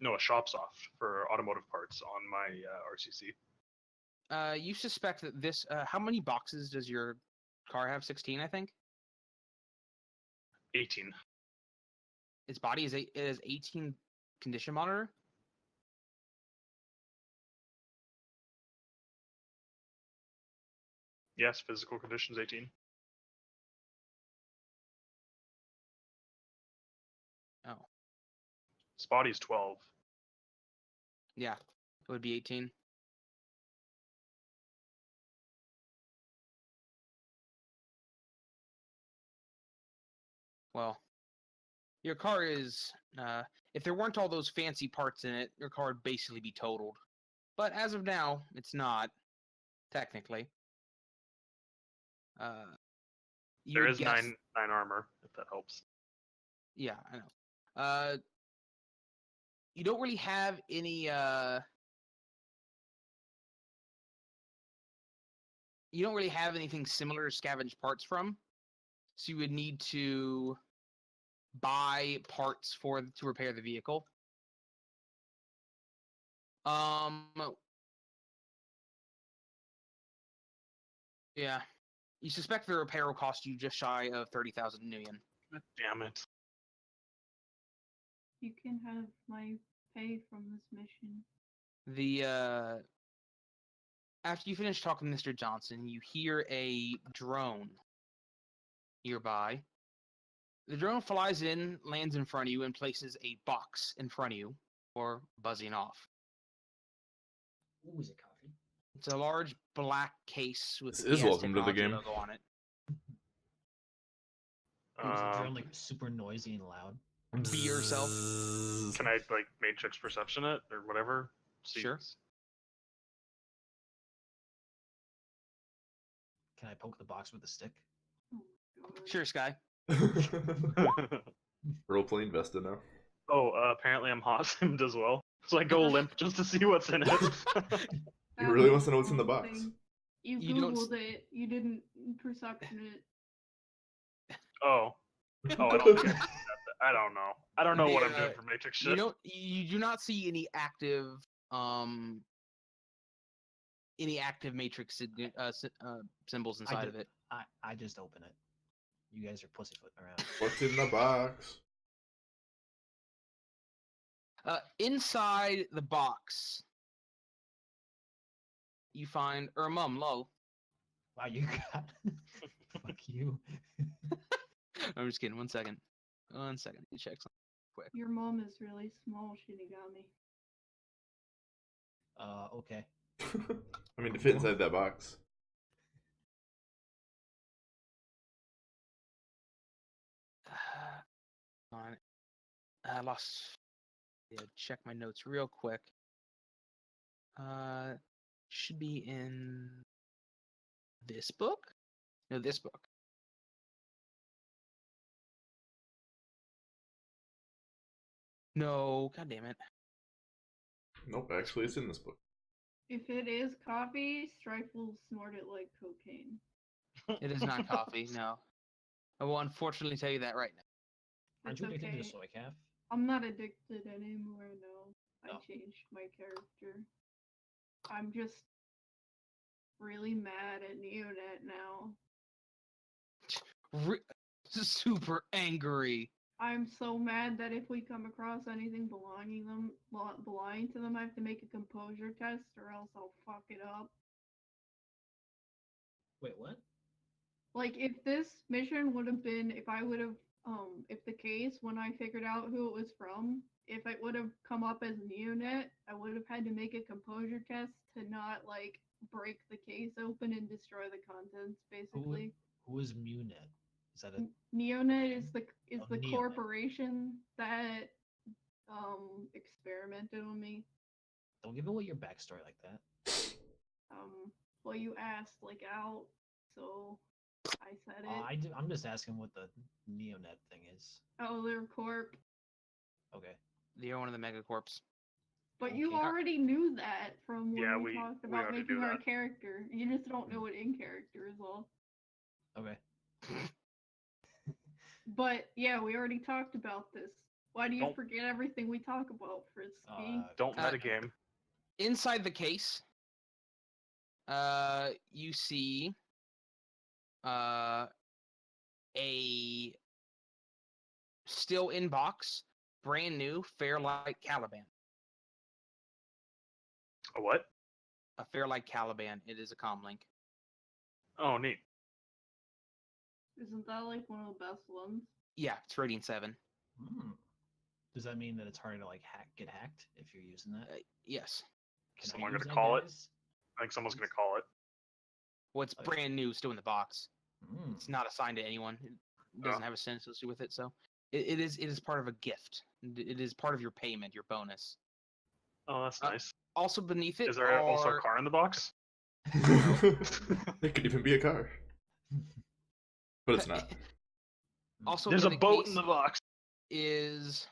no, a shop soft for automotive parts on my RCC. You suspect that this. How many boxes does your car have? 16, I think. 18. Its body is 18 condition monitor. Yes, physical conditions 18. Oh, Its body's 12. yeah, it would be 18. Well, your car is. If there weren't all those fancy parts in it, your car would basically be totaled. But as of now, it's not. Technically. You There would is guess, 9 armor, if that helps. Yeah, I know. You don't really have any. You don't really have anything similar to scavenge parts from, so you would need to buy parts to repair the vehicle. Yeah. You suspect the repair will cost you just shy of 30,000 Nuyen. God damn it. You can have my pay from this mission. The after you finish talking to Mr. Johnson, you hear a drone nearby. The drone flies in, lands in front of you, and places a box in front of you for buzzing off. Ooh, is it coffee? It's a large black case with This is PS welcome to the Technology game. logo on it. Ooh, is the drone like super noisy and loud? Be yourself. Can I like matrix perception it or whatever? Sure. Can I poke the box with a stick? Oh, God. Sure, Sky. Role playing Vesta now. Oh, apparently I'm hot simmed as well. So I go limp just to see what's in it. He really wants to know what's in the box. You You don't Googled it. You didn't perception it. Oh. I don't care. I don't know. I don't know what I'm The, doing for matrix shit. You do not see any active matrix symbols inside of it. I just open it. You guys are pussyfooting around. What's in the box? Inside the box, you find Mum, lol. Wow, you got. Fuck you. I'm just kidding. 1 second. 1 second. Let me check something quick. Your mom is really small, Shinagami. Okay. I mean, to fit inside that box. I lost. Yeah, check my notes real quick. Should be in this book. No, this book. No, god damn it. Nope, actually, it's in this book. If it is coffee, Stryfe will snort it like cocaine. It is not coffee, no. I will unfortunately tell you that right now. Aren't It's you addicted to okay. soy calf? I'm not addicted anymore, no. I Oh. changed my character. I'm just really mad at Neonet now. Super angry. I'm so mad that if we come across anything belonging to them, I have to make a composure test or else I'll fuck it up. Wait, what? Like if this mission would have been, if the case when I figured out who it was from, if it would have come up as Neonet, I would have had to make a composure test to not like break the case open and destroy the contents, basically. Who is Munet? Is that a Neonet is Oh, the Neonet. corporation that experimented on me. Don't give away your backstory like that. Well, you asked like out, so I said it. I'm just asking what the Neonet thing is. Oh, they're corp. Okay. You're one of the megacorps. But you Okay. already knew that from when Yeah, we we talked about already making knew our that. character. You just don't know it in character is all. Okay. But yeah, we already talked about this. Why do you Don't- forget everything we talk about, Frisky? Don't Uh, metagame. Inside the case, you see a still in box, brand new Fairlight Caliban. A what? A Fairlight Caliban. It is a comlink. Oh, neat. Isn't that like one of the best ones? Yeah, it's rating 7. Does that mean that it's harder to like get hacked if you're using that? Yes. Can someone I gonna use that, call it? guys? I think someone's gonna call it. Well, it's Okay. brand new, still in the box. Mm. It's not assigned to anyone. It doesn't have a sin associated with it, so it is part of a gift. It is part of your payment, your bonus. Oh, that's Uh, nice. Also beneath it Is there also a are- car in the box? It could even be a car, but it's not. Also There's a under the boat case in the box. is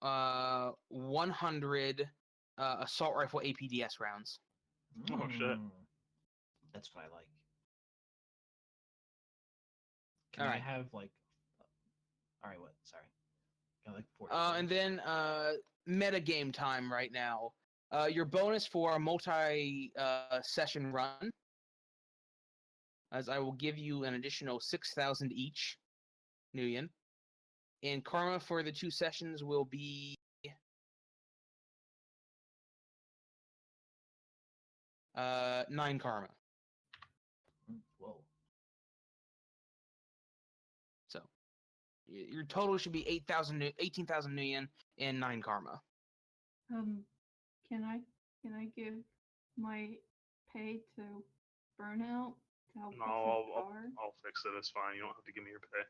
100 assault rifle APDS rounds. Oh, shit. That's what I like. Can Alright. I have like? All right, what? Sorry. Can I like 40 And then meta game time right now. Your bonus for a multi session run, as I will give you an additional 6,000 each, Nguyen. And karma for the 2 sessions will be 9 karma. Whoa. So your total should be 18,000 Nguyen and 9 karma. Can I give my pay to Burnout to help No, fix his car? I'll fix it. It's fine. You don't have to give me your pay.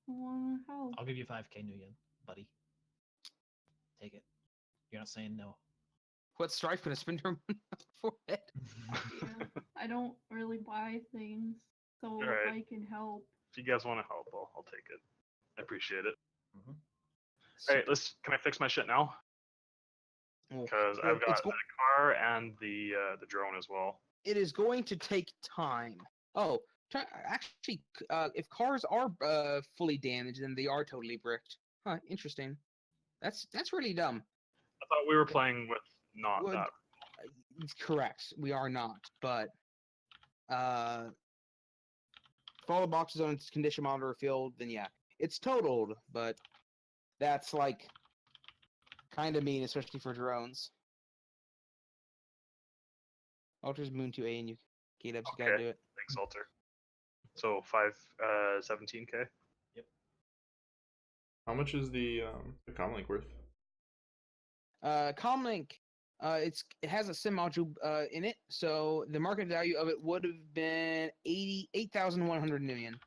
I wanna help. I'll give you 5K Nguyen, buddy. Take it. You're not saying no. What's Stryfe gonna spend her money for it? Yeah, I don't really buy things, so Alright. if I can help. If you guys want to help, I'll take it. I appreciate it. Mhm. All right, can I fix my shit now? Well, Because I've got the car and the drone as well. it is going to take time. Oh, actually, if cars are fully damaged, then they are totally bricked. Huh? Interesting. That's really dumb. I thought we were playing with not Well, that. Correct. We are not, but if all the boxes on its condition monitor are filled, then yeah, it's totaled. But that's like kind of mean, especially for drones. Alter's Moon 2A and you Kdubs, you gotta Okay. do it. Thanks, Alter. So 17K. How much is the comlink worth? Comlink, it has a SIM module in it, so the market value of it would have been 88,100 million.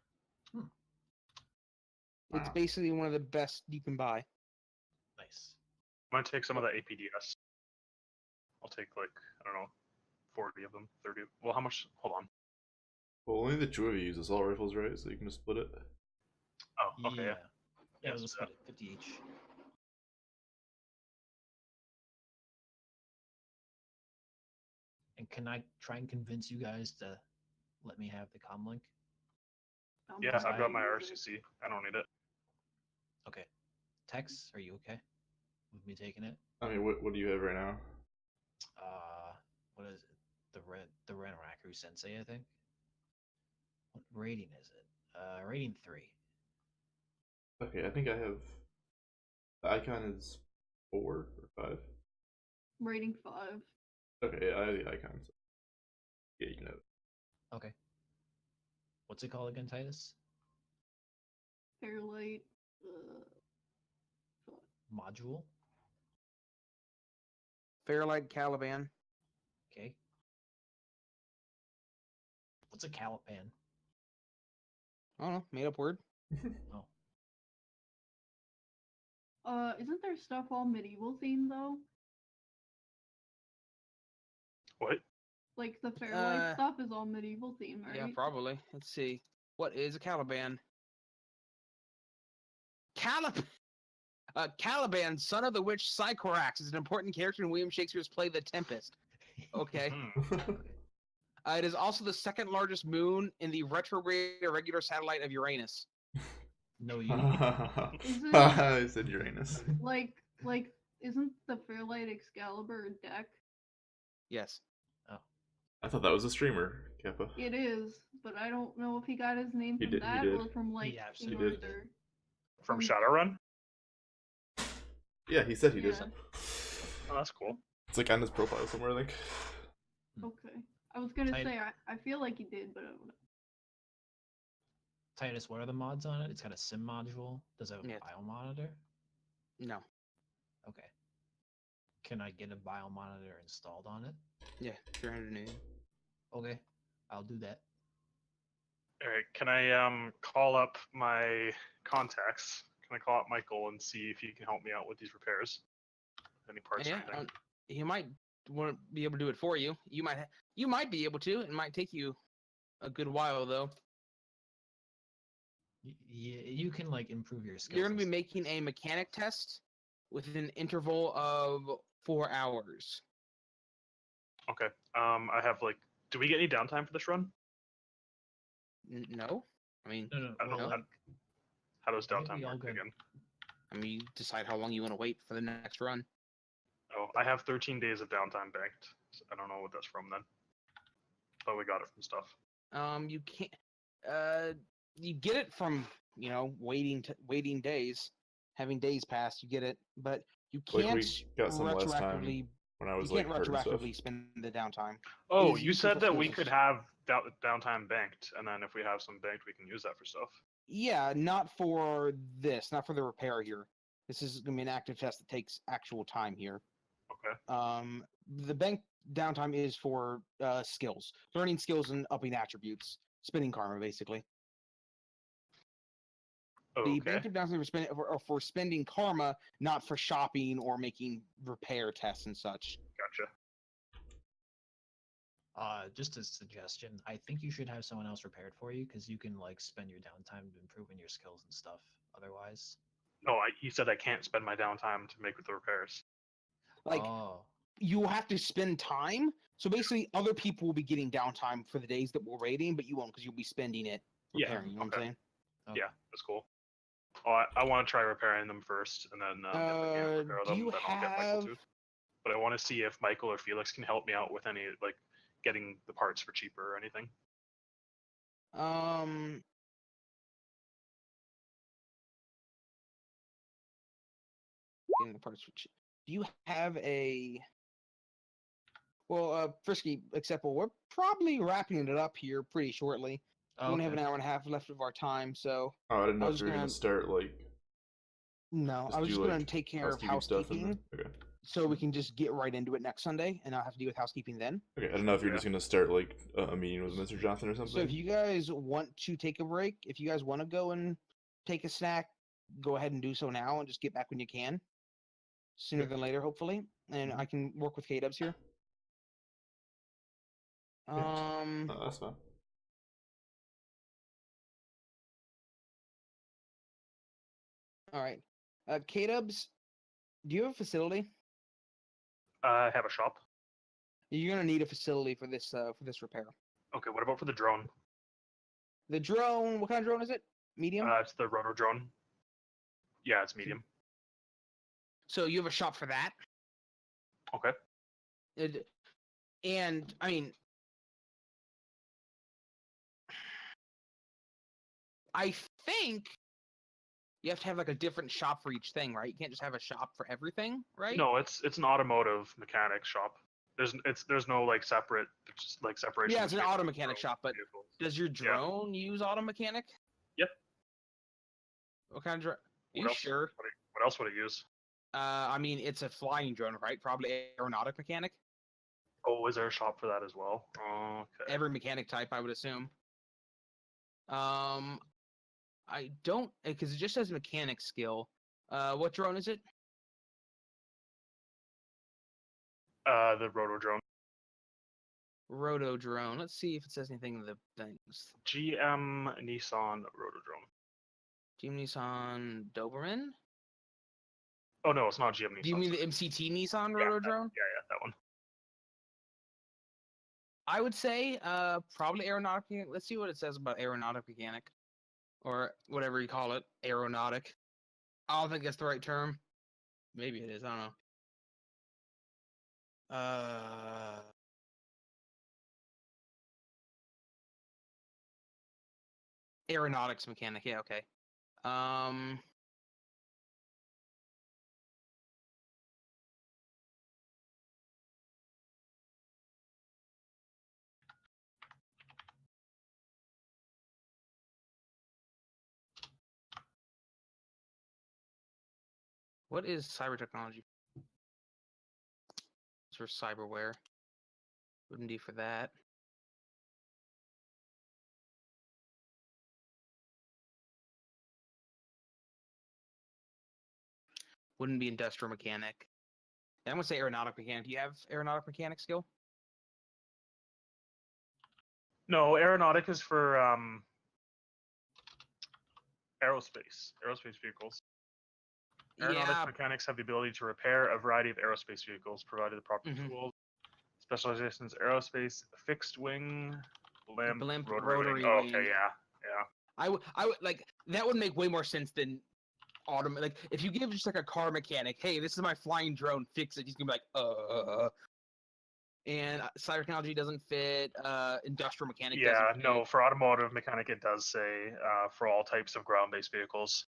It's Wow. basically one of the best you can buy. Nice. I'm gonna take some of that APDS. I'll take like, I don't know, 40 of them, 30. Well, how much? Hold on. Well, only the 2 of you use assault rifles, right? So you can just split it. Oh, okay. Yeah. Yeah, Yes, we'll split it 50 each. And can I try and convince you guys to let me have the comm link? Yeah, I've got my Right. RCC. I don't need it. Okay. Tex, are you okay with me taking it? I mean, what do you have right now? What is it? The Renraku Sensei, I think. What rating is it? Rating 3. Okay, I think I have. The icon is 4 or 5. Rating 5. Okay, yeah, I have the icon. So yeah, you can have it. Okay. What's it called again, Titus? Fairlight. Fuck. Module. Fairlight Caliban. Okay. What's a Calipan? I don't know, made up word. Oh, Isn't their stuff all medieval themed though? What? Like the Fairlight Uh, stuff is all medieval themed, right? Yeah, probably. Let's see. What is a Caliban? Caliban, son of the witch Sycorax, is an important character in William Shakespeare's play The Tempest. Okay. Mhm. It is also the second largest moon in the retrograde irregular satellite of Uranus. no, you. I said Uranus. Like, isn't the Fairlight Excalibur a deck? Yes. I thought that was a streamer, Kappa. It is, but I don't know if he got his name He from did- he that did. or from like He King absolutely did. Arthur. From Shadowrun? Yeah, he said he did. Yeah. Oh, that's cool. It's like on his profile somewhere, I think. Okay. I was gonna I- say I feel like he did, but I don't know. Titus, what are the mods on it? It's got a sim module. Does it have a Yeah. biomonitor? No. Okay. Can I get a biomonitor installed on it? Yeah, 300 new. Okay, I'll do that. All right, can I call up my contacts? Can I call up Michael and see if he can help me out with these repairs? Any parts or Yeah, anything? he might want to be able to do it for you. You might be able to. It might take you a good while though. Yeah, you can like improve your skills. You're going to and be stuff. making a mechanic test with an interval of 4 hours. Okay. I have like. Do we get any downtime for this run? No, I mean, No, I well, don't- like, How does I think downtime we all work got- again? you decide how long you want to wait for the next run. Oh, I have 13 days of downtime banked. So I don't know what that's from then. But we got it from stuff. You can't. You get it from waiting days, having days pass. You get it, but you Like, can't we got some last time retroactively. when I You was can't like hurt and stuff. retroactively spend the downtime. Oh, Is you useful said for that we skills. could have downtime banked, and then if we have some banked, we can use that for stuff. Yeah, not for this, not for the repair here. This is gonna be an active test that takes actual time here. Okay. The bank downtime is for skills, learning skills and upping attributes, spending karma basically. The Okay. bank downtime for spending karma, not for shopping or making repair tests and such. Gotcha. Just a suggestion. I think you should have someone else repaired for you because you can like spend your downtime improving your skills and stuff. Otherwise, No, he said I can't spend my downtime to make with the repairs. Like oh, you have to spend time. So basically, other people will be getting downtime for the days that we're raiding, but you won't because you'll be spending it Yeah, repairing. You know what okay. I'm saying? okay. Yeah, that's cool. Oh, I want to try repairing them first, and then if I can't repair Do them, you then I'll get Michael have? to. But I want to see if Michael or Felix can help me out with any like getting the parts for cheaper or anything. Getting the parts. Do you have a? Well, Frisky, acceptable. We're probably wrapping it up here pretty shortly. We only have an hour and a half left of our time, so Oh, I didn't know I if was you were gonna gonna- start like no, Just I was do, just gonna like, take care of housekeeping stuff. housekeeping, Okay. so we can just get right into it next Sunday, and I'll have to deal with housekeeping then. Okay. I don't know if you're Yeah. just gonna start like a meeting with Mr. Johnson or something. So if you guys want to take a break, if you guys want to go and take a snack, go ahead and do so now, and just get back when you can, sooner Yeah. than later, hopefully, and I can work with K-Dubs here. Yeah. That's fine. All right, K-Dubs, do you have a facility? I have a shop. You're gonna need a facility for this repair. Okay, what about for the drone? The drone, what kind of drone is it? Medium? It's the roto drone. Yeah, it's medium. So you have a shop for that? Okay. And I mean, I think you have to have like a different shop for each thing, right? You can't just have a shop for everything, right? No, it's an automotive mechanic shop. There's no like separate separation. Yeah, it's an between auto mechanic shop, but vehicles. does your drone use auto mechanic? Yep. What kind of drone? What You else- sure? What else would it use? I mean, it's a flying drone, right? Probably aeronautic mechanic. Oh, is there a shop for that as well? Okay. Every mechanic type, I would assume. I don't, because it just says mechanic skill. What drone is it? The roto drone. Roto drone. Let's see if it says anything in the things. GM Nissan roto drone. GM Nissan Doberman? Oh no, it's not GM Nissan. Do you mean the sorry. MCT Nissan Yeah, roto drone? Yeah, that one. I would say probably aeronautic. Let's see what it says about aeronautic mechanic, or whatever you call it, aeronautic. I don't think that's the right term. Maybe it is. I don't know. Aeronautics mechanic. Yeah. Okay. What is cyber technology? It's for cyberware. Wouldn't be for that. Wouldn't be industrial mechanic. And I'm gonna say aeronautic mechanic. Do you have aeronautic mechanic skill? No, aeronautic is for aerospace vehicles. Aeronautics Yeah. mechanics have the ability to repair a variety of aerospace vehicles, provided the proper Mhm. tools. Specializations: aerospace, fixed wing, blimp, Blimp, rotary rotary wing. Oh, okay, wing. yeah. I would like that would make way more sense than automate. Like if you give just like a car mechanic, hey, this is my flying drone, fix it. He's gonna be like, And cyber technology doesn't fit. Industrial mechanic Yeah, doesn't fit. no, for automotive mechanic it does say for all types of ground-based vehicles.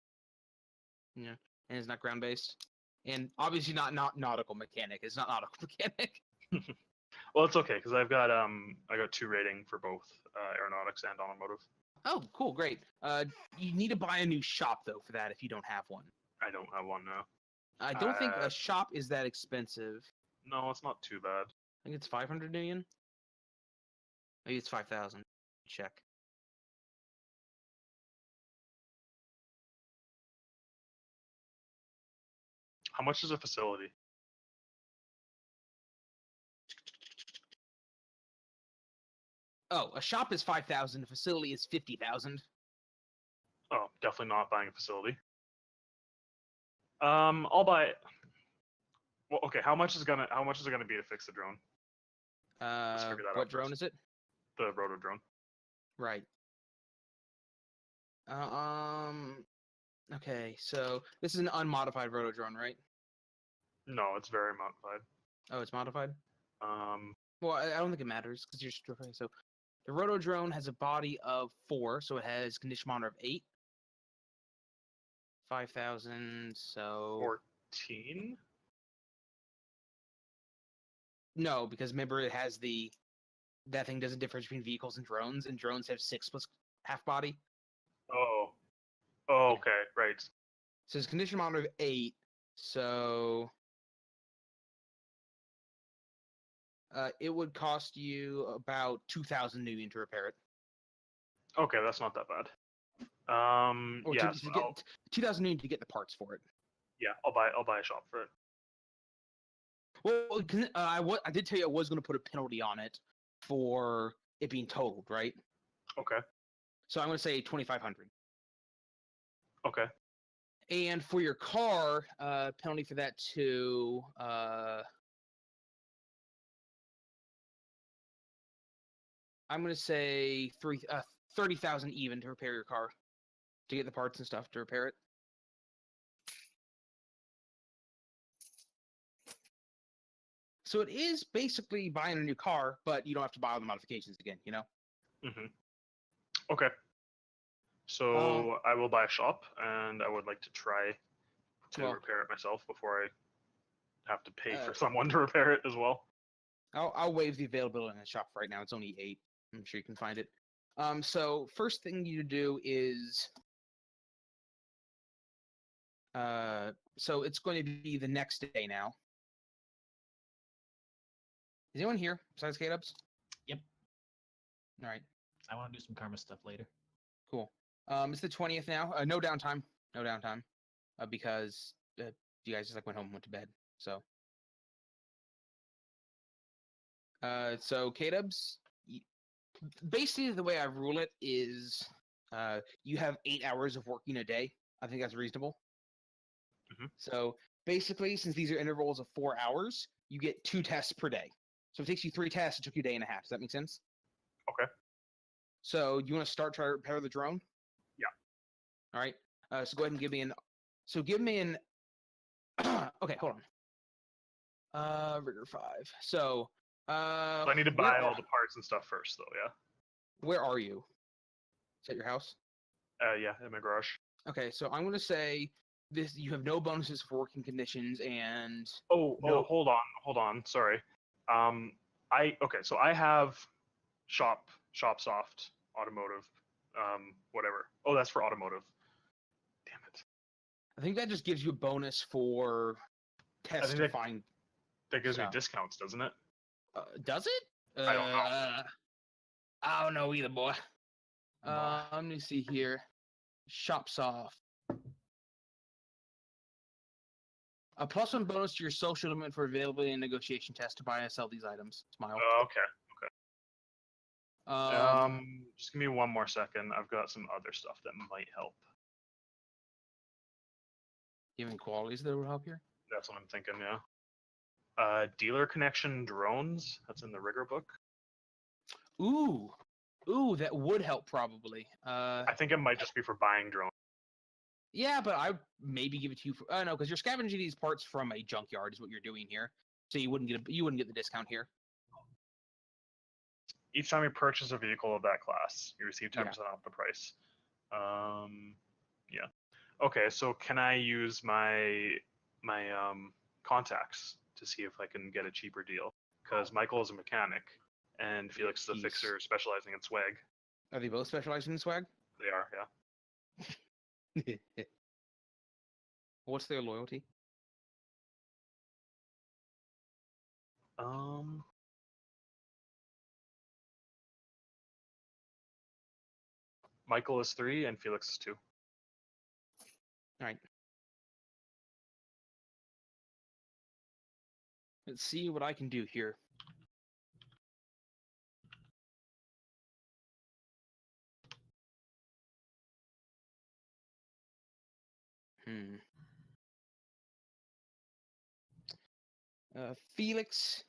Yeah, and it's not ground based, and obviously not nautical mechanic. It's not nautical mechanic. Well, it's okay because I got 2 rating for both aeronautics and automotive. Oh, cool, great. You need to buy a new shop though for that if you don't have one. I don't have one now. I don't think a shop is that expensive. No, it's not too bad. I think it's 500 million. Maybe it's 5,000. Check. How much is a facility? Oh, a shop is 5,000. A facility is 50,000. Oh, definitely not buying a facility. I'll buy it. Well, okay. How much is it gonna be to fix the drone? figure that What out drone first. is it? The roto drone. Right. Okay, so this is an unmodified roto drone, right? No, it's very modified. Oh, it's modified. Um, Well, I don't think it matters because you're okay. So the roto drone has a body of 4, so it has condition monitor of 8. 5,000. So 14. no, because remember it has that thing does a difference between vehicles and drones have 6 plus half body. Oh, Yeah. okay, right. So it's condition monitor of 8. So it would cost you about 2,000 Nubian to repair it. Okay, that's not that bad. Or Yes, to get 2,000 Nubian to get the parts for it. I'll buy a shop for it. Well, I did tell you I was going to put a penalty on it for it being totaled, right? Okay. So I'm going to say 2,500. Okay. And for your car, penalty for that too. I'm gonna say 30,000 even to repair your car, to get the parts and stuff to repair it. So it is basically buying a new car, but you don't have to buy all the modifications again, you know? Mm-hmm. Okay. So I will buy a shop, and I would like to try to Well- repair it myself before I have to pay for someone to repair it as well. I'll waive the availability in the shop right now. It's only 8. I'm sure you can find it. So first thing you do is, so it's going to be the next day now. Is anyone here besides K-Dubs? Yep. All right, I want to do some karma stuff later. cool. It's the 20th now. No downtime. No downtime. Because you guys just like went home and went to bed. So. So K-Dubs, basically the way I rule it is, you have 8 hours of working a day. I think that's reasonable. Mhm. So basically, since these are intervals of 4 hours, you get 2 tests per day. So if it takes you 3 tests, it took you a day and a half. Does that make sense? Okay. So you want to try to repair the drone? Yeah. All right. So go ahead and give me an. So give me an. Okay, hold on. Rigor 5. So. So I need to buy all the parts and stuff first, though. Yeah. Where are you? Is that your house? Yeah, in my garage. Okay, so I'm going to say this: you have no bonuses for working conditions, and Oh, No. hold on. Sorry. So I have Shopsoft, automotive, whatever. Oh, that's for automotive. Damn it. I think that just gives you a bonus for tests think to that- find. That gives me Stuff. discounts, doesn't it? Does it? I don't know. I don't know either, boy. Bah. Let me see here. Shopsoft. A +1 bonus to your social limit for availability and negotiation test to buy and sell these items. Smile. Okay. Just give me one more second. I've got some other stuff that might help. You have any qualities that would help here? That's what I'm thinking. Yeah. Dealer connection drones. That's in the rigor book. Ooh, that would help probably. I think it might just be for buying drones. Yeah, but I maybe give it to you for. No, because you're scavenging these parts from a junkyard is what you're doing here, so you wouldn't get the discount here. Each time you purchase a vehicle of that class, you receive 10% Yeah. off the price. Yeah. Okay, so can I use my contacts to see if I can get a cheaper deal? Because Michael is a mechanic and Felix is a He's- fixer specializing in swag. Are they both specializing in swag? They are, yeah. What's their loyalty? Michael is 3 and Felix is 2. All right. Let's see what I can do here. Felix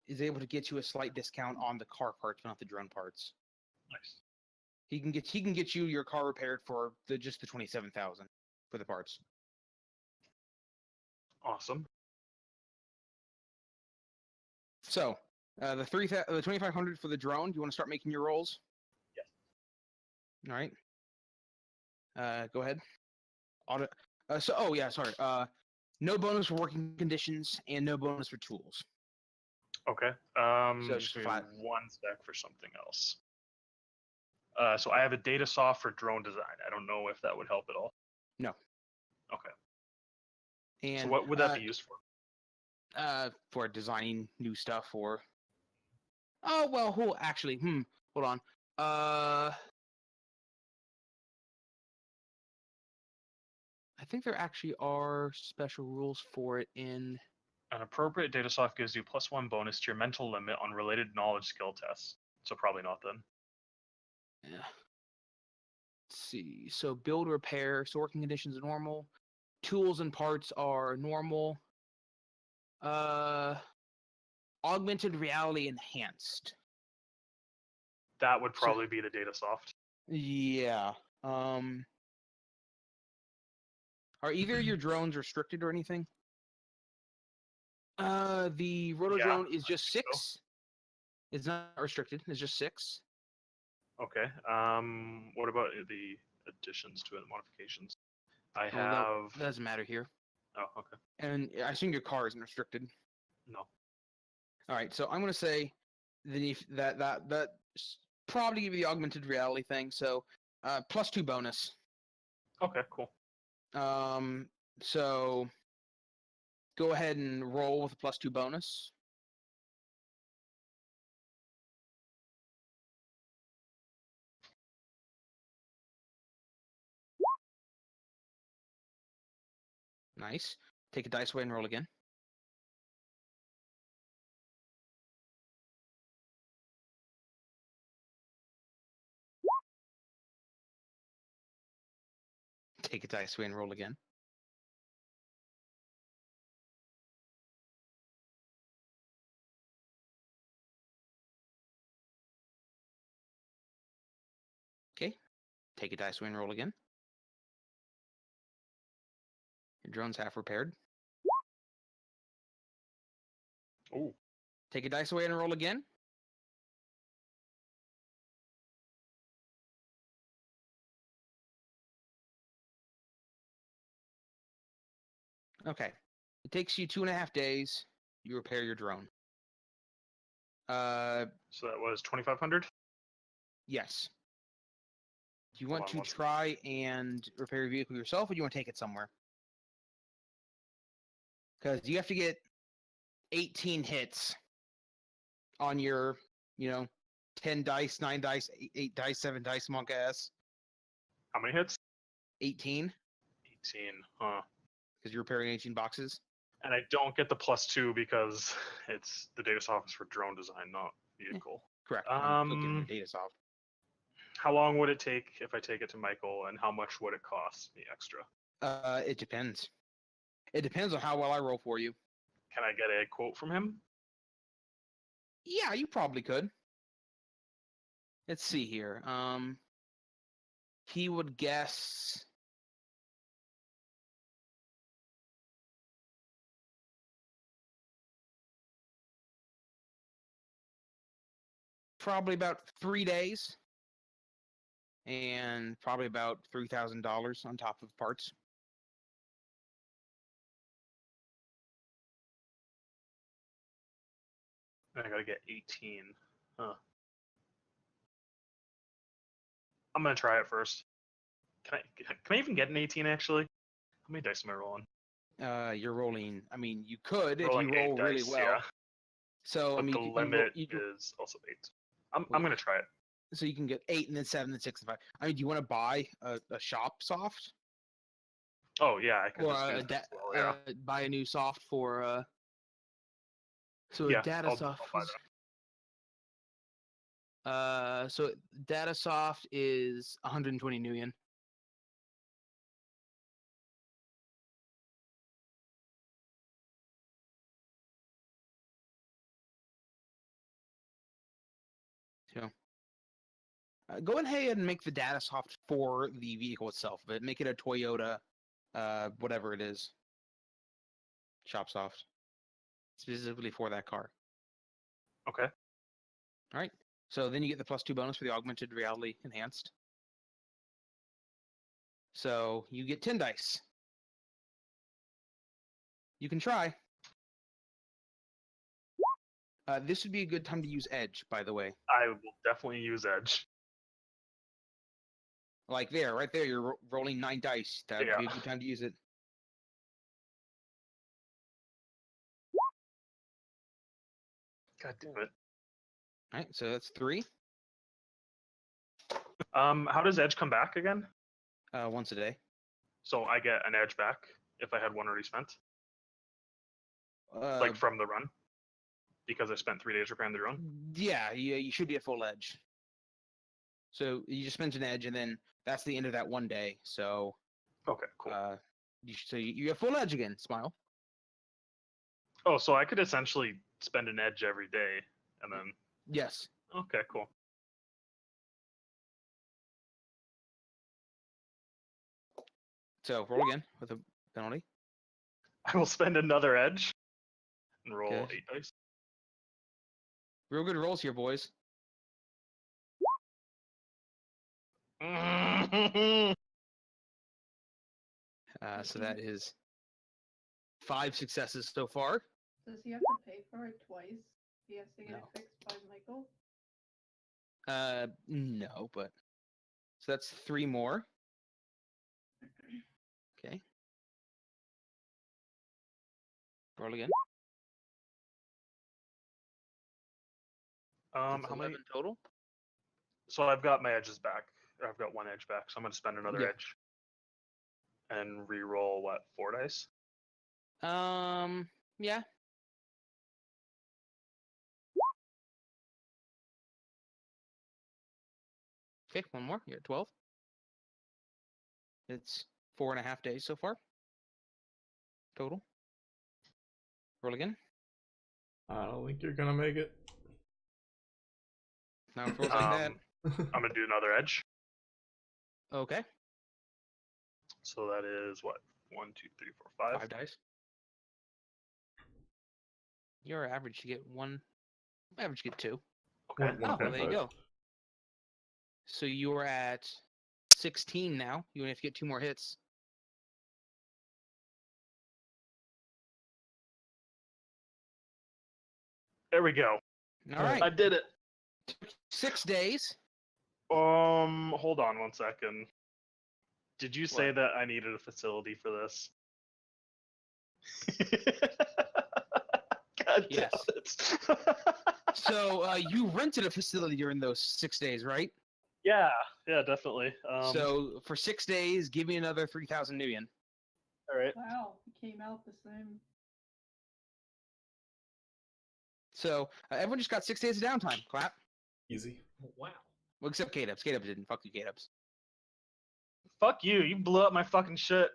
is able to get you a slight discount on the car parts, but not the drone parts. Nice. He can get you your car repaired for just the 27,000 for the parts. Awesome. So the 2,500 for the drone. Do you want to start making your rolls? Yes. All right. Go ahead. Sorry. No bonus for working conditions and no bonus for tools. Okay. So Just just give me five. one sec for something else. So I have a data soft for drone design. I don't know if that would help at all. No. Okay. And So what would that be used for? For designing new stuff or. Oh well, hold on. I think there actually are special rules for it in. An appropriate data soft gives you +1 bonus to your mental limit on related knowledge skill tests. So probably not then. Yeah. Let's see. So build repair. So working conditions are normal. Tools and parts are normal. Augmented reality enhanced. That would probably be the data soft. Yeah. Are either of your drones restricted or anything? The roto Yeah, drone is just think so. 6. It's not restricted. It's just 6. Okay. What about the additions to it, modifications? I Well, have. that doesn't matter here. Oh, okay. And I assume your car isn't restricted. No. All right, so I'm gonna say that's probably give you the augmented reality thing. So +2 bonus. Okay, cool. So go ahead and roll with a +2 bonus. Nice. Take a dice away and roll again. Take a dice away and roll again. Okay. Take a dice away and roll again. Your drone's half repaired. Oh, Take a dice away and roll again. Okay. It takes you 2.5 days. You repair your drone. so that was 2,500. Yes. Do you Hold want on to one second. try and repair your vehicle yourself, or do you want to take it somewhere? Because you have to get 18 hits on your, 10 dice, 9 dice, 8 dice, 7 dice, monk ass. How many hits? 18, 18. Huh. because you're repairing 18 boxes. And I don't get the +2 because it's the data soft is for drone design, not vehicle. Correct. You'll get your Um, data soft. How long would it take if I take it to Michael, and how much would it cost me extra? It depends. It depends on how well I roll for you. Can I get a quote from him? Yeah, you probably could. Let's see here. He would guess probably about 3 days, and probably about $3,000 on top of parts. I gotta get 18. Huh. I'm gonna try it first. Can I even get an 18 actually? How many dice am I rolling? You're rolling. I mean, you could if Rolling you roll 8 really dice, well. yeah. So But I mean, the you roll, limit you, is also 8. I'm gonna try it. so you can get 8 and then 7 and 6 and 5. I mean, do you want to buy a shop soft Oh yeah, I can or just do that as well. Yeah. buy a new soft for so a Yeah, data I'll soft buy was, that. so data soft is 120 new yen. So go ahead and make the data soft for the vehicle itself, but make it a Toyota, whatever it is, shop soft, specifically for that car. Okay. All right. So then you get the +2 bonus for the augmented reality enhanced. So you get 10 dice. You can try. This would be a good time to use Edge, by the way. I will definitely use Edge. Like there, right there, you're rolling 9 dice. That would be a Yeah. good time to use it. God damn it. All right, so that's 3 How does Edge come back again? once a day. So I get an Edge back if I had one already spent, Uh, like from the run, because I spent 3 days repairing the drone. yeah, you should be at full Edge. So you just spent an Edge, and then that's the end of that one day. So Okay, cool. you have full Edge again. Smile. Oh, so I could essentially spend an Edge every day, and then Yes. okay, cool. So roll again with a penalty. I will spend another edge and roll Okay. 8 dice. Real good rolls here, boys. So that is 5 successes so far. Does he have to pay for it twice? He has to get No. it fixed by Michael? No, but so that's 3 more. Okay. Roll again. That's How 11 many? total? So I've got my edges back. I've got 1 edge back, so I'm going to spend another Yeah. edge and re-roll 4 dice. Yeah. Okay, 1 more. You're at 12. It's 4.5 days so far. Total. Roll again. I don't think you're gonna make it. Now it rolls like that. I'm going to do another edge. Okay. So that is what? 1, 2, 3, 4, 5. 5 dice. Your average, you get 1. Average, you get 2. Okay. Oh, well, there you 1.5. go. So you are at 16 now. You only have to get 2 more hits. There we go. All right. I did it. 6 days. Hold on 1 second. Did you say What? that I needed a facility for this? God damn Yes. it. So you rented a facility during those 6 days, right? yeah, definitely. So for 6 days, give me another 3,000 new yen. all right. Wow, he came out the same. So everyone just got 6 days of downtime. Clap. Easy. Wow. Well, except K-Dubs. K-Dubs didn't. Fuck you, K-Dubs. Fuck you. You blew up my fucking shit.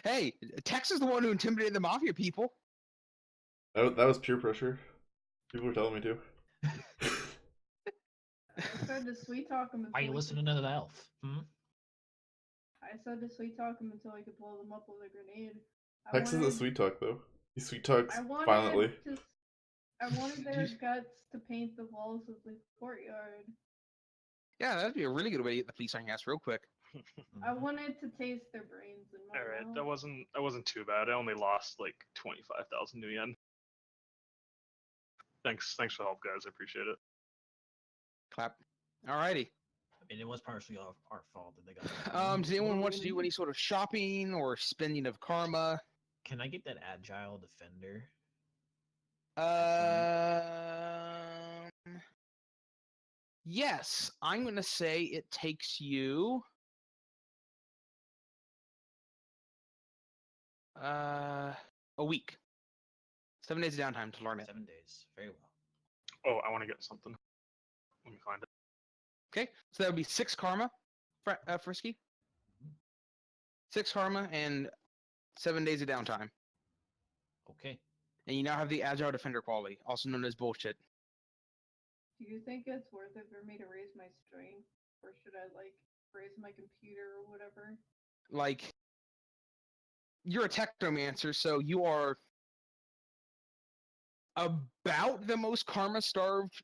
Hey, Tex is the one who intimidated the mafia people. That was peer pressure. People were telling me to. I tried to sweet talk him. Why are you listening to the elf? I said to sweet talk him until I could blow them up with a grenade. Hex isn't sweet talk though. He sweet talks I wanted violently. I wanted their guts to paint the walls of the courtyard. Yeah, that'd be a really good way to get the police on your ass real quick. I wanted to taste their brains in my All right, mouth. that wasn't too bad. I only lost like 25,000 new yen. Thanks for the help, guys. I appreciate it. Clap. Alrighty. I mean, it was partially our fault that they got. Does anyone want to do any sort of shopping or spending of karma? Can I get that agile defender? Yes, I'm gonna say it takes you a week. 7 days of downtime to learn it. 7 days. Very well. Oh, I want to get something. Let me find it. Okay, so that would be 6 karma, Frisky. 6 karma and 7 days of downtime. Okay. And you now have the agile defender quality, also known as bullshit. Do you think it's worth it for me to raise my strength? Or should I, like, raise my computer or whatever? Like, you're a technomancer, so you are about the most karma starved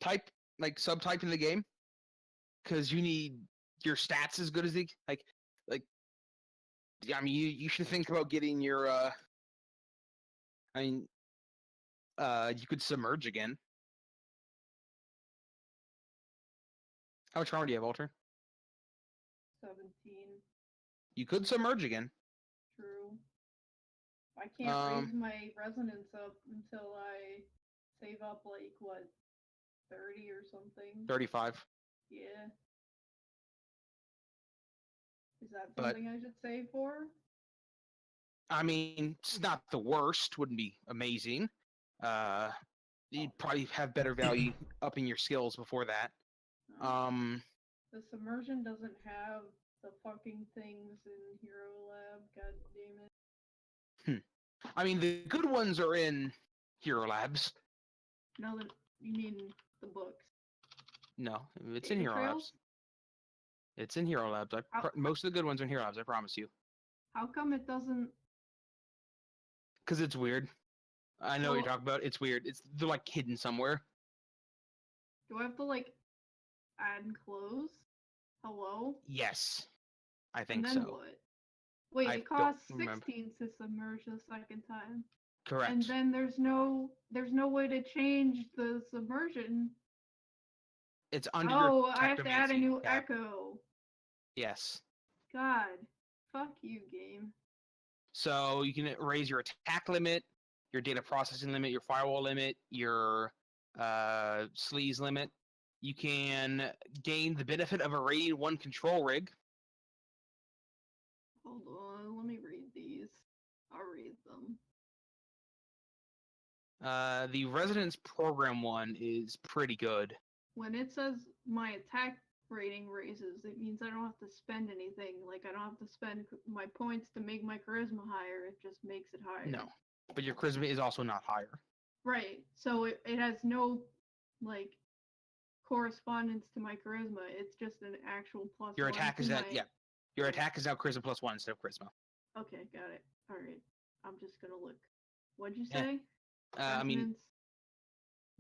type, subtype in the game, because you need your stats as good as I mean, you should think about getting your you could submerge again. How much karma do you have, Alter? 17. You could submerge again. True. I can't raise my resonance up until I save up, like, what, 30 or something? 35. Yeah. Is that But- something I should save for? I mean, it's not the worst. Wouldn't be amazing. You'd probably have better value upping your skills before that. No. The submersion doesn't have the fucking things in Hero Lab, god damn it. I mean, the good ones are in Hero Labs. No, you mean the books. No, it's in Data Hero trails? Labs. It's in Hero Labs. Most of the good ones are in Hero Labs, I promise you. How come it doesn't? Because it's weird. I know what you're Well- talking about. It's weird. They're like hidden somewhere. Do I have to like add and close? Hello? Yes, I And think then so. what? Wait, I it don't costs remember. 16 to submerge the second time. Correct. And then there's no way to change the submersion. It's under Oh, your I have to add a tactomancy new tab. echo. Yes. God. Fuck you, game. So you can raise your attack limit, your data processing limit, your firewall limit, your sleaze limit. You can gain the benefit of a rated 1 control rig. Hold on, let me read these. I'll read them. The Residence Program one is pretty good. When it says my attack rating raises, it means I don't have to spend anything. Like, I don't have to spend my points to make my charisma higher. It just makes it higher. No, but your charisma is also not higher. Right. So it has no, like, correspondence to my charisma. It's just an actual plus Your one attack to is that, my- yeah. Your attack is now charisma plus 1 instead of charisma. Okay, got it. Alright. I'm just gonna look. What'd you Yeah. say? I mean, Resonance?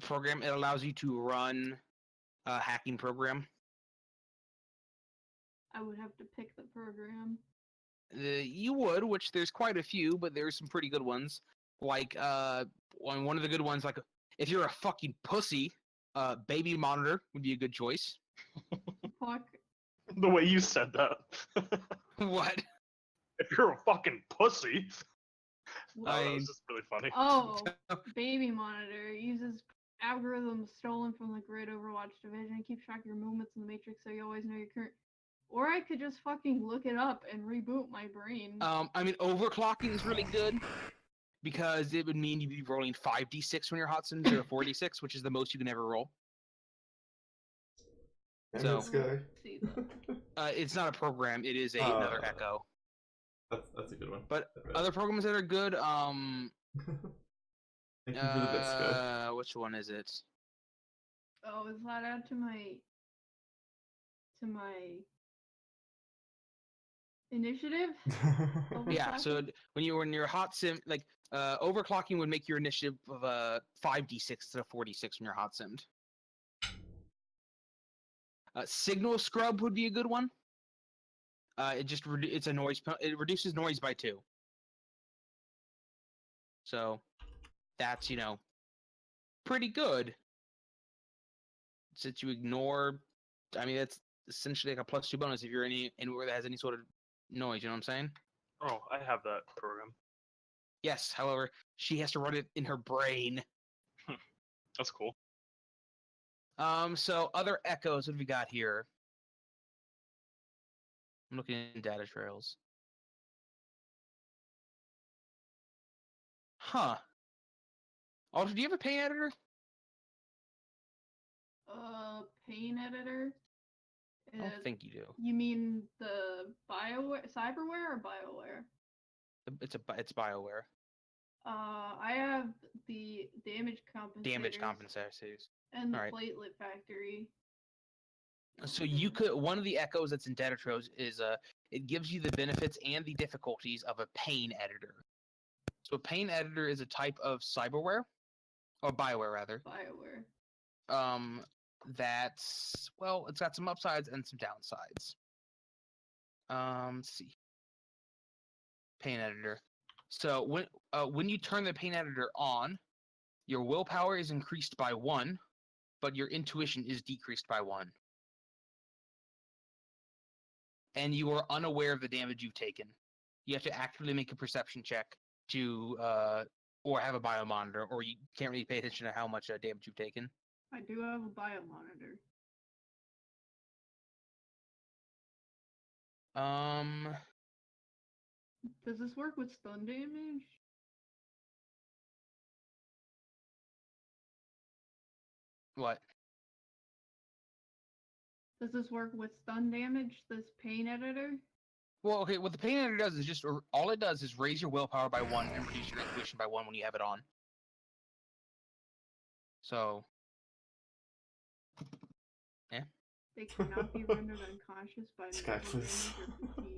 program, it allows you to run a hacking program. I would have to pick the program. You would, which there's quite a few, but there's some pretty good ones. Like, one of the good ones, like, if you're a fucking pussy, Baby Monitor would be a good choice. Fuck. The way you said that. What? If you're a fucking pussy. Oh, I that mean- was just really funny. Oh, baby monitor uses algorithms stolen from the grid Overwatch division and keeps track of your movements in the matrix so you always know your current. Or I could just fucking look it up and reboot my brain. I mean, overclocking is really good because it would mean you'd be rolling 5d6 when you're hot sim instead of 4d6, which is the most you can ever roll. And So- this guy. See that. It's not a program; it is another Echo. That's a good one. But I bet. other programs that are good, Thank you for the bits, guy. which one is it? Oh, is that add to my initiative? Yeah, so Overclocking? when you're hot sim, like overclocking would make your initiative of 5d6 instead of 4d6 when you're hot simmed. Signal scrub would be a good one. It's a noise. It reduces noise by 2. So that's pretty good. Since you ignore, I mean that's essentially like a +2 bonus if you're anywhere that has any sort of noise. You know what I'm saying? Oh, I have that program. Yes. However, she has to run it in her brain. That's cool. So other echoes. What have we got here? I'm looking in data trails. Huh. Alter, do you have a paint editor? Pain editor. I don't think you do. You mean the cyberware or BioWare? It's BioWare. I have the damage compensators. Damage compensators. And the Alright. platelet factory. So you could one of the echoes that's in data trails is it gives you the benefits and the difficulties of a pain editor. So a pain editor is a type of cyberware or BioWare rather. BioWare. That's it's got some upsides and some downsides. Let's see. Pain editor. So when you turn the pain editor on, your willpower is increased by 1, but your intuition is decreased by 1. And you are unaware of the damage you've taken. You have to actively make a perception check to or have a biomonitor, or you can't really pay attention to how much damage you've taken. I do have a biomonitor. Does this work with stun damage? What? Does this work with stun damage, this pain editor? Well, okay, what the pain editor does is just all it does is raise your willpower by 1 and reduce your intuition by 1 when you have it on. So, yeah. They cannot be rendered unconscious by Sky, mental please. damage or fatigue.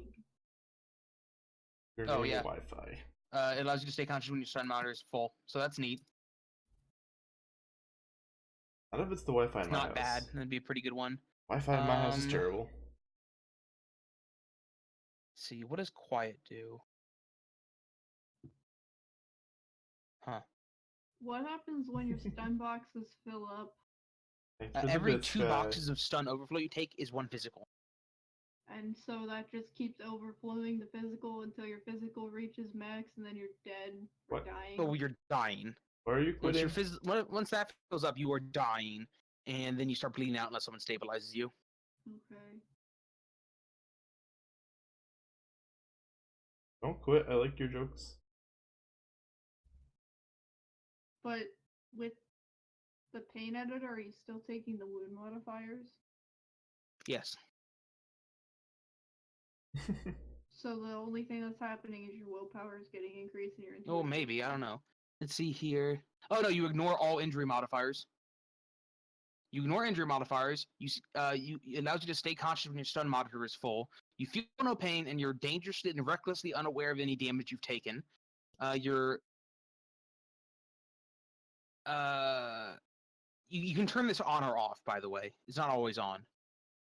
You're Oh, near yeah. Wi-Fi. It allows you to stay conscious when your stun monitor is full, so that's neat. Not if it's the Wi-Fi in It's my not house. bad. That'd be a pretty good one. Wi-Fi in my house is terrible. Let's see, what does quiet do? Huh. What happens when your stun boxes fill up? Thanks for the Every bits, 2 guy. boxes of stun overflow you take is 1 physical. And so that just keeps overflowing the physical until your physical reaches max, and then you're dead or What? dying. Oh, you're dying. Why are you Once quitting? once that fills up, you are dying, and then you start bleeding out unless someone stabilizes you. Okay. Don't quit. I like your jokes. But with the pain editor, are you still taking the wound modifiers? Yes. So the only thing that's happening is your willpower is getting increased and your intuition. Oh, maybe. I don't know. Let's see here. Oh, no, you ignore all injury modifiers. You ignore injury modifiers. It allows you to stay conscious when your stun monitor is full. You feel no pain, and you're dangerously and recklessly unaware of any damage you've taken. You can turn this on or off, by the way. It's not always on.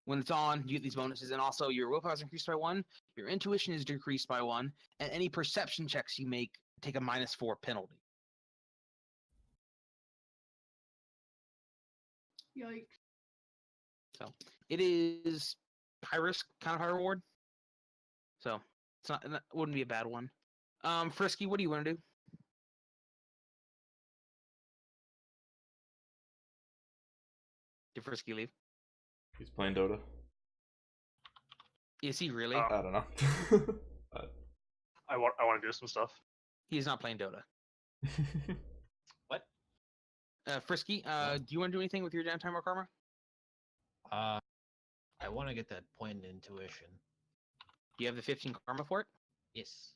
When it's on, you get these bonuses, and also your willpower is increased by 1, your intuition is decreased by 1, and any perception checks you make take a -4 penalty. Yikes. So it is high risk, kind of high reward. So it wouldn't be a bad one. Frisky, what do you want to do? Did Frisky leave? He's playing Dota. Is he really? I don't know. I want to do some stuff. He is not playing Dota. What? Frisky, do you want to do anything with your downtime or karma? I want to get that point in intuition. Do you have the 15 karma for it? Yes.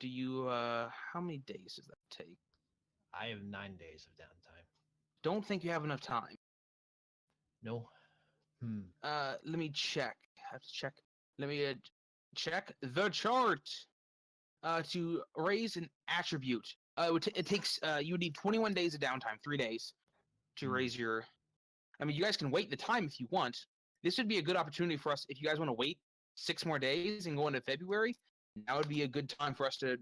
Do you, how many days does that take? I have 9 days of downtime. Don't think you have enough time. No. Let me check. I have to check. Let me check the chart. To raise an attribute, it takes you would need 21 days of downtime, 3 days, to raise your. I mean, you guys can wait the time if you want. This would be a good opportunity for us if you guys want to wait 6 more days and go into February. That would be a good time for us to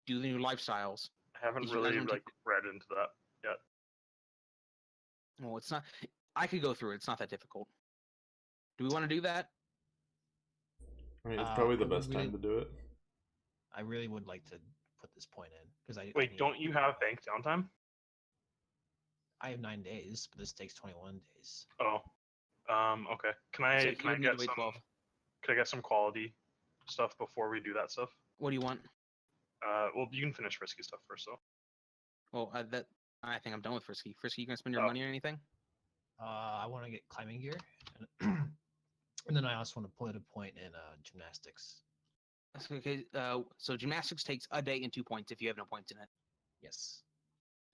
do the new lifestyles. I haven't If you guys really want to read into that yet. Well, it's not. I could go through it. It's not that difficult. Do we want to do that? I mean, it's probably the best really- time to do it. I really would like to put this point in because I Wait, need- don't you have bank downtime? I have 9 days, but this takes 21 days. Oh, okay. Can I So you can I would need to get wait some? 12. Can I get some quality stuff before we do that stuff? What do you want? Well, you can finish risky stuff first, though. Well, I think I'm done with Frisky. Frisky, you gonna spend your Oh. money or anything? I want to get climbing gear, and, and then I also want to put a point in gymnastics. That's okay. So gymnastics takes a day and 2 points if you have no points in it. Yes.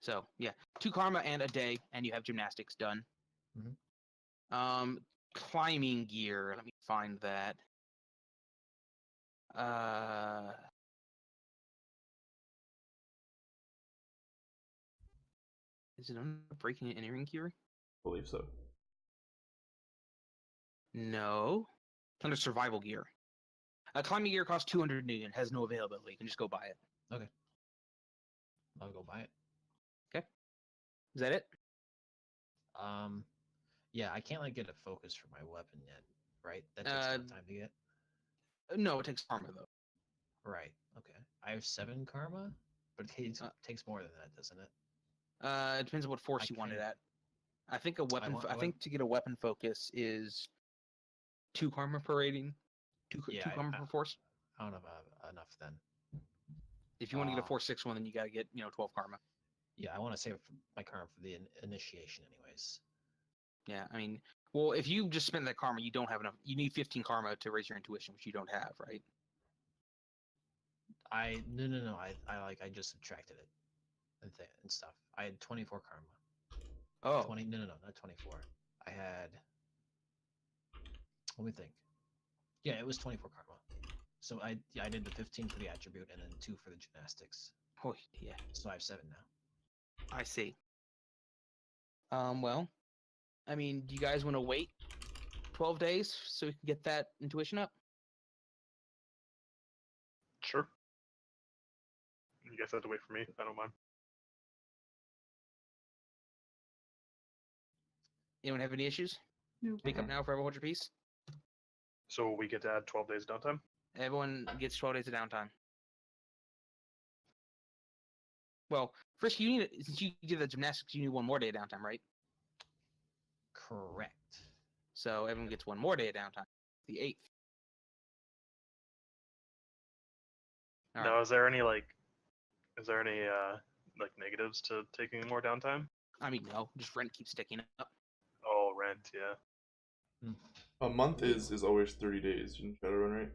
So yeah, 2 karma and a day, and you have gymnastics done. Climbing gear. Let me find that. Is it under breaking and entering gear? I believe so. No. It's under survival gear. Climbing gear costs 200 new and has no availability. You can just go buy it. I'll go buy it. Is that it? Yeah, I can't like get a focus for my weapon yet, right? That takes some time to get. No, it takes karma though. Right. Okay. I have 7 karma, but it takes more than that, doesn't it? It depends on what force you want it can't- at. I think a weapon. want- I think to get a weapon focus is 2 karma per rating. Two Yeah, karma per force. I don't have enough then. If you want to get a Ah. 4/6 one, then you gotta get 12 karma. Yeah, I want to save my karma for the initiation, anyways. Yeah, I mean, well, if you just spend that karma, you don't have enough. You need 15 karma to raise your intuition, which you don't have, right? No. I just subtracted it and stuff. I had 24 karma. Oh, 20. No, not 24. I had. Let me think. Yeah, it was 24 karma. So I did the 15 for the attribute and then 2 for the gymnastics. Oh, yeah, So I have 7 now. I see. Well, I mean, do you guys want to wait 12 days so we can get that intuition up? Sure. You guys have to wait for me. I don't mind. Anyone have any issues? Nope. Speak up now for everyone hold your peace. So we get to add 12 days downtime? Everyone gets 12 days of downtime. Well, Frisky, you need since you did the gymnastics, you need 1 more day of downtime, right? Correct. So everyone gets 1 more day of downtime. The 8th. All Now, right. is there any negatives to taking more downtime? I mean, no, just rent keeps sticking up. Oh, rent, yeah. A month is always 30 days in Shadowrun, right?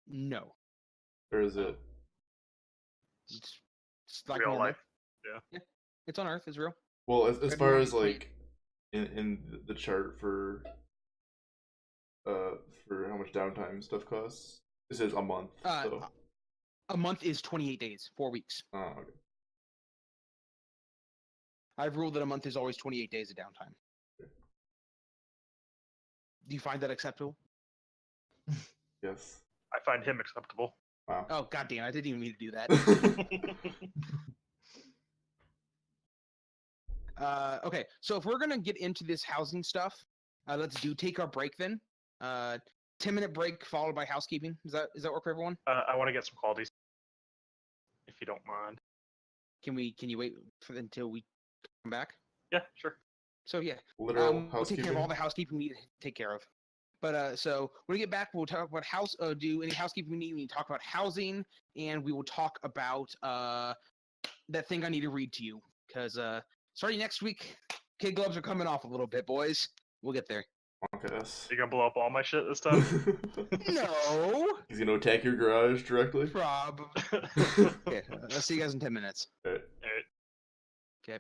No. Or is it? It's like Real normal. life. It's on Earth. It's real. Well, as February far as 20. like in the chart for how much downtime stuff costs, it says a month. So. A month is 28 days, 4 weeks. Oh, okay. I've ruled that a month is always 28 days of downtime. Do you find that acceptable? Yes. I find him acceptable. Wow. Oh, goddamn! I didn't even mean to do that. Okay, so if we're gonna get into this housing stuff, let's take our break then. 10-minute break followed by housekeeping. Does that work for everyone? I want to get some qualities, if you don't mind. Can you wait until we come back? Yeah, sure. So yeah, Literal we'll take care of all housekeeping. the housekeeping we need to take care of. But so when we get back, we'll talk about do any housekeeping we need. We need to talk about housing, and we will talk about that thing I need to read to you because starting next week, kid gloves are coming off a little bit, boys. We'll get there. Okay, yes. You gonna blow up all my shit this time? No, He's gonna attack your garage directly. probably. Okay, I'll see you guys in 10 minutes. Alright. Alright. Okay.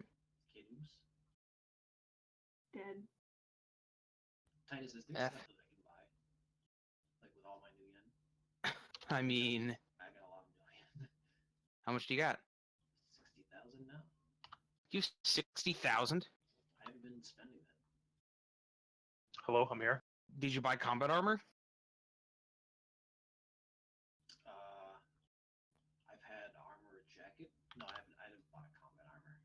Kiddos. Dead. Titus, is there F. stuff that I can buy? Like with all my new yen? I mean, I got a lot of million. how much do you got? 60,000 now? You have 60,000. I haven't been spending that. Hello, I'm here. Did you buy combat armor? I've had armor jacket. No, I haven't bought combat armor.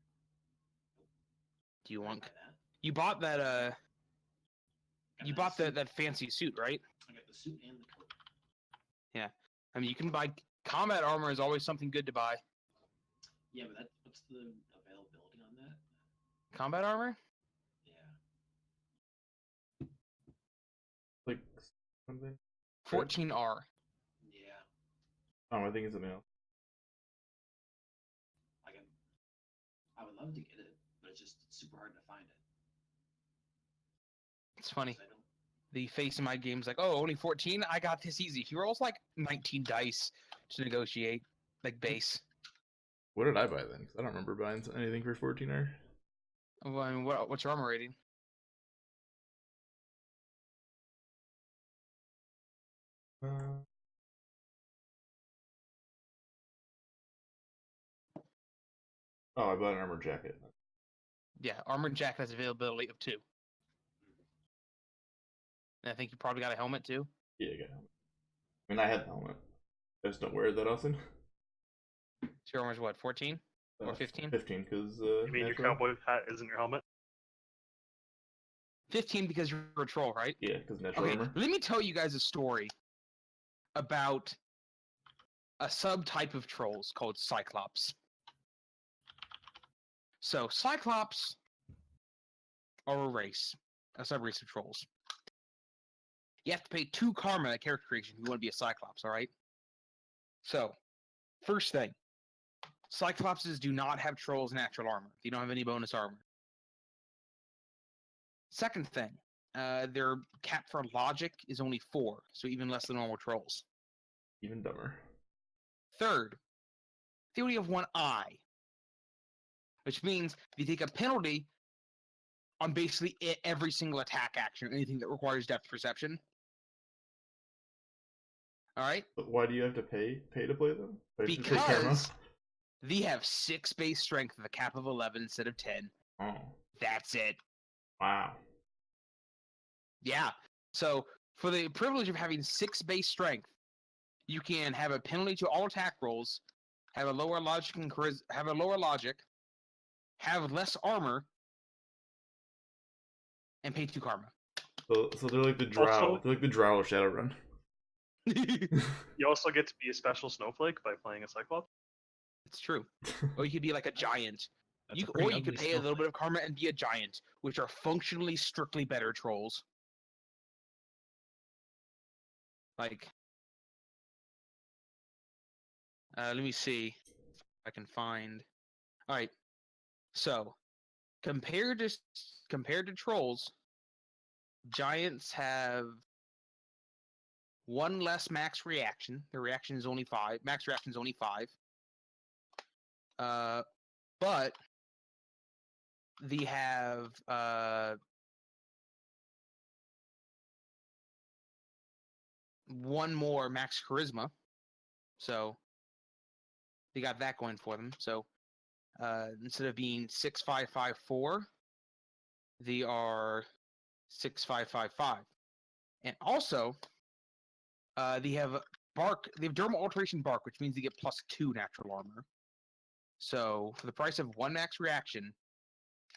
Do you Can I want? buy that? You bought that. Got You that bought suit. that fancy suit, right? I got the suit and the coat. I mean, you can buy combat armor. Is always something good to buy. Yeah, but what's the availability on that? Combat armor? Yeah. Like something. 14R. Yeah. Oh, I think it's something else. I would love to get it, but it's super hard to find it. It's funny. 'Cause I don't- The face in my game's like, oh, only 14? I got this easy. He rolls like 19 dice to negotiate, like base. What did I buy then? 'Cause I don't remember buying anything for 14R. Well, I mean, what's your armor rating? Oh, I bought an armor jacket. Yeah, armor jacket has availability of 2. And I think you probably got a helmet too. Yeah, I got a helmet. I mean, I had the helmet. I just don't wear it that often. So your armor's what, 14? Or 15? 15, because You mean your cowboy hat isn't your helmet? 15 because you're a troll, right? Yeah, because natural Okay, armor. let me tell you guys a story about a subtype of trolls called Cyclops. So, Cyclops are a race, a sub-race of trolls. You have to pay 2 karma at character creation if you want to be a Cyclops, alright? So, first thing, Cyclopses do not have trolls' natural armor. They don't have any bonus armor. Second thing, their cap for logic is only 4, so even less than normal trolls. Even dumber. Third, they only have 1 eye, which means they take a penalty on basically every single attack action or anything that requires depth perception. All right, But why do you have to pay to play them? Like, to take karma? because they have 6 base strength with a cap of 11 instead of 10. Oh, That's it. wow. Yeah. So for the privilege of having 6 base strength, you can have a penalty to all attack rolls, have a lower logic and have less armor, and pay 2 karma. So they're like the drow. Also- They're like the drow of Shadowrun. You also get to be a special snowflake by playing a Cyclops. It's true. Or you could be like a giant. That's a Or pretty you could ugly pay a little snowflake. bit of karma and be a giant, which are functionally strictly better trolls. Like, let me see if I can find. All right, so compared to trolls, giants have 1 less max reaction. Their reaction is only 5. Max reaction is only 5. But they have 1 more max charisma, so they got that going for them. So instead of being 6-5-5-4, they are 6-5-5-5, and also they have bark. They have dermal alteration bark, which means they get +2 natural armor. So for the price of 1 max reaction,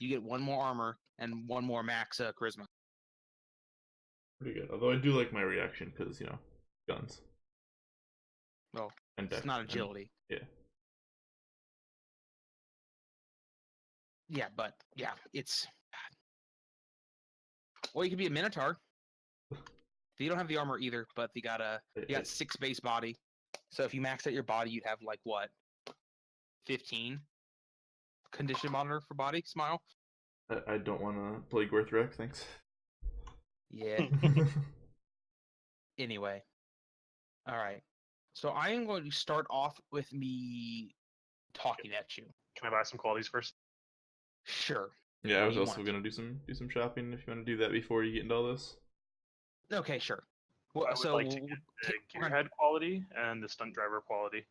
you get 1 more armor and 1 more max charisma. Pretty good. Although I do like my reaction because, you know, guns. Well, And it's dex, not and- agility. yeah. Yeah, but yeah, it's. Or you could be a Minotaur. They don't have the armor either, but they got 6 base body. So if you max out your body, you'd have like what, 15 condition monitor for body. Smile. I don't want to play Gorthrek, thanks. Yeah. Anyway. All right. So I am going to start off with me talking at you. Can I buy some qualities first? Sure. Yeah, I What was do you also want? gonna do some shopping if you want to do that before you get into all this. Okay, sure. Well, I would so like to get the we're gonna- gearhead quality and the stunt driver quality.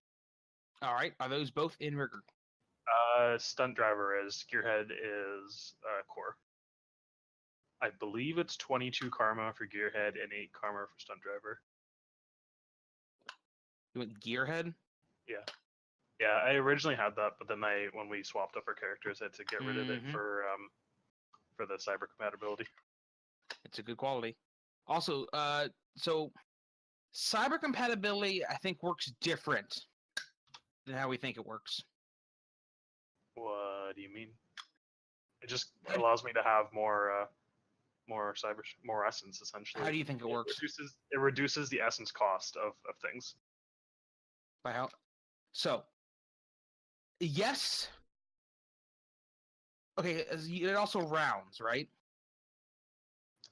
all right. Are those both in rigor? Stunt driver is, gearhead is core. I believe it's 22 karma for gearhead and 8 karma for stunt driver. You went gearhead? Yeah, I originally had that, but then when we swapped up our characters, I had to get rid of it Mhm. for the cyber compatibility. It's a good quality. Also, so cyber compatibility, I think, works different than how we think it works. What do you mean? It just How do- allows me to have more essence essentially. How do you think it works? It reduces the essence cost of things. By how? So, yes. Okay, it also rounds, right?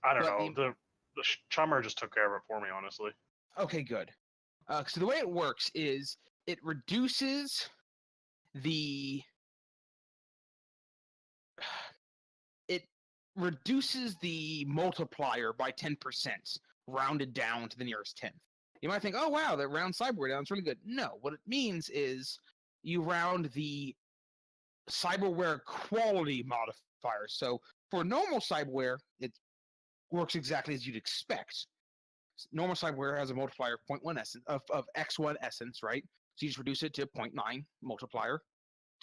I don't But know. The chummer just took care of it for me, honestly. Okay, good. So the way it works is it reduces the multiplier by 10%, rounded down to the nearest 10th. You might think, oh wow, that round cyberware down is really good. No, what it means is you round the cyberware quality modifier. So for normal cyberware, it works exactly as you'd expect. Normal cyberware has a multiplier of 0.1 essence of x1 essence, right? So you just reduce it to 0.9 multiplier,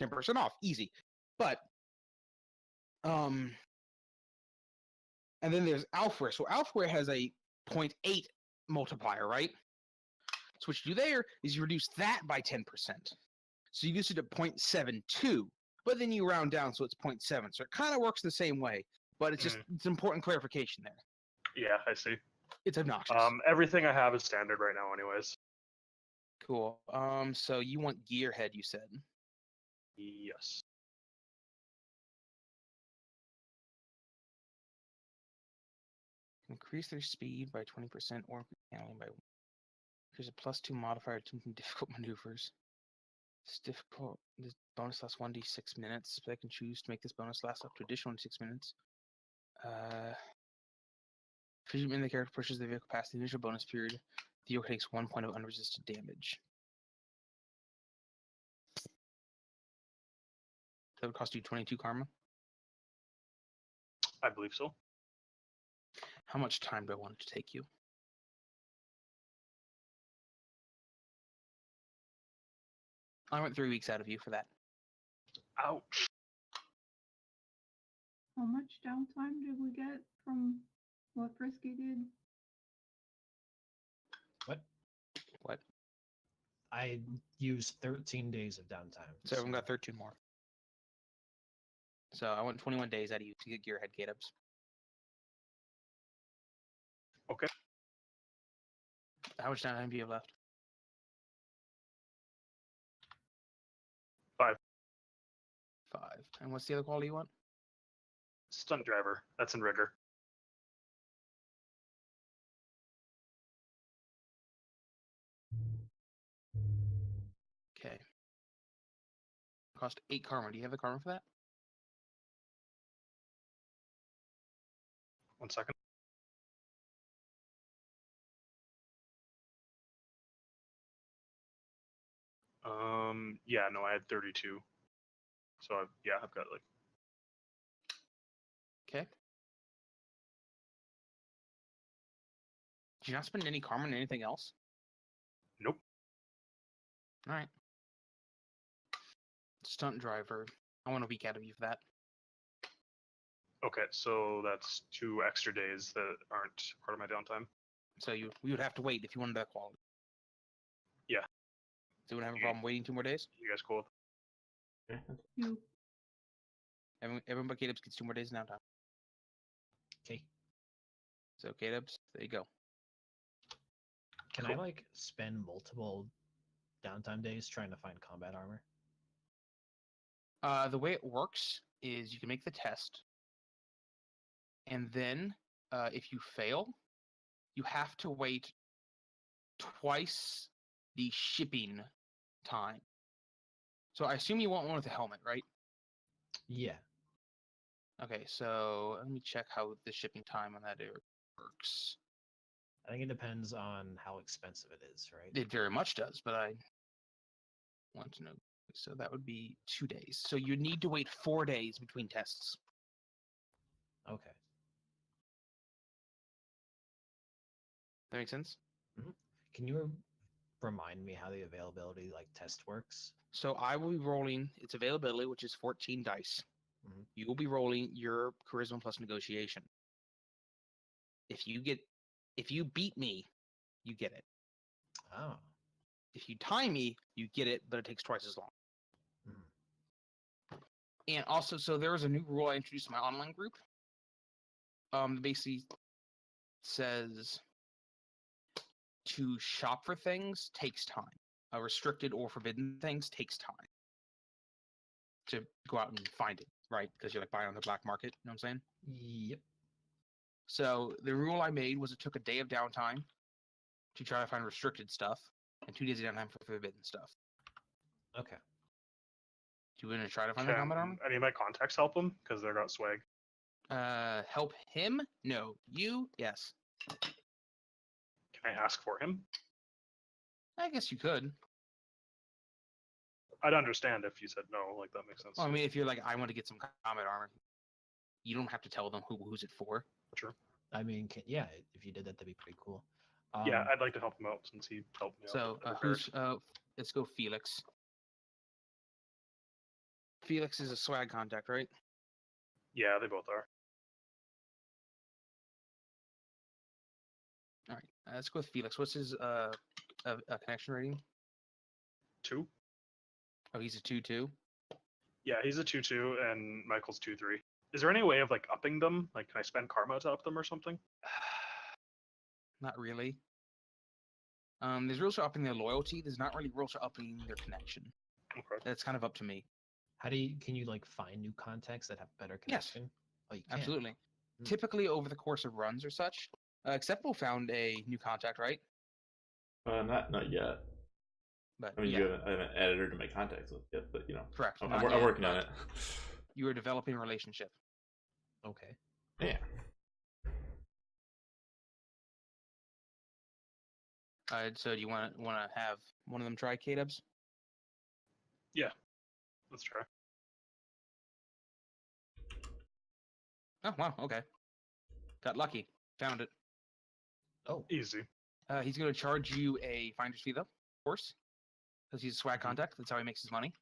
10% off, easy. But and then there's Alphaware. So Alphaware has a 0.8 multiplier, right? So what you do there is you reduce that by 10%. So you reduce it to 0.72, but then you round down so it's 0.7. So it kind of works the same way, but it's just it's important clarification there. Yeah, I see. It's obnoxious. Everything I have is standard right now, anyways. Cool. So you want Gearhead, you said? Yes. Increase their speed by 20% or handling by 1. There's a +2 modifier to difficult maneuvers. It's difficult. This bonus lasts 1d6 minutes. But I can choose to make this bonus last up to additional 6 minutes. Freezing in the character pushes the vehicle past the initial bonus period. The orc takes 1 point of unresisted damage. That would cost you 22 karma. I believe so. How much time do I want it to take you? I went 3 weeks out of you for that. Ouch. How much downtime did we get from what Frisky did? What? What? I used 13 days of downtime. So everyone got 13 more. So I went 21 days out of you to get gearhead K-dubs. Okay. How much downtime do you have left? 5. 5. And what's the other quality you want? Stunt driver. That's in rigor. Okay. Cost 8 karma. Do you have the karma for that? 1 second. Yeah, no, I had 32. So yeah, I've got like. Okay. Did you not spend any karma on anything else? Nope. All right. Stunt driver. I want a week out of you for that. Okay, so that's 2 extra days that aren't part of my downtime. So we would have to wait if you wanted that quality. Yeah. So you would have a problem waiting 2 more days? You guys cool? You. Everyone but K-dubs gets 2 more days of downtime. Okay. So K-dubs, there you go. Can I like spend multiple downtime days trying to find combat armor? The way it works is you can make the test, and then if you fail, you have to wait twice the shipping time. So I assume you want one with a helmet, right? Yeah. Okay, so let me check how the shipping time on that works. I think it depends on how expensive it is, right? It very much does, but I want to know. So that would be 2 days. So you need to wait 4 days between tests. Okay. That makes sense? Can you remind me how the availability like test works? So I will be rolling its availability, which is 14 dice. Mhm. You will be rolling your charisma plus negotiation. If you beat me, you get it. Oh. If you tie me, you get it, but it takes twice as long. Mhm. And also, so there was a new rule I introduced in my online group. Basically says to shop for things takes time. Restricted or forbidden things takes time to go out and find it, right? Because you're like buying on the black market. You know what I'm saying? Yep. So the rule I made was it took a day of downtime to try to find restricted stuff, and 2 days of downtime for forbidden stuff. Okay. Do you want to try to find the combat armor? Any of my contacts help them because they got swag? Help him? No. You? Yes. Can I ask for him? I guess you could. I'd understand if you said no. Like that makes sense. Well, I mean, if you're like, I want to get some combat armor, you don't have to tell them who's it for. Sure. I mean, yeah, if you did that, that'd be pretty cool. Yeah, I'd like to help him out since he helped me out. So let's go Felix. Felix is a swag contact, right? Yeah, they both are. All right, let's go with Felix. What's his connection rating? 2. Oh, he's a 2/2. Yeah, he's a 2/2, and Michael's 2/3. Is there any way of like upping them? Like, can I spend karma to up them or something? Not really. There's rules for upping their loyalty. There's not really rules for upping their connection. Okay. That's kind of up to me. Can you like find new contacts that have better Yes. connection? Oh, you can. Absolutely. Hmm. Typically, over the course of runs or such, Acceptable found a new contact, right? Not yet. But I mean, yeah, I haven't added her to my contacts list yet, but you know, correct. I'm Not I'm yet, working on but it. You are developing a relationship. Okay. Yeah. So do you want to have one of them try K-Dubs? Let's try. Oh wow, okay. Got lucky. Found it. Oh, Easy. He's going to charge you a finder's fee, though, of course, because he's a swag contact. That's how he makes his money.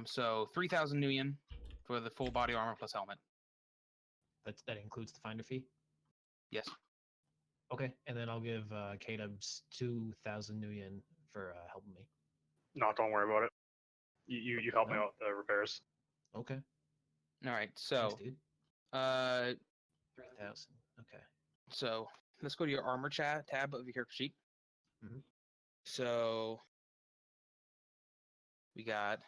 So 3,000 new yen for the full body armor plus helmet. that includes the finder fee. Yes. Okay, and then I'll give K-Dubs 2,000 new yen for helping me. No, don't worry about it. You help me No? out with the repairs. Okay, All right. thanks, So, dude. 3,000. Okay. So let's go to your armor tab of your character sheet. Mhm. So we got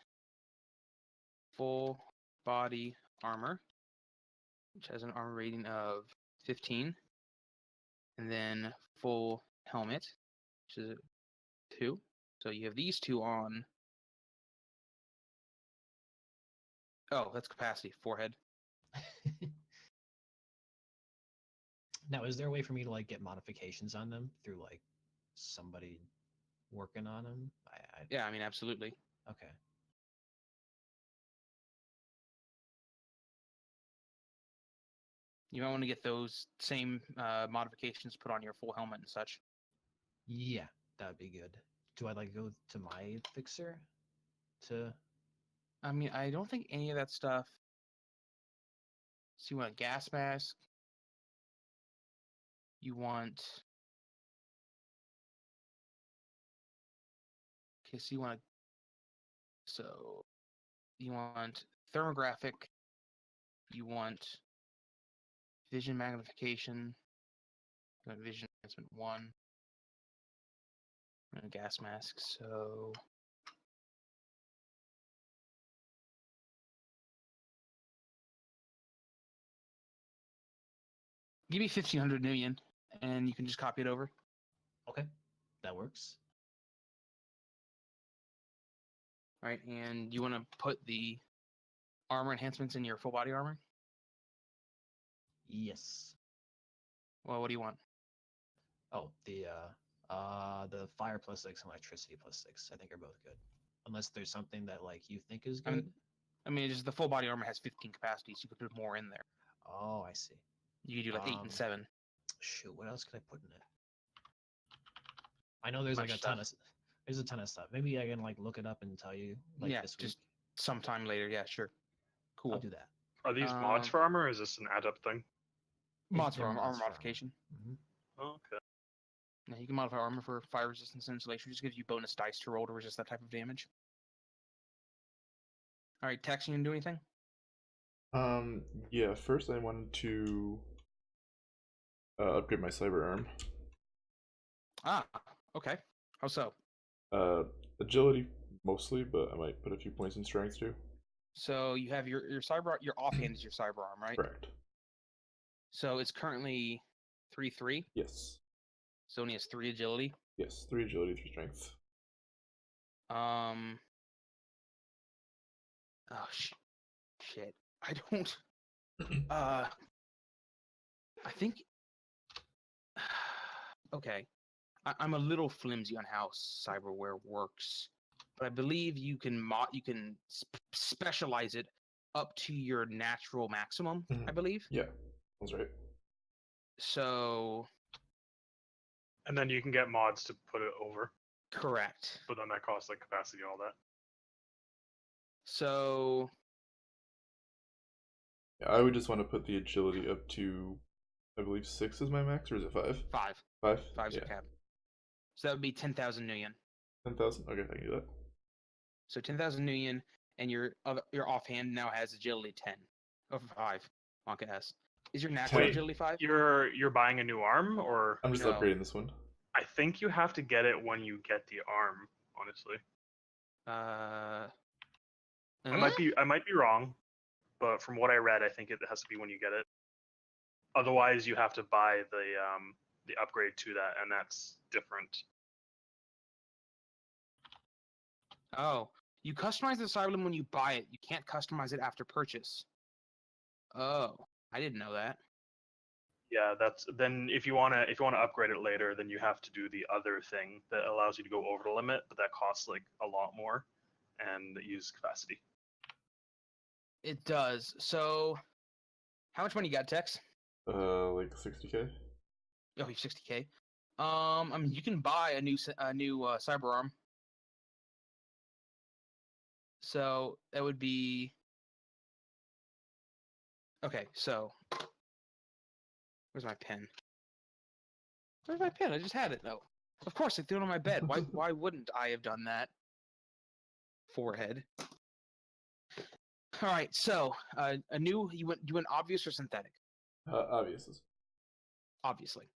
full body armor, which has an armor rating of 15, and then full helmet, which is 2. So you have these two on. Oh, that's capacity. Forehead. Now, is there a way for me to like get modifications on them through like somebody working on them? Yeah, I mean, absolutely. Okay. You might want to get those same modifications put on your full helmet and such. Yeah, that would be good. Do I like go to my fixer to? I mean, I don't think any of that stuff. So you want a gas mask. You want. Okay, so you want. So you want thermographic. You want vision magnification. You want vision enhancement 1. And a gas mask. So. Give me 1,500 new yen, and you can just copy it over. Okay, that works. All right, and you want to put the armor enhancements in your full body armor? Yes. Well, what do you want? Oh, the fire plus 6 and electricity plus 6. I think are both good. Unless there's something that like you think is I mean- good. I mean, just the full body armor has 15 capacities. You could put more in there. Oh, I see. You could do like 8 and 7. Shoot, what else could I put in it? I know there's like Much a ton of there's a ton of stuff. Maybe I can like look it up and tell you like Yeah, this week. just sometime later. Yeah, sure. Cool. I'll do that. Are these mods Um, for armor, or is this an add-up thing? Mods They're for armor mods for modification. Mhm. Oh, okay. Yeah, you can modify armor for fire resistance and insulation. Just gives you bonus dice to roll to resist that type of damage. All right, Tex, you gonna do anything? Yeah. First, I wanted to upgrade my cyber arm. Ah, okay. How so? Agility mostly, but I might put a few points in strength too. So you have your cyber, your offhand is your cyber arm, right? Correct. So it's currently 3/3. Yes. So it only has 3 agility. Yes. 3 agility, 3 strength. Oh shit. I don't. I think. Okay. I'm a little flimsy on how cyberware works, but I believe you can specialize it up to your natural maximum. I believe. Yeah, that's right. So And then you can get mods to put it over, correct. but then that costs like capacity and all that. So Yeah, I would just want to put the agility up to, I believe 6 is my max, or is it 5? 5. 5? 5's your cap. So that would be 10,000 new yen. 10,000? Okay, I can do that. So 10,000 new yen, and your offhand now has agility 10 over 5. Wonka S. Is your natural Wait, agility 5? You're buying a new arm, or I'm just No. upgrading this one. I think you have to get it when you get the arm. Honestly, I might be wrong, but from what I read, I think it has to be when you get it. Otherwise, you have to buy the upgrade to that, and that's different. Oh, you customize the Cyberlim when you buy it. You can't customize it after purchase. Oh, I didn't know that. Yeah, that's then if you wanna upgrade it later, then you have to do the other thing that allows you to go over the limit, but that costs like a lot more and use capacity. It does. So, how much money you got, Tex? Like 60K. Oh, you have 60K. I mean, you can buy a new cyber arm. So that would be okay. So where's my pen? Where's my pen? I just had it. No, of course I threw it on my bed. Why wouldn't I have done that? Forehead. All right. So a new you went obvious or synthetic? Obviously. Obviously.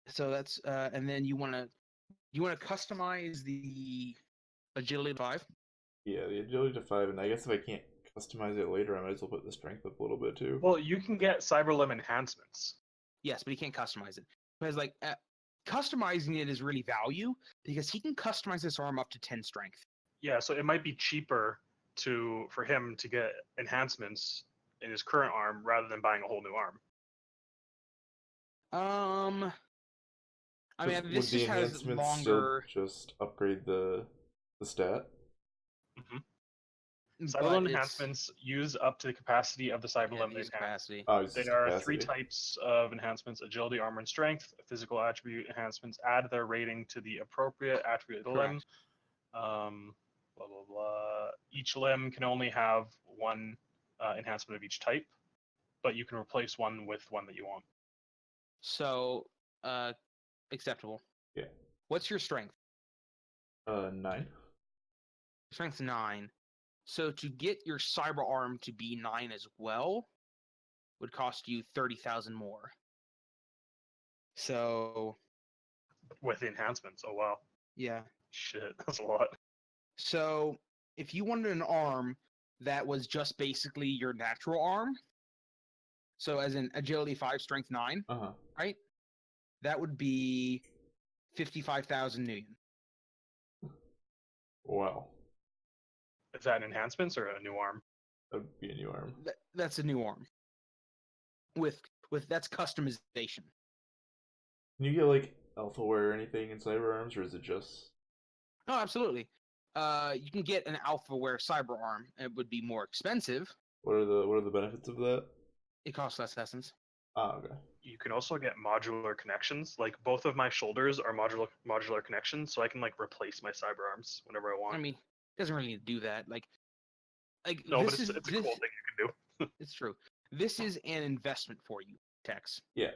So that's and then you want to customize the agility 5. Yeah, the agility to 5, and I guess if I can't customize it later, I might as well put the strength up a little bit too. Well, you can get cyber limb enhancements. Yes, but he can't customize it because like customizing it is really value because he can customize this arm up to 10 strength. Yeah, so it might be cheaper for him to get enhancements in his current arm rather than buying a whole new arm. I mean, Would this the just has enhancements longer. still just upgrade the stat? Cyber limb enhancements use up to the capacity of the cyber limb enhancement. capacity. Oh, it's There just are capacity. 3 types of enhancements: agility, armor, and strength. Physical attribute enhancements add their rating to the appropriate attribute of the limb. Blah blah blah. Each limb can only have 1 enhancement of each type, but you can replace one with one that you want. So, acceptable. Yeah. What's your strength? 9. Strength's 9. So to get your cyber arm to be 9 as well would cost you 30,000 more. So With enhancements, oh wow. yeah. Shit, that's a lot. So if you wanted an arm that was just basically your natural arm, so as in agility 5, strength 9, right? That would be 55,000 Nuyen. Wow. Is that enhancements or a new arm? That would be a new arm. That's a new arm. With that's customization. Can you get like alpha wear or anything in cyber arms, or is it just? Oh, absolutely. You can get an alpha wear cyber arm. It would be more expensive. What are the benefits of that? It costs less essence. Ah, okay. You can also get modular connections. Like both of my shoulders are modular connections, so I can like replace my cyber arms whenever I want. I mean, it doesn't really need to do that. Like no, this but it's a cool thing you can do. It's true. This is an investment for you, Tex. Yeah,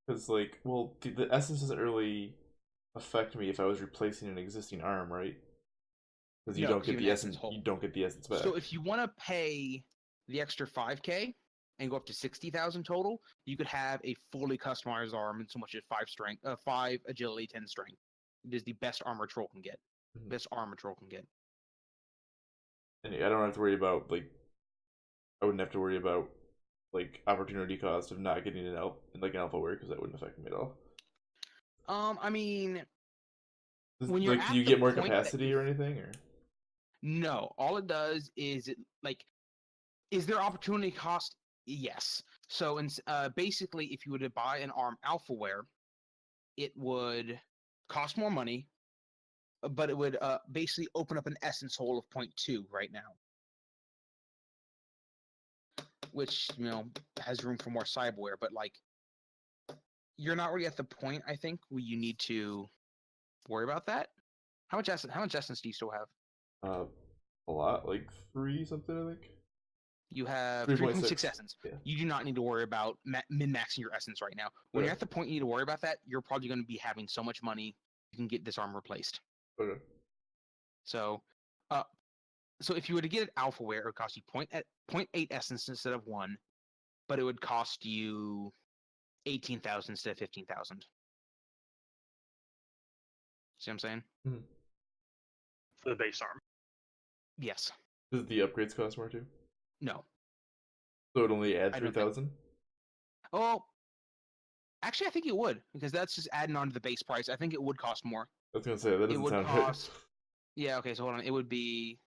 because like, well, the essence doesn't really affect me if I was replacing an existing arm, right? Because you don't get the essence. You don't get the essence back. So if you want to pay the extra 5K and go up to 60,000 total, you could have a fully customized arm in so much as 5 strength, 5 agility, 10 strength. It is the best armor troll can get. Best armor troll can get. And I don't have to worry about like. I wouldn't have to worry about like opportunity cost of not getting an alpha wear because that wouldn't affect me at all. I mean, when you're like, do you get more capacity or anything, or? No, all it does is is there opportunity cost? Yes. So, basically, if you were to buy an arm alpha wear, it would cost more money, but it would basically open up an essence hole of 0.2 right now, which has room for more cyberware. But like, you're not really at the point I think where you need to worry about that. How much essence do you still have? A lot, like 3 something, I think. You have 3.6 essence. Yeah. You do not need to worry about min-maxing your essence right now. When you're at the point you need to worry about that, you're probably going to be having so much money you can get this arm replaced. Okay. So, so if you were to get it alpha wear, it would cost you 0.8 essence instead of 1, but it would cost you 18,000 instead of 15,000. See what I'm saying? Mm-hmm. For the base arm. Yes. Does the upgrades cost more too? No. So it only adds 3,000? Oh, actually, I think it would, because that's just adding on to the base price. I think it would cost more. I was gonna say that doesn't sound good. Yeah. Okay. So hold on. It would be.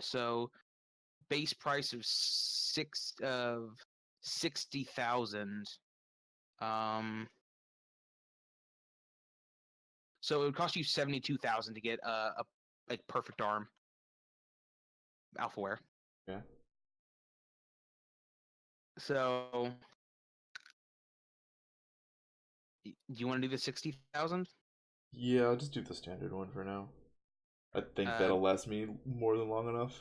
So base price of 60,000. So it would cost you 72,000 to get a like perfect arm. Alphaware. Yeah. So, do you want to do the 60,000? Yeah, I'll just do the standard one for now. I think Uh, that'll last me more than long enough.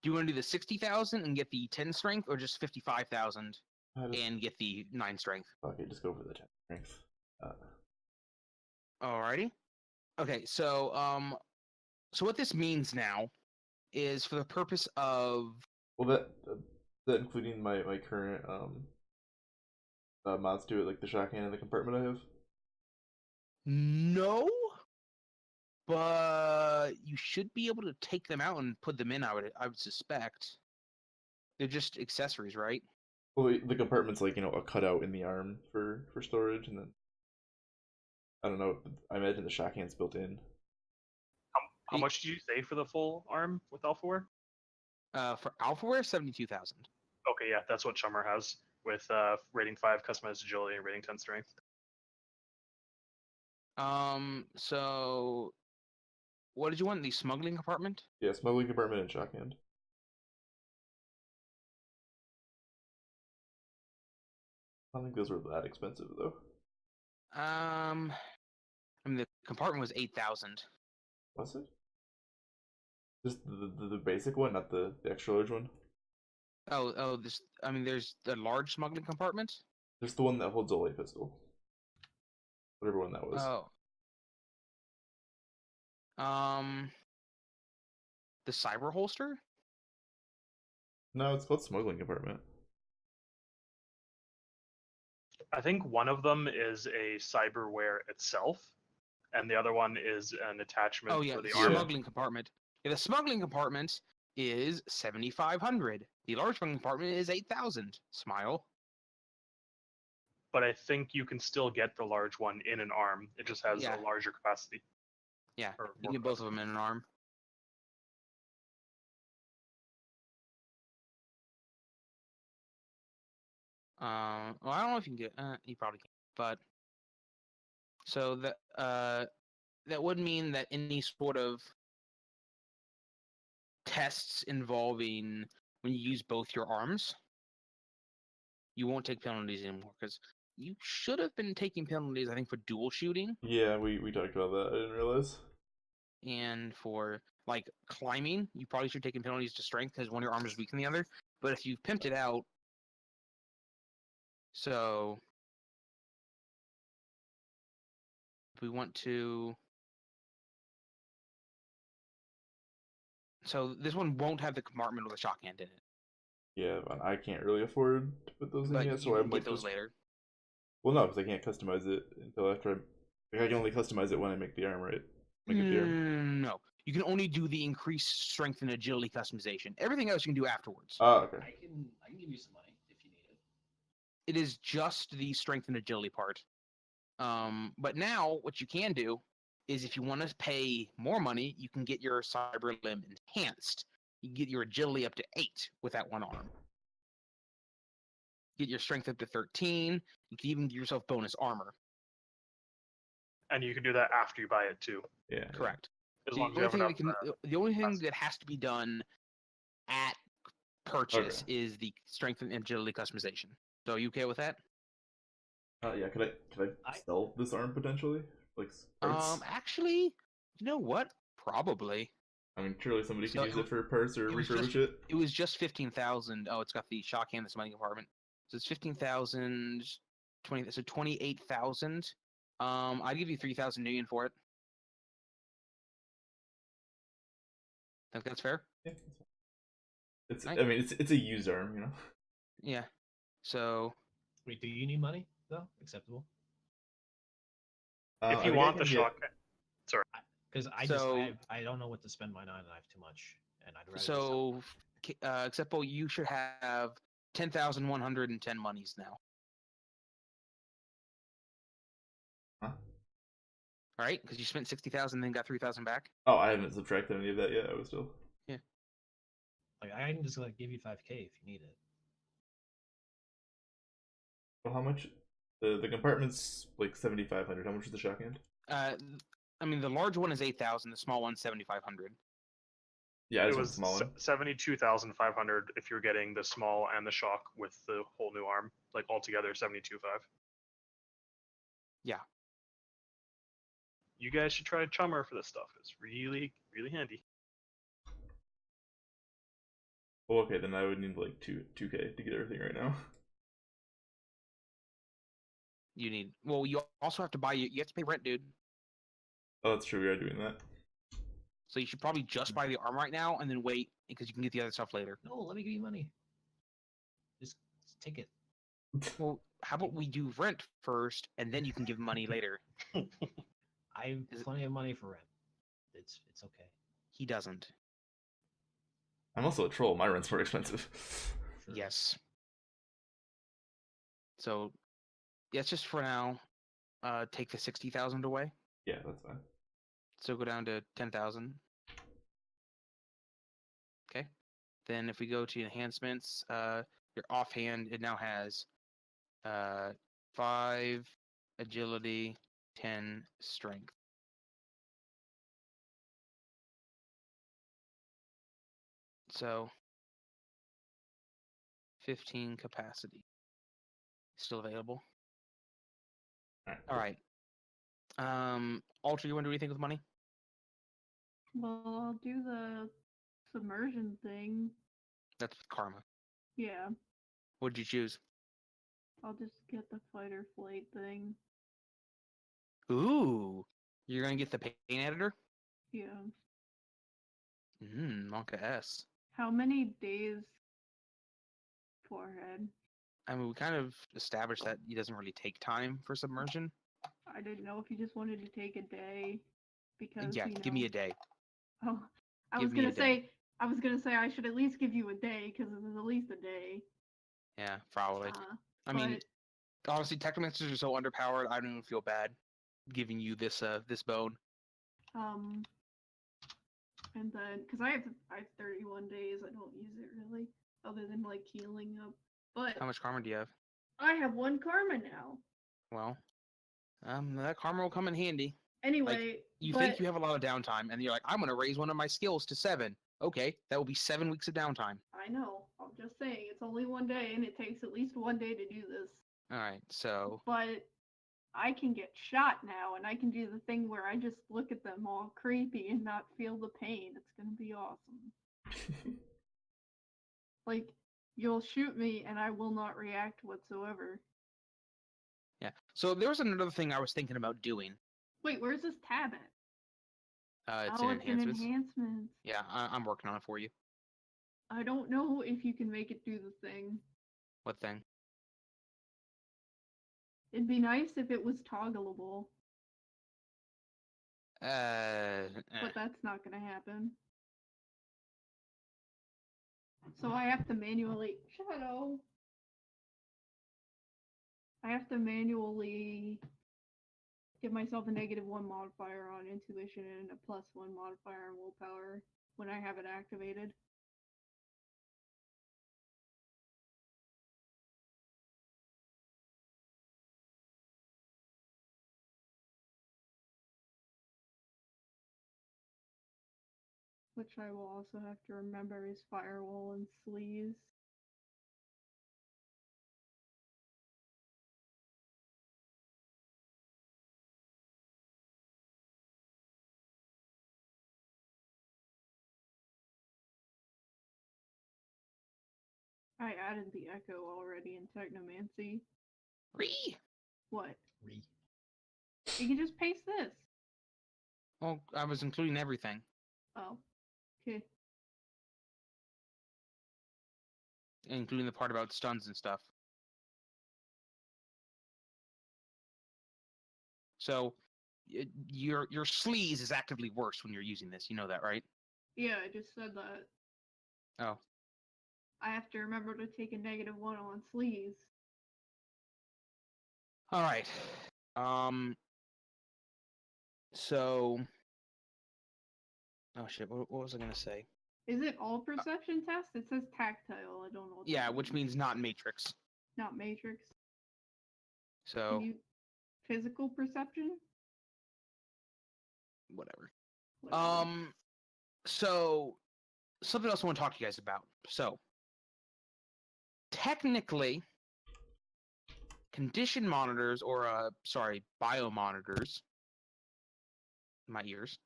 Do you want to do the 60,000 and get the 10 strength, or just 55,000 and get the 9 strength? Okay, just go for the 10 strength. Alrighty. Okay, so so what this means now is for the purpose of Well, that including my current mods to it, like the shotgun and the compartment I have. no, but you should be able to take them out and put them in. I would suspect they're just accessories, right? Well, the compartment's like, a cutout in the arm for storage, and then I don't know. I imagine the shotgun's built in. How much did you say for the full arm with Alphaware? For Alphaware, 72,000. Okay, yeah, that's what Chummer has with rating 5 customized agility and rating 10 strength. So what did you want? The smuggling compartment? Yeah, smuggling compartment and shotgun. I don't think those were that expensive though. I mean the compartment was 8,000. Was it? Just the basic one, not the extra large one? Oh, there's the large smuggling compartment? Just the one that holds a light pistol. Whatever one that was. Oh. The cyber holster? No, it's called smuggling compartment. I think one of them is a cyberware itself, and the other one is an attachment Oh yeah, for the the arm. smuggling compartment. Yeah, the smuggling compartment is 7,500. The large smuggling compartment is 8,000. Smile. But I think you can still get the large one in an arm. It just has Yeah. a larger capacity. Yeah, Or you more can get both of capacity. them in an arm. Well, I don't know if you can get. You probably can, but so that would mean that any sort of tests involving when you use both your arms, you won't take penalties anymore because you should have been taking penalties, I think, for dual shooting Yeah, we talked about that. I didn't realize. and for like climbing. You probably should take penalties to strength because one of your arms is weaker than the other. But if you've pimped it out, so if we want to. So this one won't have the compartment with a shotgun in it. Yeah, but I can't really afford to put those in But yet, you so I can might get those just... later. Well, no, because I can't customize it until after I can only customize it when I make the arm, right? Make it the arm. No, you can only do the increased strength and agility customization. Everything else you can do afterwards. Ah, okay. I can give you some money if you need it. It is just the strength and agility part. But now what you can do is if you want to pay more money, you can get your cyber limb enhanced. You can get your agility up to 8 with that one arm. Get your strength up to 13. You can even give yourself bonus armor. And you can do that after you buy it too. Yeah. Correct. As The long as you only, have thing enough. the only thing that has to be done at purchase Okay. is the strength and agility customization. So are you okay with that? Yeah. Could I sell this arm potentially? Like parts? Actually, you know what? Probably. I mean, surely somebody So could use it for parts or it was refurbish just- it. It was just 15,000. Oh, it's got the shotgun, the smuggling compartment. So it's 15,000, 20. So 28,000. I'd give you 3,000 Nuyen for it. Think that's fair? Yeah. That's fine. It's. Right. I mean, it's a used arm, you know. Yeah. So Wait, do you need money though? Acceptable. If I you think I want the can get- shotgun, Because So- I don't know what to spend mine on, and I have too much, and I'd rather. just- So, Acceptable, you should have 10,110 monies now. Huh? All right, because you spent 60,000, then got 3,000 back. Oh, I haven't subtracted any of that yet. I was still. like I can just like give you 5K if you need it. Well, how much? The compartment's like 7,500. How much is the shotgun? I mean, the large one is 8,000. The small one's 7,500. Yeah, I It just want the was small one. 72,500 if you're getting the small and the shock with the whole new arm, like altogether 72,500. Yeah. You guys should try Chummer for this stuff. It's really, really handy. Oh, okay, then I would need like 2K to get everything right now. You need. Well, you also have to buy. You have to pay rent, dude. Oh, that's true. We are doing that. So you should probably just buy the arm right now and then wait because you can get the other stuff later. No, let me give you money. Just take it. Well, how about we do rent first and then you can give money later? I have plenty of money for rent. It's okay. He doesn't. I'm also a troll. My rent's more expensive. Sure. Yes. So, yeah, it's just for now. Take the 60,000 away. Yeah, that's fine. So go down to 10,000. Okay. Then if we go to enhancements, your offhand, it now has 5 agility, 10 strength. So 15 capacity. Still available. All right. Alter, you want to do anything with money? Well, I'll do the submersion thing. That's with karma. Yeah, What did you choose? I'll just get the fight or flight thing. Ooh, you're gonna get the paint editor? Yeah. Monka S. How many days forehead? I mean, we kind of established that he doesn't really take time for submersion. I didn't know if you just wanted to take a day because Yeah, you know. give me a day. Oh, I give was me a gonna day. say I should at least give you a day because it's at least a day. Yeah, probably. I But, mean, honestly, Technomancers are so underpowered. I don't even feel bad giving you this this bone. and then because I have 31 days, I don't use it really, other than like healing up. But How much karma do you have? I have 1 karma now. Well, that karma will come in handy. Anyway, You think you have a lot of downtime, and you're like, I'm gonna raise one of my skills to 7. Okay, that will be 7 weeks of downtime. I know. I'm just saying it's only 1 day, and it takes at least 1 day to do this. All right, so But I can get shot now, and I can do the thing where I just look at them all creepy and not feel the pain. It's gonna be awesome. Like, you'll shoot me, and I will not react whatsoever. yeah. So there was another thing I was thinking about doing. Wait, where's this tab at? It's Oh, in it's in enhancements. enhancements. Yeah, I'm working on it for you. I don't know if you can make it do the thing. What thing? It'd be nice if it was toggleable, but that's not gonna happen. So I have to manually I have to manually give myself a -1 modifier on intuition and a +1 modifier on willpower when I have it activated. Which I will also have to remember is firewall and sleaze. I added the echo already in Technomancy. What? Re. You can just paste this. Well, I was including everything, Oh. Okay. including the part about stuns and stuff. So, your sleaze is actively worse when you're using this. You know that, right? Yeah, I just said that. Oh. I have to remember to take a -1 on sleaze. All right. So. Oh shit! What was I gonna say? Is it all perception test? It says tactile. I don't know. What Yeah, that which means. means not matrix. Not matrix. So Physical perception? whatever. Whatever. So something else I want to talk to you guys about. So technically, condition monitors, or biomonitors, my ears,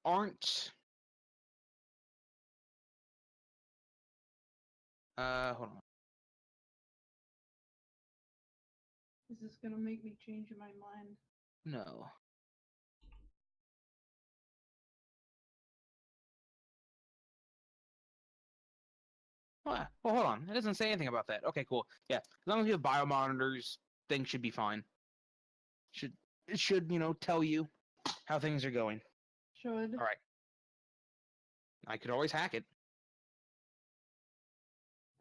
aren't. Hold on. Is this gonna make me change my mind? No. Well, hold on. It doesn't say anything about that. Okay, cool. Yeah, as long as you have biomonitors, things should be fine. It should tell you how things are going. Should. All right. I could always hack it.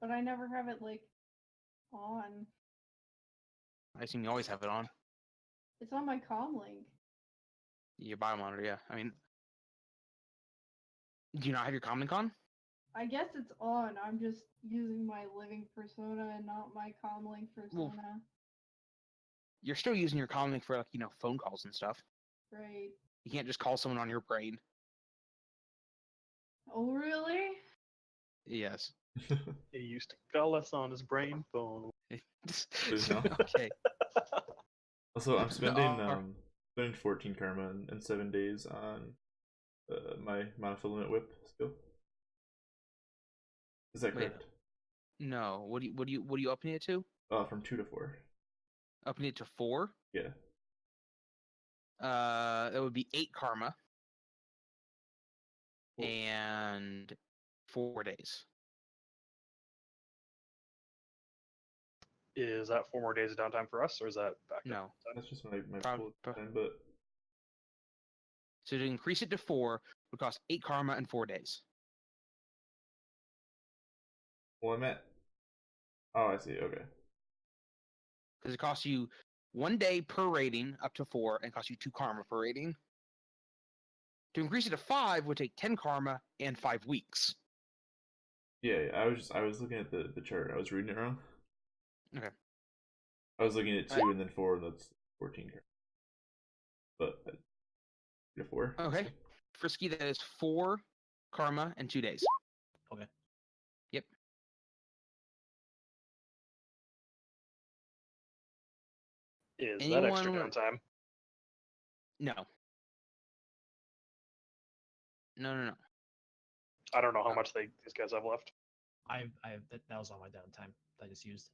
But I never have it like on. I assume you always have it on. It's on my comlink. Your biomonitor, yeah. I mean, do you not have your comlink on? I guess it's on. I'm just using my living persona and not my comlink persona. You're still using your comlink for phone calls and stuff. Right. You can't just call someone on your brain. Oh really? Yes. He used to call us on his brain phone. Okay. Also, I'm spending No, spending 14 karma in 7 days on my monofilament whip skill. Is that Wait. correct? No. What do you upping it to? From 2 to 4. Upping it to 4? Yeah. That would be 8 karma. Cool. And 4 days. Is that 4 more days of downtime for us, or is that back? No. That's just my Prob- full prob- time, but So to increase it to 4 would cost 8 karma and 4 days. well, I'm at. Oh, I see. Okay. Because it costs you 1 day per rating up to 4 and costs you 2 karma per rating. To increase it to 5 would take 10 karma and 5 weeks. Yeah, I was looking at the chart. I was reading it wrong. Okay. I was looking at 2 and then 4, and that's 14 karma. But 2 to 4. Okay. Frisky, that is 4 karma and 2 days. Okay. Yep. Is that extra Anyone- downtime? No. No. I don't know how much these guys have left. I that was all my downtime that I just used.